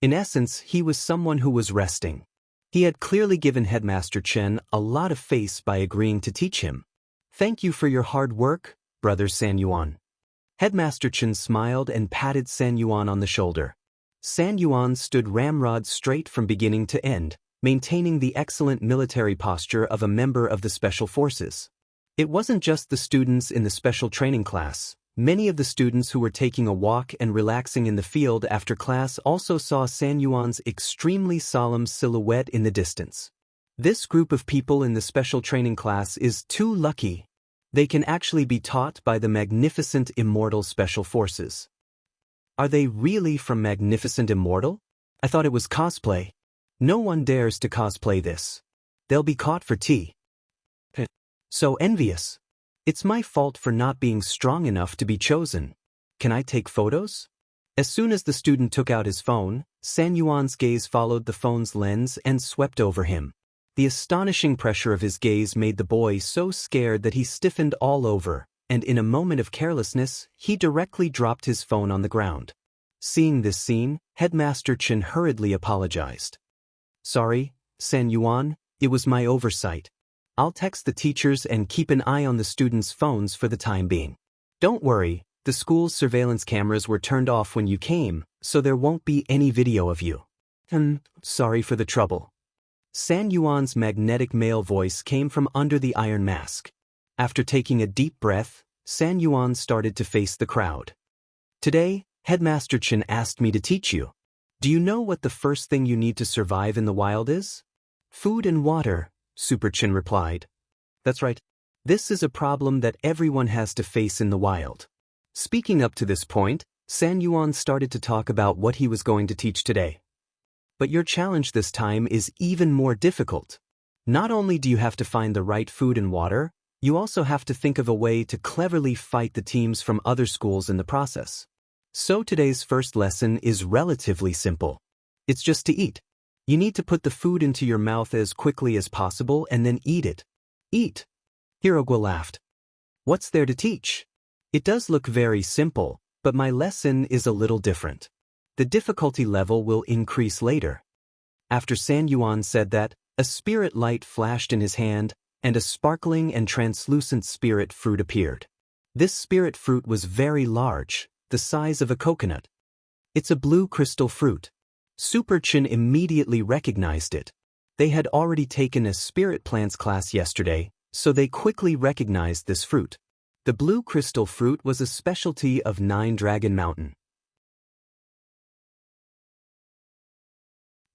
In essence, he was someone who was resting. He had clearly given Headmaster Chen a lot of face by agreeing to teach him. "Thank you for your hard work, brother San Yuan." Headmaster Chen smiled and patted San Yuan on the shoulder. San Yuan stood ramrod straight from beginning to end, maintaining the excellent military posture of a member of the Special Forces. It wasn't just the students in the special training class. Many of the students who were taking a walk and relaxing in the field after class also saw San Yuan's extremely solemn silhouette in the distance. This group of people in the special training class is too lucky. They can actually be taught by the magnificent Immortal Special Forces. Are they really from Magnificent Immortal? I thought it was cosplay. No one dares to cosplay this. They'll be caught for tea. So envious. It's my fault for not being strong enough to be chosen. Can I take photos? As soon as the student took out his phone, San Yuan's gaze followed the phone's lens and swept over him. The astonishing pressure of his gaze made the boy so scared that he stiffened all over, and in a moment of carelessness, he directly dropped his phone on the ground. Seeing this scene, Headmaster Chen hurriedly apologized. Sorry, San Yuan, it was my oversight. I'll text the teachers and keep an eye on the students' phones for the time being. Don't worry, the school's surveillance cameras were turned off when you came, so there won't be any video of you. Sorry for the trouble. San Yuan's magnetic male voice came from under the iron mask. After taking a deep breath, San Yuan started to face the crowd. Today, Headmaster Chen asked me to teach you. Do you know what the first thing you need to survive in the wild is? Food and water, Super Chen replied. That's right. This is a problem that everyone has to face in the wild. Speaking up to this point, San Yuan started to talk about what he was going to teach today. But your challenge this time is even more difficult. Not only do you have to find the right food and water, you also have to think of a way to cleverly fight the teams from other schools in the process. So today's first lesson is relatively simple. It's just to eat. You need to put the food into your mouth as quickly as possible and then eat it. Eat. Hirogwa laughed. What's there to teach? It does look very simple, but my lesson is a little different. The difficulty level will increase later. After San Yuan said that, a spirit light flashed in his hand, and a sparkling and translucent spirit fruit appeared. This spirit fruit was very large, the size of a coconut. It's a blue crystal fruit. Super Chen immediately recognized it. They had already taken a spirit plants class yesterday, so they quickly recognized this fruit. The blue crystal fruit was a specialty of Nine Dragon Mountain.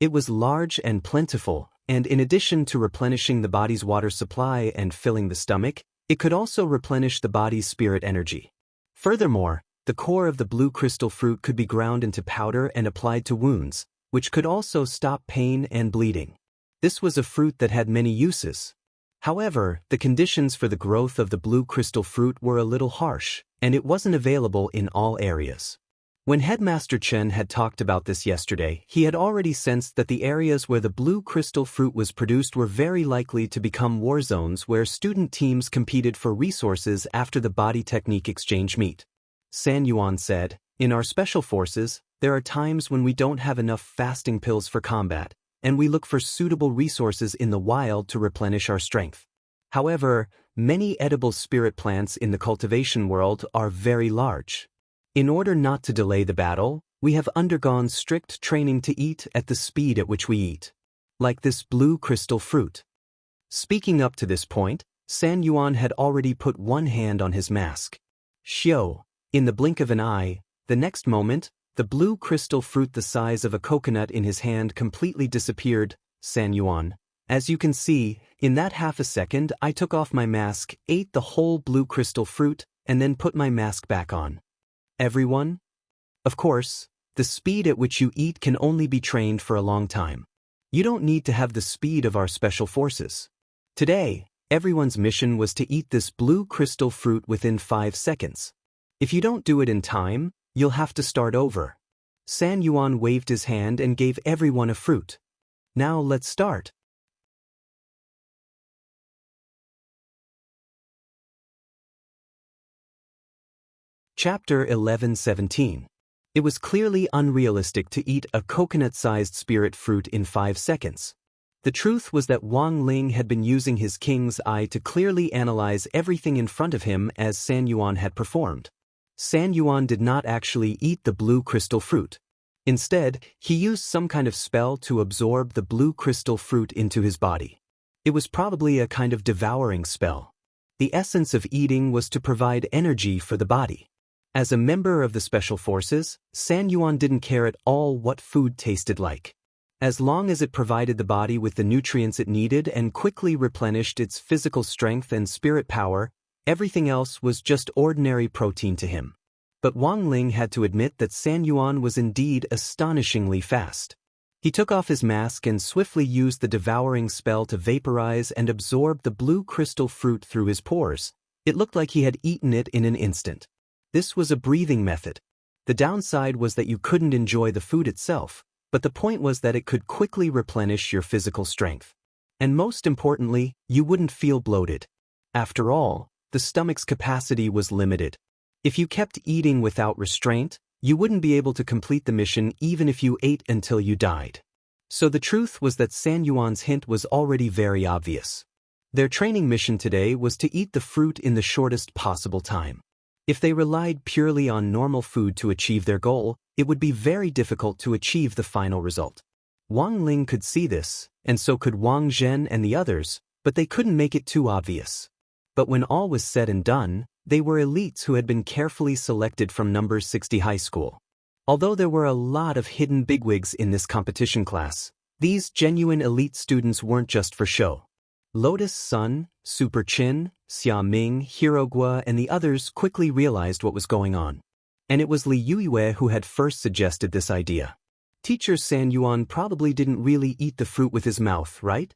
It was large and plentiful, and in addition to replenishing the body's water supply and filling the stomach, it could also replenish the body's spirit energy. Furthermore, the core of the blue crystal fruit could be ground into powder and applied to wounds, which could also stop pain and bleeding. This was a fruit that had many uses. However, the conditions for the growth of the blue crystal fruit were a little harsh, and it wasn't available in all areas. When Headmaster Chen had talked about this yesterday, he had already sensed that the areas where the blue crystal fruit was produced were very likely to become war zones where student teams competed for resources after the body technique exchange meet. San Yuan said, "In our special forces, there are times when we don't have enough fasting pills for combat, and we look for suitable resources in the wild to replenish our strength. However, many edible spirit plants in the cultivation world are very large. In order not to delay the battle, we have undergone strict training to eat at the speed at which we eat. Like this blue crystal fruit." Speaking up to this point, San Yuan had already put one hand on his mask. Xiao, in the blink of an eye, the next moment, the blue crystal fruit the size of a coconut in his hand completely disappeared. San Yuan, as you can see, in that half a second I took off my mask, ate the whole blue crystal fruit, and then put my mask back on. Everyone? Of course, the speed at which you eat can only be trained for a long time. You don't need to have the speed of our special forces. Today, everyone's mission was to eat this blue crystal fruit within 5 seconds. If you don't do it in time, you'll have to start over. San Yuan waved his hand and gave everyone a fruit. Now let's start. Chapter 11:17. It was clearly unrealistic to eat a coconut-sized spirit fruit in 5 seconds. The truth was that Wang Ling had been using his king's eye to clearly analyze everything in front of him as San Yuan had performed. San Yuan did not actually eat the blue crystal fruit. Instead, he used some kind of spell to absorb the blue crystal fruit into his body. It was probably a kind of devouring spell. The essence of eating was to provide energy for the body. As a member of the Special Forces, San Yuan didn't care at all what food tasted like. As long as it provided the body with the nutrients it needed and quickly replenished its physical strength and spirit power, everything else was just ordinary protein to him. But Wang Ling had to admit that San Yuan was indeed astonishingly fast. He took off his mask and swiftly used the devouring spell to vaporize and absorb the blue crystal fruit through his pores. It looked like he had eaten it in an instant. This was a breathing method. The downside was that you couldn't enjoy the food itself, but the point was that it could quickly replenish your physical strength. And most importantly, you wouldn't feel bloated. After all, the stomach's capacity was limited. If you kept eating without restraint, You wouldn't be able to complete the mission even if you ate until you died. So the truth was that San Yuan's hint was already very obvious. Their training mission today was to eat the fruit in the shortest possible time. If they relied purely on normal food to achieve their goal, it would be very difficult to achieve the final result. Wang Ling could see this, and so could Wang Zhen and the others, but they couldn't make it too obvious. But when all was said and done, they were elites who had been carefully selected from number 60 high school. Although there were a lot of hidden bigwigs in this competition class, these genuine elite students weren't just for show. Lotus Sun, Super Chin, Xia Ming, Hirogua, and the others quickly realized what was going on. And it was Li Yue who had first suggested this idea. Teacher San Yuan probably didn't really eat the fruit with his mouth, right?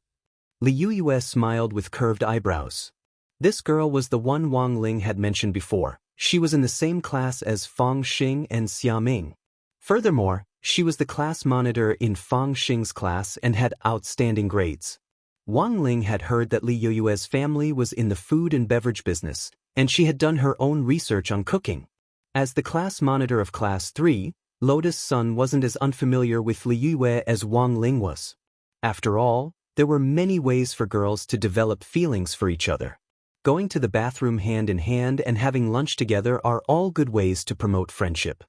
Li Yue smiled with curved eyebrows. This girl was the one Wang Ling had mentioned before. She was in the same class as Fang Xing and Xia Ming. Furthermore, she was the class monitor in Fang Xing's class and had outstanding grades. Wang Ling had heard that Li Yue's family was in the food and beverage business, and she had done her own research on cooking. As the class monitor of Class 3, Lotus Sun wasn't as unfamiliar with Li Yue as Wang Ling was. After all, there were many ways for girls to develop feelings for each other. Going to the bathroom hand in hand and having lunch together are all good ways to promote friendship.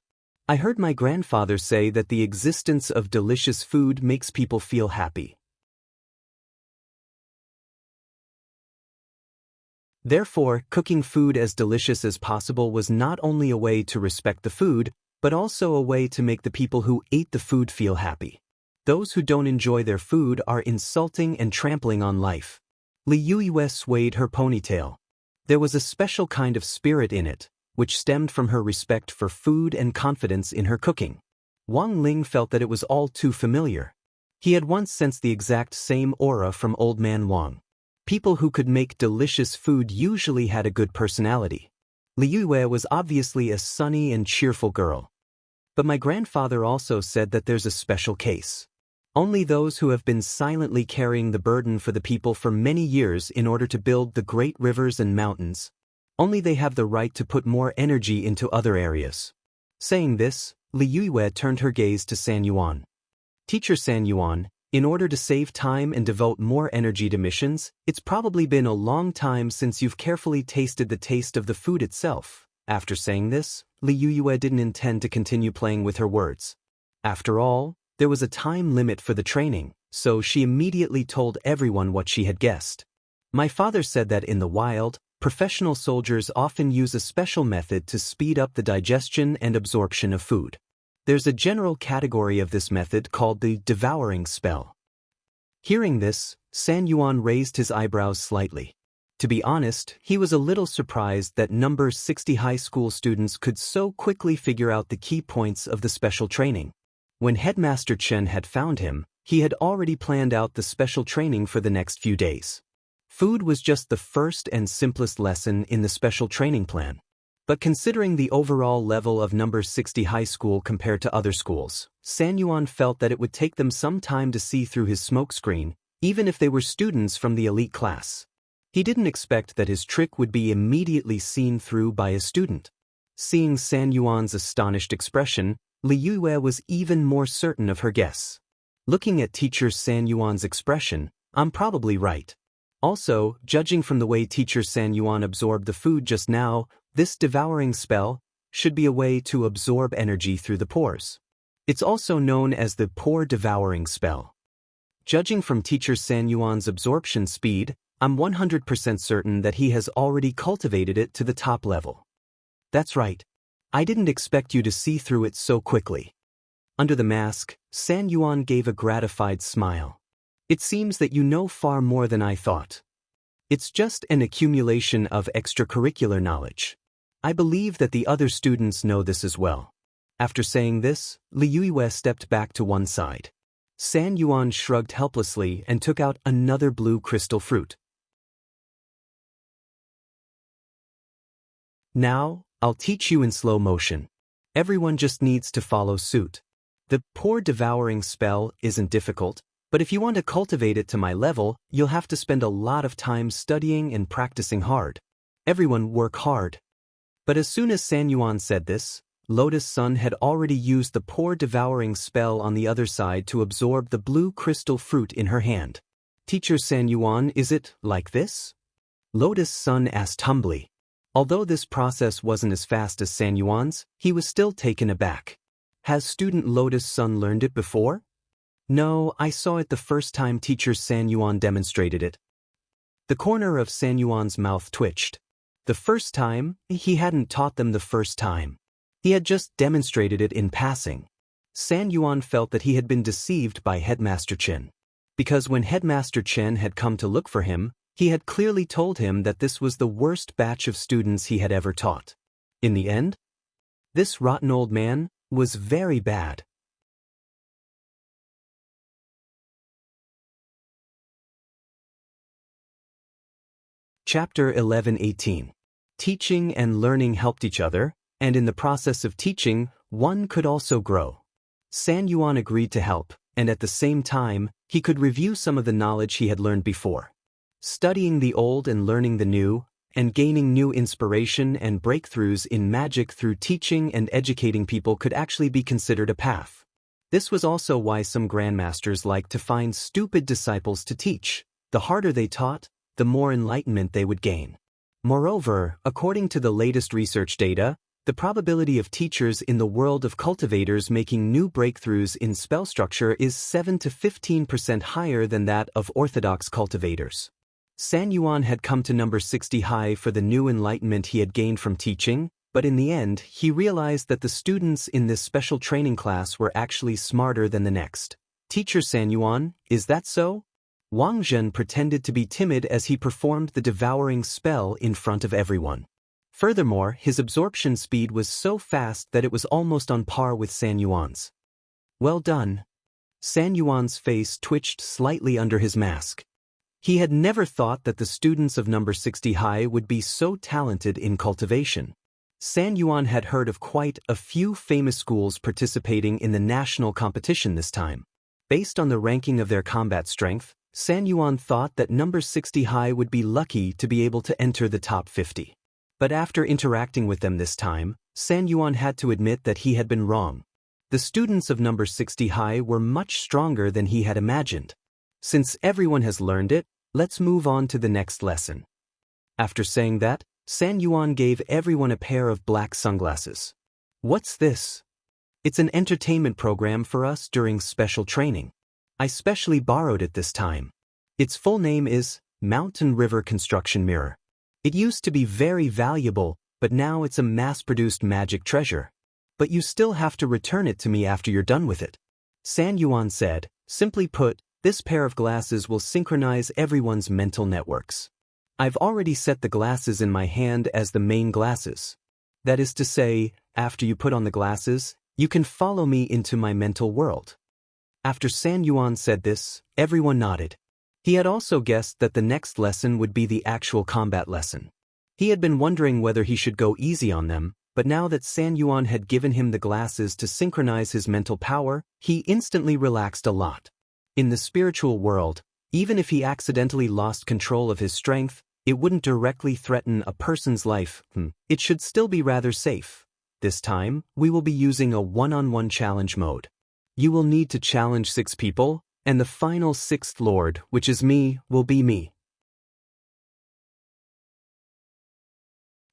I heard my grandfather say that the existence of delicious food makes people feel happy. Therefore, cooking food as delicious as possible was not only a way to respect the food, but also a way to make the people who ate the food feel happy. Those who don't enjoy their food are insulting and trampling on life. Li Yue swayed her ponytail. There was a special kind of spirit in it, which stemmed from her respect for food and confidence in her cooking. Wang Ling felt that it was all too familiar. He had once sensed the exact same aura from Old Man Wang. People who could make delicious food usually had a good personality. Li Yue was obviously a sunny and cheerful girl. But my grandfather also said that there's a special case. Only those who have been silently carrying the burden for the people for many years in order to build the great rivers and mountains, only they have the right to put more energy into other areas. Saying this, Li Yue turned her gaze to San Yuan. Teacher San Yuan, in order to save time and devote more energy to missions, it's probably been a long time since you've carefully tasted the taste of the food itself. After saying this, Li Yue didn't intend to continue playing with her words. After all, there was a time limit for the training, so she immediately told everyone what she had guessed. My father said that in the wild, professional soldiers often use a special method to speed up the digestion and absorption of food. There's a general category of this method called the devouring spell. Hearing this, San Yuan raised his eyebrows slightly. To be honest, he was a little surprised that number 60 high school students could so quickly figure out the key points of the special training. When Headmaster Chen had found him, he had already planned out the special training for the next few days. Food was just the first and simplest lesson in the special training plan. But considering the overall level of number 60 high school compared to other schools, San Yuan felt that it would take them some time to see through his smokescreen, even if they were students from the elite class. He didn't expect that his trick would be immediately seen through by a student. Seeing San Yuan's astonished expression, Li Yue was even more certain of her guess. Looking at Teacher San Yuan's expression, I'm probably right. Also, judging from the way Teacher San Yuan absorbed the food just now, this devouring spell should be a way to absorb energy through the pores. It's also known as the pore devouring spell. Judging from Teacher San Yuan's absorption speed, I'm 100% certain that he has already cultivated it to the top level. That's right. I didn't expect you to see through it so quickly. Under the mask, San Yuan gave a gratified smile. It seems that you know far more than I thought. It's just an accumulation of extracurricular knowledge. I believe that the other students know this as well. After saying this, Li Yue stepped back to one side. San Yuan shrugged helplessly and took out another blue crystal fruit. Now, I'll teach you in slow motion. Everyone just needs to follow suit. The pore devouring spell isn't difficult, but if you want to cultivate it to my level, you'll have to spend a lot of time studying and practicing hard. Everyone work hard. But as soon as San Yuan said this, Lotus Sun had already used the poor devouring spell on the other side to absorb the blue crystal fruit in her hand. Teacher San Yuan, is it like this? Lotus Sun asked humbly. Although this process wasn't as fast as San Yuan's, he was still taken aback. Has student Lotus Sun learned it before? No, I saw it the first time teacher San Yuan demonstrated it. The corner of San Yuan's mouth twitched. The first time, he hadn't taught them the first time. He had just demonstrated it in passing. San Yuan felt that he had been deceived by Headmaster Chen. Because when Headmaster Chen had come to look for him, he had clearly told him that this was the worst batch of students he had ever taught. In the end, this rotten old man was very bad. Chapter 11-18. Teaching and learning helped each other, and in the process of teaching, one could also grow. San Yuan agreed to help, and at the same time, he could review some of the knowledge he had learned before. Studying the old and learning the new, and gaining new inspiration and breakthroughs in magic through teaching and educating people could actually be considered a path. This was also why some grandmasters liked to find stupid disciples to teach. The harder they taught, the more enlightenment they would gain. Moreover, according to the latest research data, the probability of teachers in the world of cultivators making new breakthroughs in spell structure is 7 to 15% higher than that of orthodox cultivators. San Yuan had come to number 60 high for the new enlightenment he had gained from teaching, but in the end, he realized that the students in this special training class were actually smarter than the next. Teacher San Yuan, is that so? Wang Zhen pretended to be timid as he performed the devouring spell in front of everyone. Furthermore, his absorption speed was so fast that it was almost on par with San Yuan's. Well done. San Yuan's face twitched slightly under his mask. He had never thought that the students of number 60 high would be so talented in cultivation. San Yuan had heard of quite a few famous schools participating in the national competition this time. Based on the ranking of their combat strength, San Yuan thought that number 60 high would be lucky to be able to enter the top 50. But after interacting with them this time, San Yuan had to admit that he had been wrong. The students of number 60 high were much stronger than he had imagined. Since everyone has learned it, let's move on to the next lesson. After saying that, San Yuan gave everyone a pair of black sunglasses. What's this? It's an entertainment program for us during special training. I specially borrowed it this time. Its full name is Mountain River Construction Mirror. It used to be very valuable, but now it's a mass-produced magic treasure. But you still have to return it to me after you're done with it. San Yuan said, simply put, this pair of glasses will synchronize everyone's mental networks. I've already set the glasses in my hand as the main glasses. That is to say, after you put on the glasses, you can follow me into my mental world. After San Yuan said this, everyone nodded. He had also guessed that the next lesson would be the actual combat lesson. He had been wondering whether he should go easy on them, but now that San Yuan had given him the glasses to synchronize his mental power, he instantly relaxed a lot. In the spiritual world, even if he accidentally lost control of his strength, it wouldn't directly threaten a person's life. It should still be rather safe. This time, we will be using a one-on-one challenge mode. You will need to challenge 6 people, and the final 6th Lord, which is me, will be me.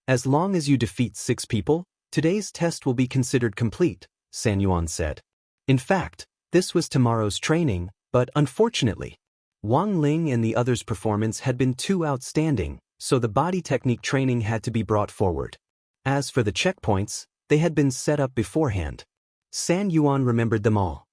As long as you defeat 6 people, today's test will be considered complete, San Yuan said. In fact, this was tomorrow's training, but unfortunately, Wang Ling and the others' performance had been too outstanding, so the body technique training had to be brought forward. As for the checkpoints, they had been set up beforehand. San Yuan remembered them all.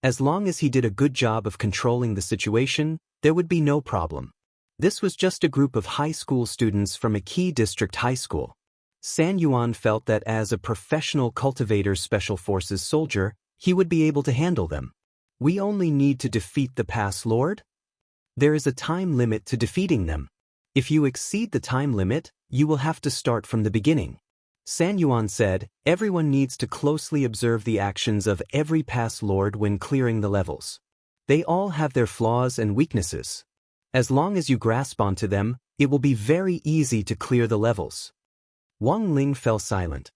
As long as he did a good job of controlling the situation, there would be no problem. This was just a group of high school students from a key district high school. San Yuan felt that as a professional cultivator special forces soldier, he would be able to handle them. We only need to defeat the past lord? There is a time limit to defeating them. If you exceed the time limit, you will have to start from the beginning. San Yuan said, everyone needs to closely observe the actions of every past lord when clearing the levels. They all have their flaws and weaknesses. As long as you grasp onto them, it will be very easy to clear the levels. Wang Ling fell silent.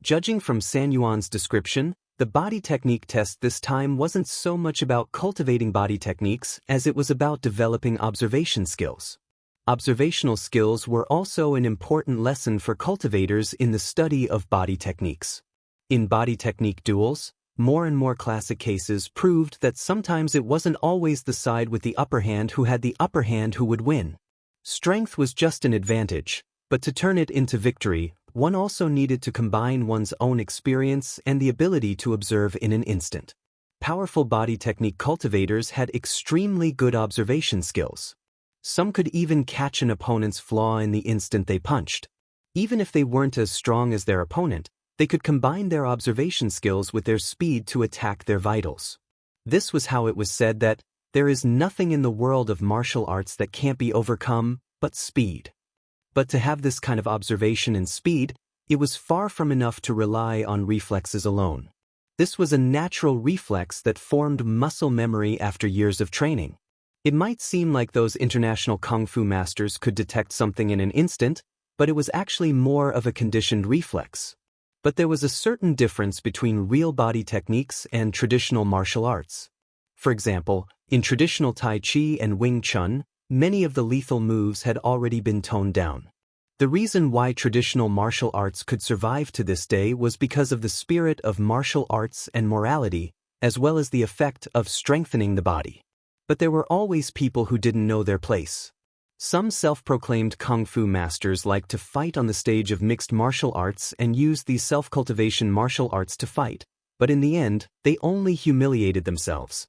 Judging from San Yuan's description, the body technique test this time wasn't so much about cultivating body techniques as it was about developing observation skills. Observational skills were also an important lesson for cultivators in the study of body techniques. In body technique duels, more and more classic cases proved that sometimes it wasn't always the side with the upper hand who had the upper hand who would win. Strength was just an advantage, but to turn it into victory, one also needed to combine one's own experience and the ability to observe in an instant. Powerful body technique cultivators had extremely good observation skills. Some could even catch an opponent's flaw in the instant they punched. Even if they weren't as strong as their opponent, they could combine their observation skills with their speed to attack their vitals. This was how it was said that there is nothing in the world of martial arts that can't be overcome but speed. But to have this kind of observation and speed, it was far from enough to rely on reflexes alone. This was a natural reflex that formed muscle memory after years of training. It might seem like those international kung fu masters could detect something in an instant, but it was actually more of a conditioned reflex. But there was a certain difference between real body techniques and traditional martial arts. For example, in traditional Tai Chi and Wing Chun, many of the lethal moves had already been toned down. The reason why traditional martial arts could survive to this day was because of the spirit of martial arts and morality, as well as the effect of strengthening the body. But there were always people who didn't know their place. Some self-proclaimed kung fu masters liked to fight on the stage of mixed martial arts and used these self-cultivation martial arts to fight, but in the end, they only humiliated themselves.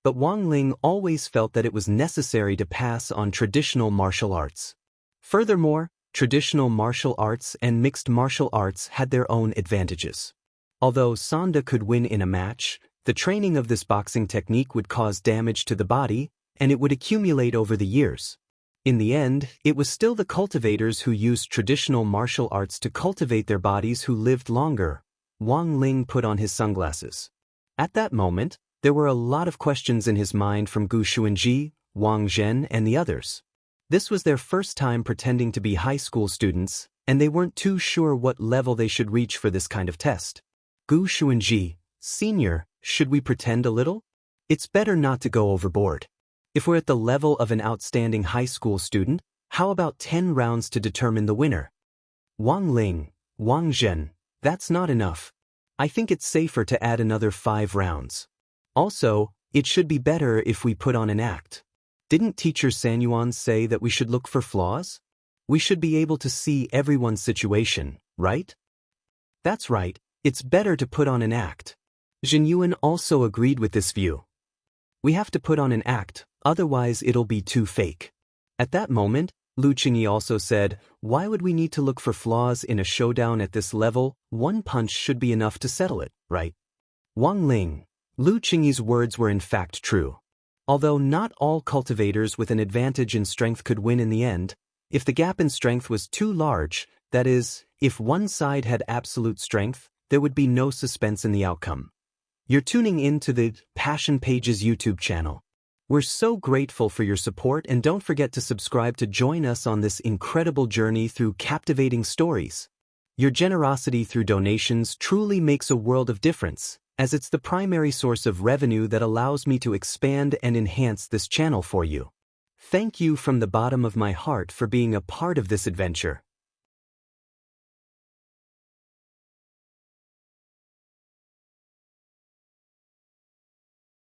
But Wang Ling always felt that it was necessary to pass on traditional martial arts. Furthermore, traditional martial arts and mixed martial arts had their own advantages. Although Sonda could win in a match, the training of this boxing technique would cause damage to the body, and it would accumulate over the years. In the end, it was still the cultivators who used traditional martial arts to cultivate their bodies who lived longer. Wang Ling put on his sunglasses. At that moment, there were a lot of questions in his mind from Gu Xuanji, Wang Zhen, and the others. This was their first time pretending to be high school students, and they weren't too sure what level they should reach for this kind of test. Gu Xuanji, Senior, should we pretend a little? It's better not to go overboard. If we're at the level of an outstanding high school student, how about 10 rounds to determine the winner? Wang Ling, Wang Zhen, that's not enough. I think it's safer to add another 5 rounds. Also, it should be better if we put on an act. Didn't teacher San Yuan say that we should look for flaws? We should be able to see everyone's situation, right? That's right, it's better to put on an act. Zhen Yuan also agreed with this view. We have to put on an act, otherwise it'll be too fake. At that moment, Lu Qingyi also said, why would we need to look for flaws in a showdown at this level? One punch should be enough to settle it, right? Wang Ling. Lu Qingyi's words were in fact true. Although not all cultivators with an advantage in strength could win in the end, if the gap in strength was too large, that is, if one side had absolute strength, there would be no suspense in the outcome. You're tuning in to the Passion Pages YouTube channel. We're so grateful for your support, and don't forget to subscribe to join us on this incredible journey through captivating stories. Your generosity through donations truly makes a world of difference, as it's the primary source of revenue that allows me to expand and enhance this channel for you. Thank you from the bottom of my heart for being a part of this adventure.